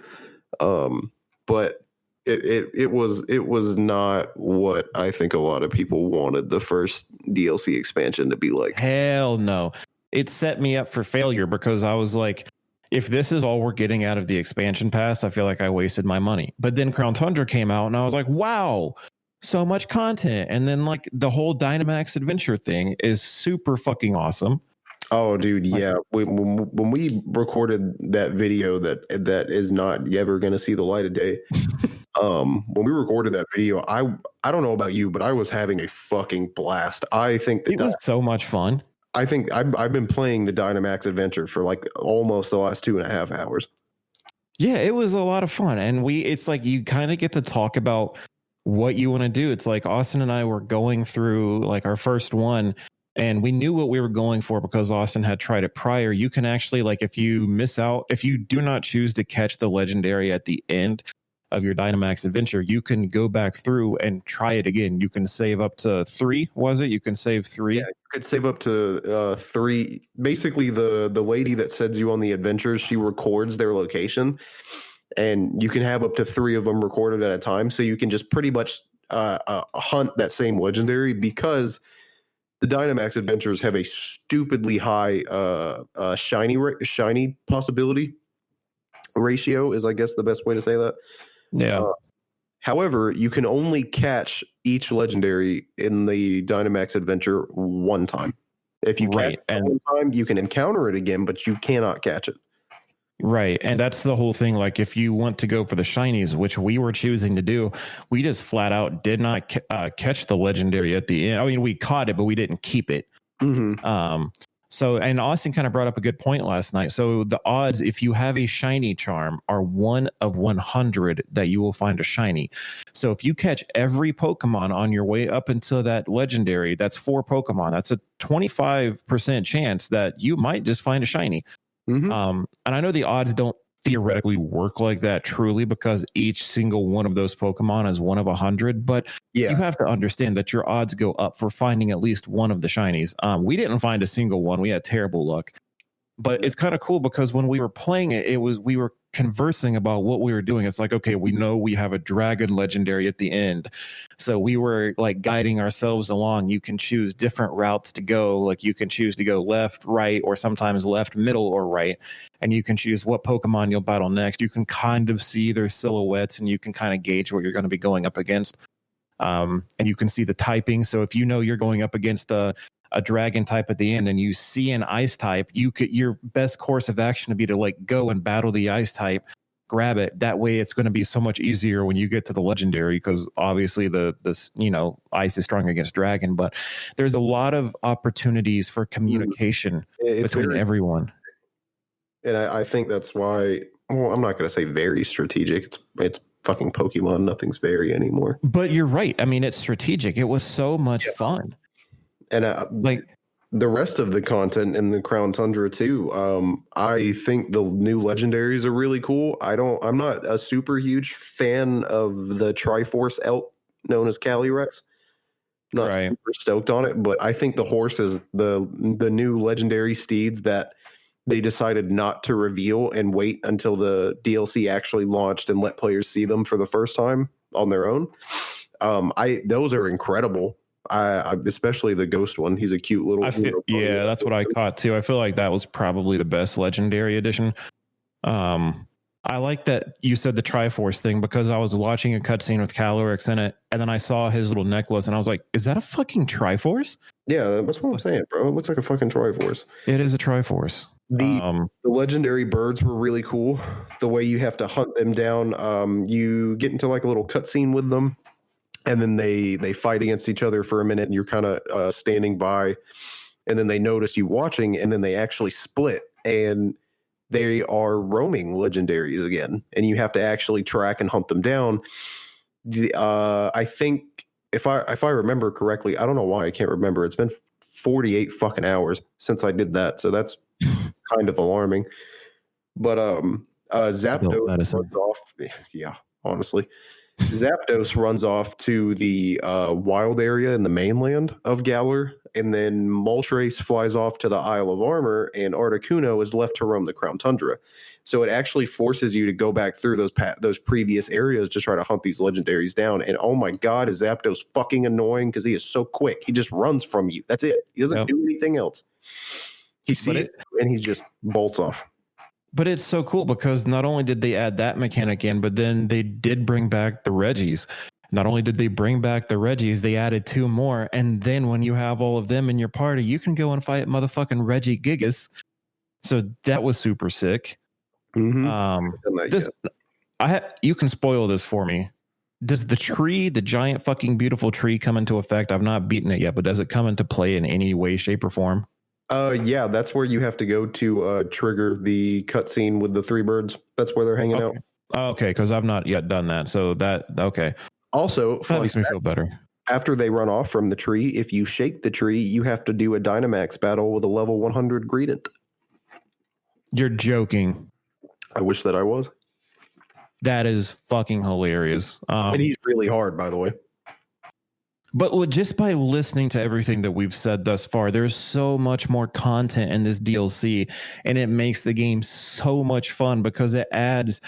But it was not what I think a lot of people wanted the first DLC expansion to be like. Hell no. It set me up for failure because I was like, if this is all we're getting out of the expansion pass, I feel like I wasted my money. But then Crown Tundra came out and I was like, wow, so much content. And then like the whole Dynamax adventure thing is super fucking awesome. Oh, dude, yeah. When we recorded that video that is not ever going to see the light of day, when we recorded that video, I don't know about you, but I was having a fucking blast. I think it was so much fun. I think I've been playing the Dynamax adventure for like almost the last 2.5 hours. Yeah, it was a lot of fun. And it's like you kind of get to talk about what you want to do. It's like Austin and I were going through like our first one and we knew what we were going for because Austin had tried it prior. You can actually, like, if you miss out, if you do not choose to catch the legendary at the end of your Dynamax adventure, you can go back through and try it again. You can save up to 3, was it? You can save 3. Yeah, you could save up to 3. Basically, the lady that sends you on the adventures, she records their location, and you can have up to 3 of them recorded at a time. So you can just pretty much hunt that same legendary because the Dynamax adventures have a stupidly high shiny possibility ratio, is I guess the best way to say that. Yeah. However, you can only catch each legendary in the Dynamax adventure one time. If you catch it one time, you can encounter it again, but you cannot catch it. Right. And that's the whole thing. Like, if you want to go for the shinies, which we were choosing to do, we just flat out did not catch the legendary at the end. I mean, we caught it, but we didn't keep it. Mm-hmm. So, and Austin kind of brought up a good point last night. So the odds, if you have a shiny charm, are 1 of 100 that you will find a shiny. So if you catch every Pokemon on your way up until that legendary, that's 4 Pokemon. That's a 25% chance that you might just find a shiny. Mm-hmm. And I know the odds don't theoretically work like that truly because each single one of those Pokemon is 1 of 100, but you have to understand that your odds go up for finding at least one of the shinies. We didn't find a single one. We had terrible luck, but it's kind of cool because when we were playing it, we were conversing about what we were doing. It's like, okay, we know we have a dragon legendary at the end. So we were like guiding ourselves along. You can choose different routes to go. Like you can choose to go left, right, or sometimes left, middle, or right. And you can choose what Pokemon you'll battle next. You can kind of see their silhouettes and you can kind of gauge what you're going to be going up against. And you can see the typing. So if you know you're going up against a dragon type at the end and you see an ice type, your best course of action would be to like go and battle the ice type, grab it. That way it's going to be so much easier when you get to the legendary because obviously this ice is strong against dragon, but there's a lot of opportunities for communication between everyone. And I think that's why, well, I'm not going to say very strategic. It's fucking Pokemon. Nothing's very anymore. But you're right. I mean, it's strategic. It was so much fun. And like the rest of the content in the Crown Tundra too, I think the new legendaries are really cool. I'm not a super huge fan of the Triforce elk known as Calyrex. Not super stoked on it, but I think the horse is the new legendary steeds that they decided not to reveal and wait until the DLC actually launched and let players see them for the first time on their own. Those are incredible. I especially the ghost one. He's a cute little. That's what I caught too. I feel like that was probably the best legendary edition. I like that you said the Triforce thing because I was watching a cutscene with Calyrex in it, and then I saw his little necklace, and I was like, "Is that a fucking Triforce?" Yeah, that's what I'm saying, bro. It looks like a fucking Triforce. It is a Triforce. The legendary birds were really cool. The way you have to hunt them down, you get into like a little cutscene with them, and then they fight against each other for a minute, and you're kind of standing by, and then they notice you watching, and then they actually split, and they are roaming legendaries again, and you have to actually track and hunt them down. I think if I remember correctly, I don't know why I can't remember. It's been 48 fucking hours since I did that, so that's kind of alarming. But Zapdos runs off. Yeah, honestly, Zapdos runs off to the wild area in the mainland of Galar, and then Moltres flies off to the Isle of Armor, and Articuno is left to roam the Crown Tundra. So it actually forces you to go back through those previous areas to try to hunt these legendaries down. And oh my god, is Zapdos fucking annoying because he is so quick. He just runs from you. That's it. He doesn't do anything else. He sees it and he just bolts off. But it's so cool because not only did they add that mechanic in, but then they did bring back the Reggies. Not only did they bring back the Reggies, they added 2 more. And then when you have all of them in your party, you can go and fight motherfucking Reggie Gigas. So that was super sick. Mm-hmm. You can spoil this for me. Does the tree, the giant fucking beautiful tree, come into effect? I've not beaten it yet, but does it come into play in any way, shape, or form? Yeah, that's where you have to go to trigger the cutscene with the 3 birds. That's where they're hanging out. Okay, because I've not yet done that. So okay. Also, that makes me feel better. After they run off from the tree, if you shake the tree, you have to do a Dynamax battle with a level 100 Greedent. You're joking. I wish that I was. That is fucking hilarious. And he's really hard, by the way. But just by listening to everything that we've said thus far, there's so much more content in this DLC, and it makes the game so much fun because it adds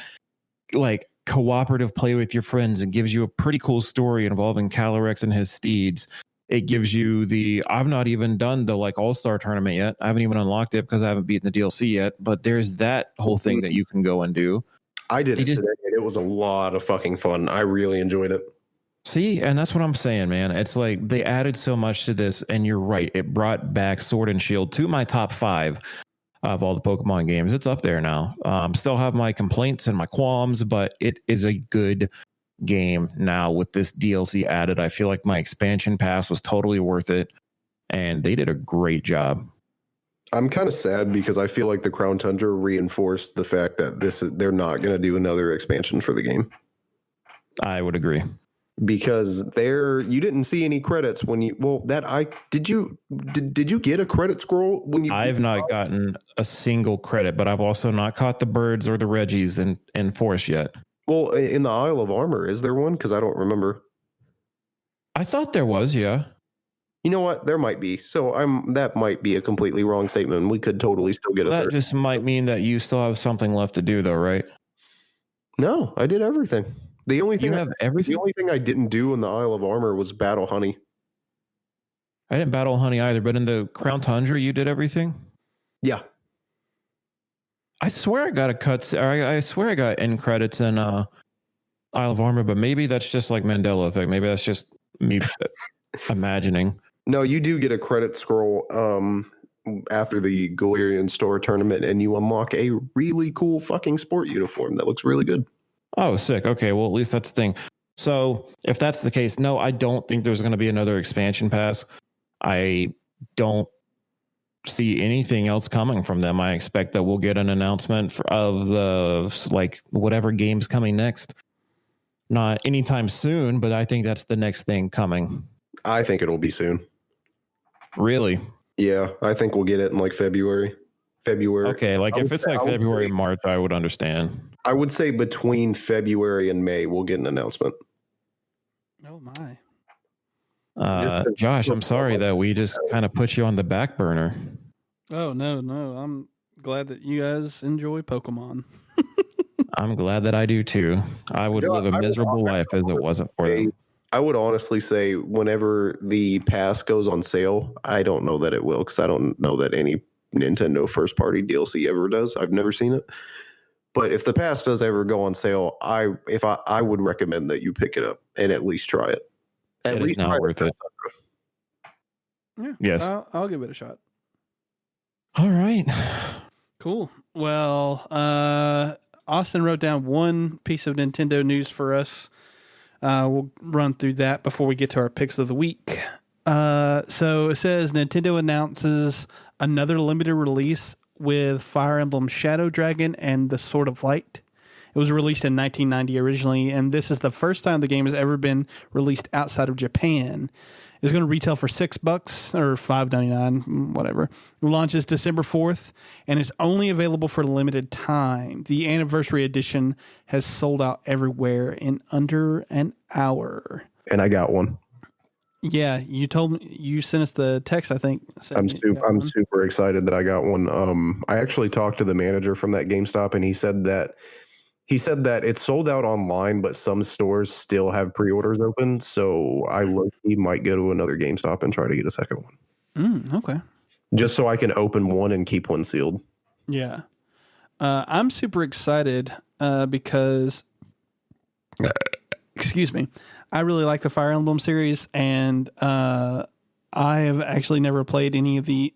like cooperative play with your friends and gives you a pretty cool story involving Calyrex and his steeds. It gives you I've not even done the like All-Star tournament yet. I haven't even unlocked it because I haven't beaten the DLC yet, but there's that whole thing that you can go and do. I did it today, and it was a lot of fucking fun. I really enjoyed it. See, and that's what I'm saying, man. It's like they added so much to this, and you're right. It brought back Sword and Shield to my top 5 of all the Pokemon games. It's up there now. Still have my complaints and my qualms, but it is a good game now with this DLC added. I feel like my expansion pass was totally worth it, and they did a great job. I'm kind of sad because I feel like the Crown Tundra reinforced the fact that they're not going to do another expansion for the game. I would agree. Because you didn't see any credits when you did you get a credit scroll when you? I've not gotten a single credit, but I've also not caught the birds or the Reggies in Forest yet. Well, in the Isle of Armor, is there one? Because I don't remember. I thought there was, yeah. You know what? There might be. So that might be a completely wrong statement. We could totally still get That just might mean that you still have something left to do, though, right? No, I did everything. The only thing I didn't do in the Isle of Armor was battle Honey. I didn't battle Honey either, but in the Crown Tundra, you did everything? Yeah. I swear I got I swear I got end credits in Isle of Armor, but maybe that's just like Mandela effect. Maybe that's just me imagining. No, you do get a credit scroll after the Galarian Store tournament, and you unlock a really cool fucking sport uniform that looks really good. Oh, sick. Okay, well, at least that's the thing. So if that's the case, no, I don't think there's going to be another expansion pass. I don't see anything else coming from them. I expect that we'll get an announcement of the whatever game's coming next. Not anytime soon, but I think that's the next thing coming. I think it'll be soon. Really? Yeah, I think we'll get it in like February. Okay, like if it's like February, March, I would understand. I would say between February and May, we'll get an announcement. Oh my. Josh, I'm sorry that we just kind of put you on the back burner. Oh, no. I'm glad that you guys enjoy Pokemon. I'm glad that I do too. I would live a miserable life as it wasn't for them. I would honestly say whenever the pass goes on sale, I don't know that it will because I don't know that any Nintendo first party DLC ever does. I've never seen it. But if the pass does ever go on sale, I would recommend that you pick it up and at least try it. At least not worth it. Yeah. Yes. I'll give it a shot. All right. Cool. Well, Austin wrote down one piece of Nintendo news for us. We'll run through that before we get to our picks of the week. So it says Nintendo announces another limited release with Fire Emblem Shadow Dragon and the Sword of Light. It was released in 1990 originally, and this is the first time the game has ever been released outside of Japan. is going to retail for $6 or $5.99, whatever. Launches December 4th, and it's only available for a limited time. The anniversary edition has sold out everywhere in under an hour. And I got one. Yeah, you told me, you sent us the text, I think. I'm super excited that I got one. I actually talked to the manager from that GameStop, and he said that it's sold out online, but some stores still have pre-orders open. So he might go to another GameStop and try to get a second one. Okay. Just so I can open one and keep one sealed. Yeah. I'm super excited because, excuse me, I really like the Fire Emblem series, and I have actually never played any of the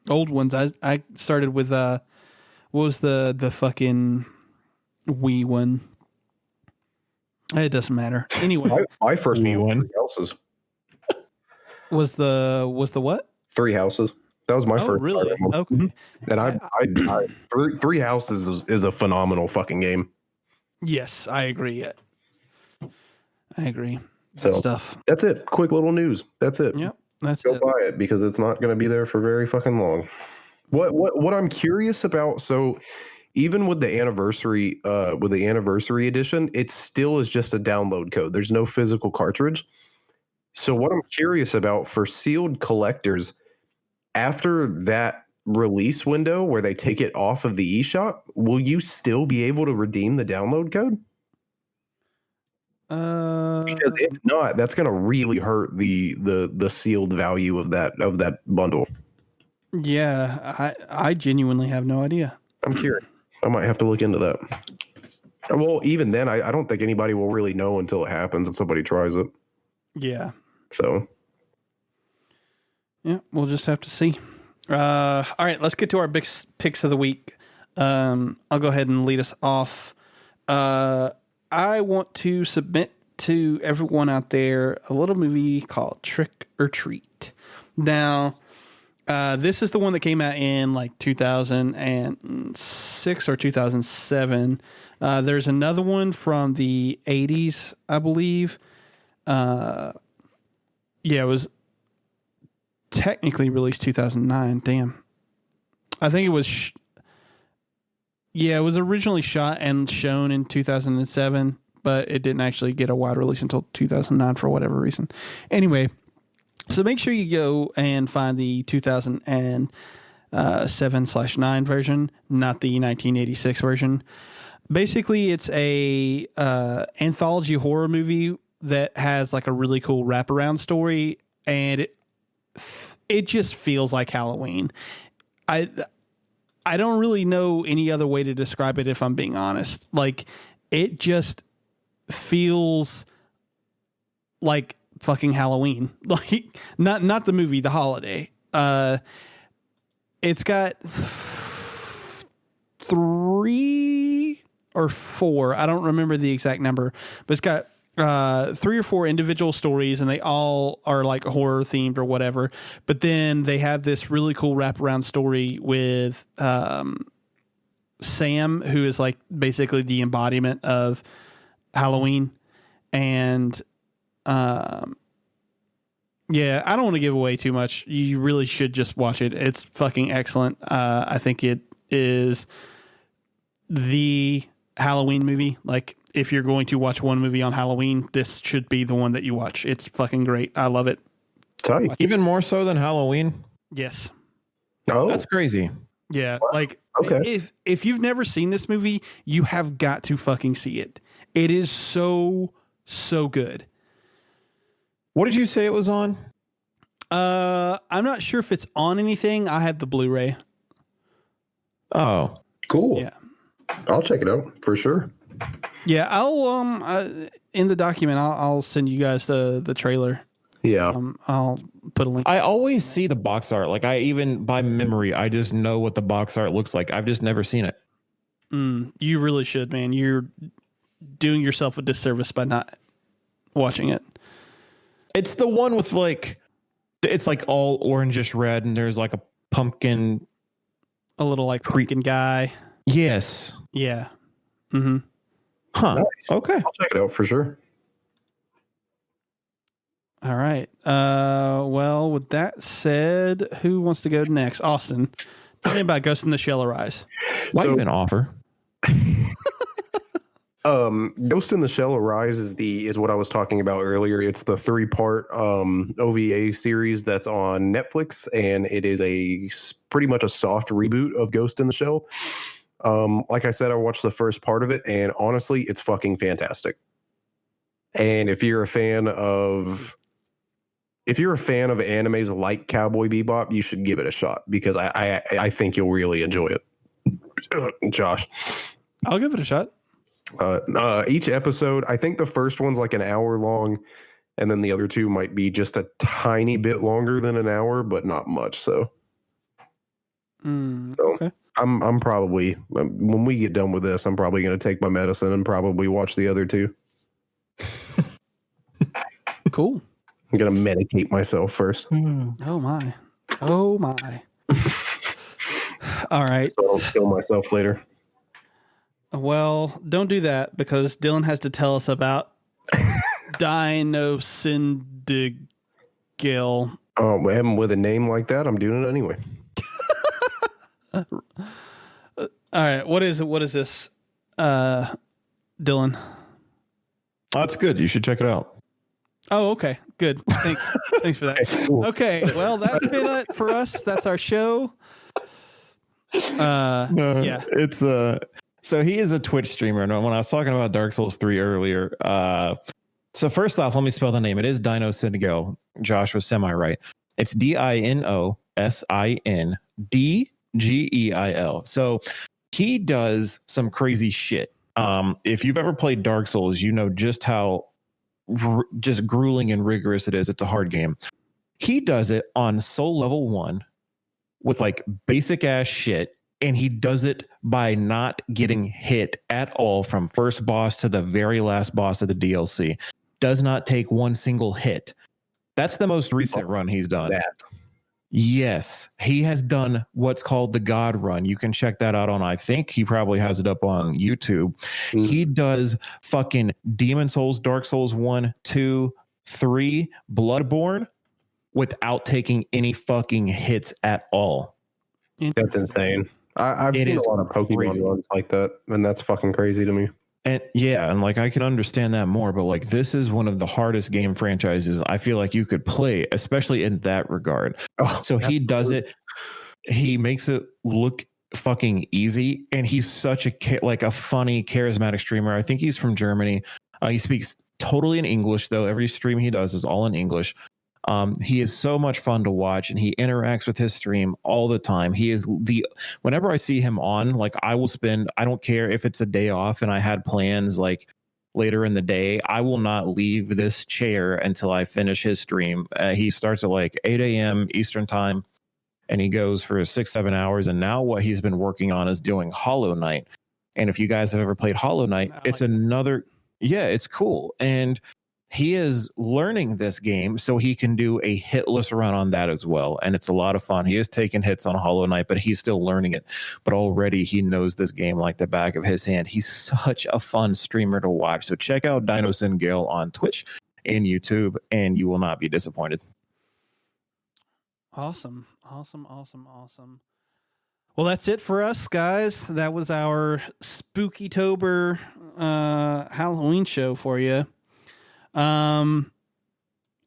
old ones. I started with what was the fucking Wii one? It doesn't matter. Anyway, my first Wii one. Three Houses. Was the what? Three Houses. That was my first. Really? Fire Emblem. Okay. And Three Houses is a phenomenal fucking game. Yes, I agree. I agree. So Good stuff. That's it. Quick little news. That's it. Yep. That's Go it. buy it because it's not going to be there for very fucking long. What I'm curious about, so even with the anniversary edition, it still is just a download code. There's no physical cartridge. So what I'm curious about for sealed collectors, after that release window where they take it off of the eShop, will you still be able to redeem the download code? Because if not, that's going to really hurt the sealed value of that bundle. Yeah, I genuinely have no idea. I'm curious. I might have to look into that. Well, even then, I don't think anybody will really know until it happens and somebody tries it. Yeah. So. Yeah, we'll just have to see. All right, let's get to our big picks of the week. I'll go ahead and lead us off. I want to submit to everyone out there a little movie called Trick or Treat. Now, this is the one that came out in like 2006 or 2007. There's another one from the 80s, I believe. Yeah, it was technically released 2009. Damn. I think it was... it was originally shot and shown in 2007, but it didn't actually get a wide release until 2009 for whatever reason. Anyway, so make sure you go and find the 2007/9 version, not the 1986 version. Basically, it's a anthology horror movie that has like a really cool wraparound story, and it just feels like Halloween. I don't really know any other way to describe it if I'm being honest. Like, it just feels like fucking Halloween. Like, not the movie, the holiday. It's got 3 or 4, I don't remember the exact number, but it's got 3 or 4 individual stories, and they all are like horror themed or whatever. But then they have this really cool wraparound story with Sam, who is like basically the embodiment of Halloween. And yeah, I don't want to give away too much. You really should just watch it. It's fucking excellent. I think it is the Halloween movie. Like, if you're going to watch one movie on Halloween, this should be the one that you watch. It's fucking great. I love it. Tight. Even more so than Halloween? Yes. Oh, That's crazy. Yeah. Like, okay. If you've never seen this movie, you have got to fucking see it. It is so good. What did you say it was on? I'm not sure if it's on anything. I have the Blu-ray. Oh, cool. Yeah. I'll check it out for sure. Yeah, I'll in the document I'll send you guys the trailer. Yeah. I'll put a link. I always see the box art. Like, I even by memory, I just know what the box art looks like. I've just never seen it. You really should, man. You're doing yourself a disservice by not watching it. It's the one with like, it's like all orangish red, and there's like a pumpkin. A little like pumpkin guy. Yes. Yeah. Mm-hmm. Huh. Nice. Okay. I'll check it out for sure. All right. Well, with that said, who wants to go next? Austin, tell me about Ghost in the Shell Arise. Why even offer? Ghost in the Shell Arise is what I was talking about earlier. It's the 3-part OVA series that's on Netflix, and it is pretty much a soft reboot of Ghost in the Shell. Like I said, I watched the first part of it, and honestly, it's fucking fantastic. And if you're a fan of animes like Cowboy Bebop, you should give it a shot, because I think you'll really enjoy it. Josh, I'll give it a shot. Each episode, I think the first one's like an hour long, and then the other two might be just a tiny bit longer than an hour, but not much. So Okay. I'm probably, when we get done with this, I'm probably going to take my medicine and probably watch the other two. Cool. I'm going to medicate myself first. Oh my. All right. So I'll kill myself later. Well, don't do that, because Dylan has to tell us about Dinosindigil. And with a name like that, I'm doing it anyway. All right. What is this, Dylan? Oh, that's good. You should check it out. Oh, okay. Good. Thanks. Thanks for that. Okay. Well, that's been it for us. That's our show. Yeah. It's so he is a Twitch streamer. And when I was talking about Dark Souls 3 earlier, so first off, let me spell the name. It is Dinosindigil. Josh was semi-right. It's DINOSINDGEIL. So he does some crazy shit. If you've ever played Dark Souls, you know just how just grueling and rigorous it is. It's a hard game. He does it on soul level 1 with like basic ass shit, and he does it by not getting hit at all from first boss to the very last boss of the DLC. Does not take one single hit. That's the most recent run he's done. Yes, he has done what's called the God Run. You can check that out on, I think he probably has it up on YouTube. He does fucking Demon Souls, Dark Souls 1, 2, 3, Bloodborne without taking any fucking hits at all. That's insane. I've seen a lot of Pokemon runs like that, and that's fucking crazy to me. And yeah, and like I can understand that more, but like this is one of the hardest game franchises I feel like you could play, especially in that regard. So he does it. He makes it look fucking easy, and he's such a funny, charismatic streamer. I think he's from Germany. He speaks totally in English, though. Every stream he does is all in English. He is so much fun to watch, and he interacts with his stream all the time. Whenever I see him on, like I don't care if it's a day off and I had plans like later in the day, I will not leave this chair until I finish his stream. He starts at like 8 a.m. Eastern time, and he goes for 6-7 hours. And now what he's been working on is doing Hollow Knight. And if you guys have ever played Hollow Knight, it's cool. And he is learning this game so he can do a hitless run on that as well. And it's a lot of fun. He is taking hits on Hollow Knight, but he's still learning it. But already he knows this game like the back of his hand. He's such a fun streamer to watch. So check out Dinosindigil on Twitch and YouTube, and you will not be disappointed. Awesome. Well, that's it for us, guys. That was our Spookytober Halloween show for you.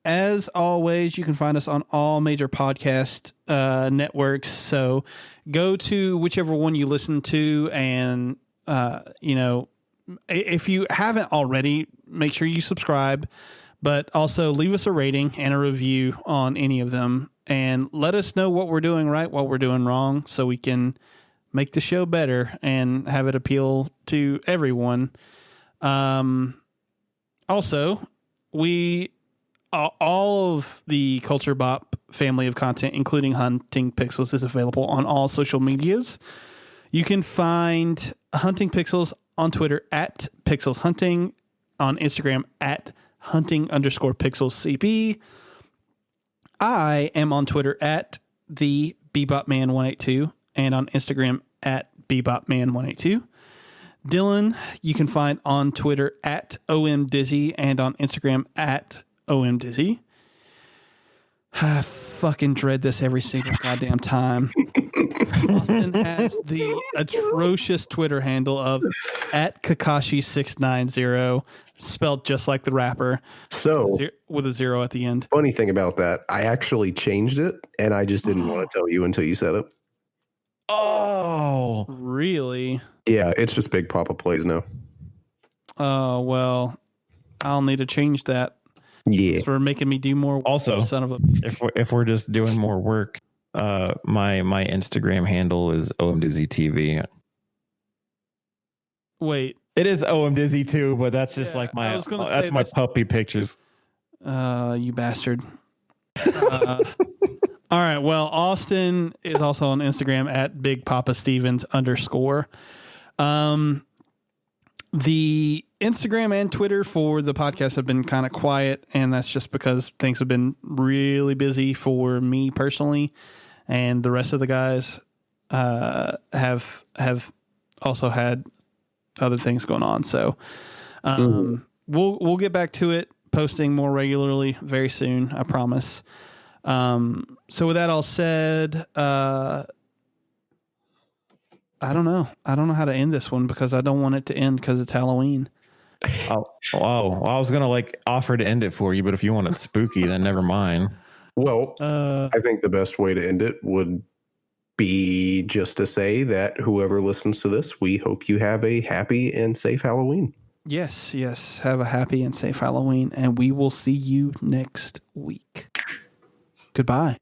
As always, you can find us on all major podcast networks. So go to whichever one you listen to, and if you haven't already, make sure you subscribe, but also leave us a rating and a review on any of them, and let us know what we're doing right, what we're doing wrong, so we can make the show better and have it appeal to everyone. Also, all of the Culture Bop family of content, including Hunting Pixels, is available on all social medias. You can find Hunting Pixels on Twitter at Pixels Hunting, on Instagram at hunting_pixelscb. I am on Twitter at the BebopMan182 and on Instagram at BebopMan182. Dylan, you can find on Twitter at OMDizzy and on Instagram at OMDizzy. I fucking dread this every single goddamn time. Austin has the atrocious Twitter handle of @Kakashi690, spelled just like the rapper. So, with a 0 at the end. funny thing about that, I actually changed it, and I just didn't want to tell you until you said it. Oh, Really? Yeah, it's just Big Papa Plays now. Oh, well, I'll need to change that. Yeah. For making me do more work. Also, Son of a... if we're just doing more work, my Instagram handle is OMDizzyTV. Wait. It is OMDizzy too, but that's just like my puppy pictures. You bastard. All right. Well, Austin is also on Instagram @BigPapaStevens_. The Instagram and Twitter for the podcast have been kind of quiet, and that's just because things have been really busy for me personally, and the rest of the guys have also had other things going on. So we'll get back to it, posting more regularly very soon, I promise. So with that all said, I don't know how to end this one because I don't want it to end because it's Halloween. Oh, I was gonna offer to end it for you, but if you want it spooky, then never mind. Well, I think the best way to end it would be just to say that whoever listens to this, we hope you have a happy and safe Halloween. Yes. Have a happy and safe Halloween, and we will see you next week. Goodbye.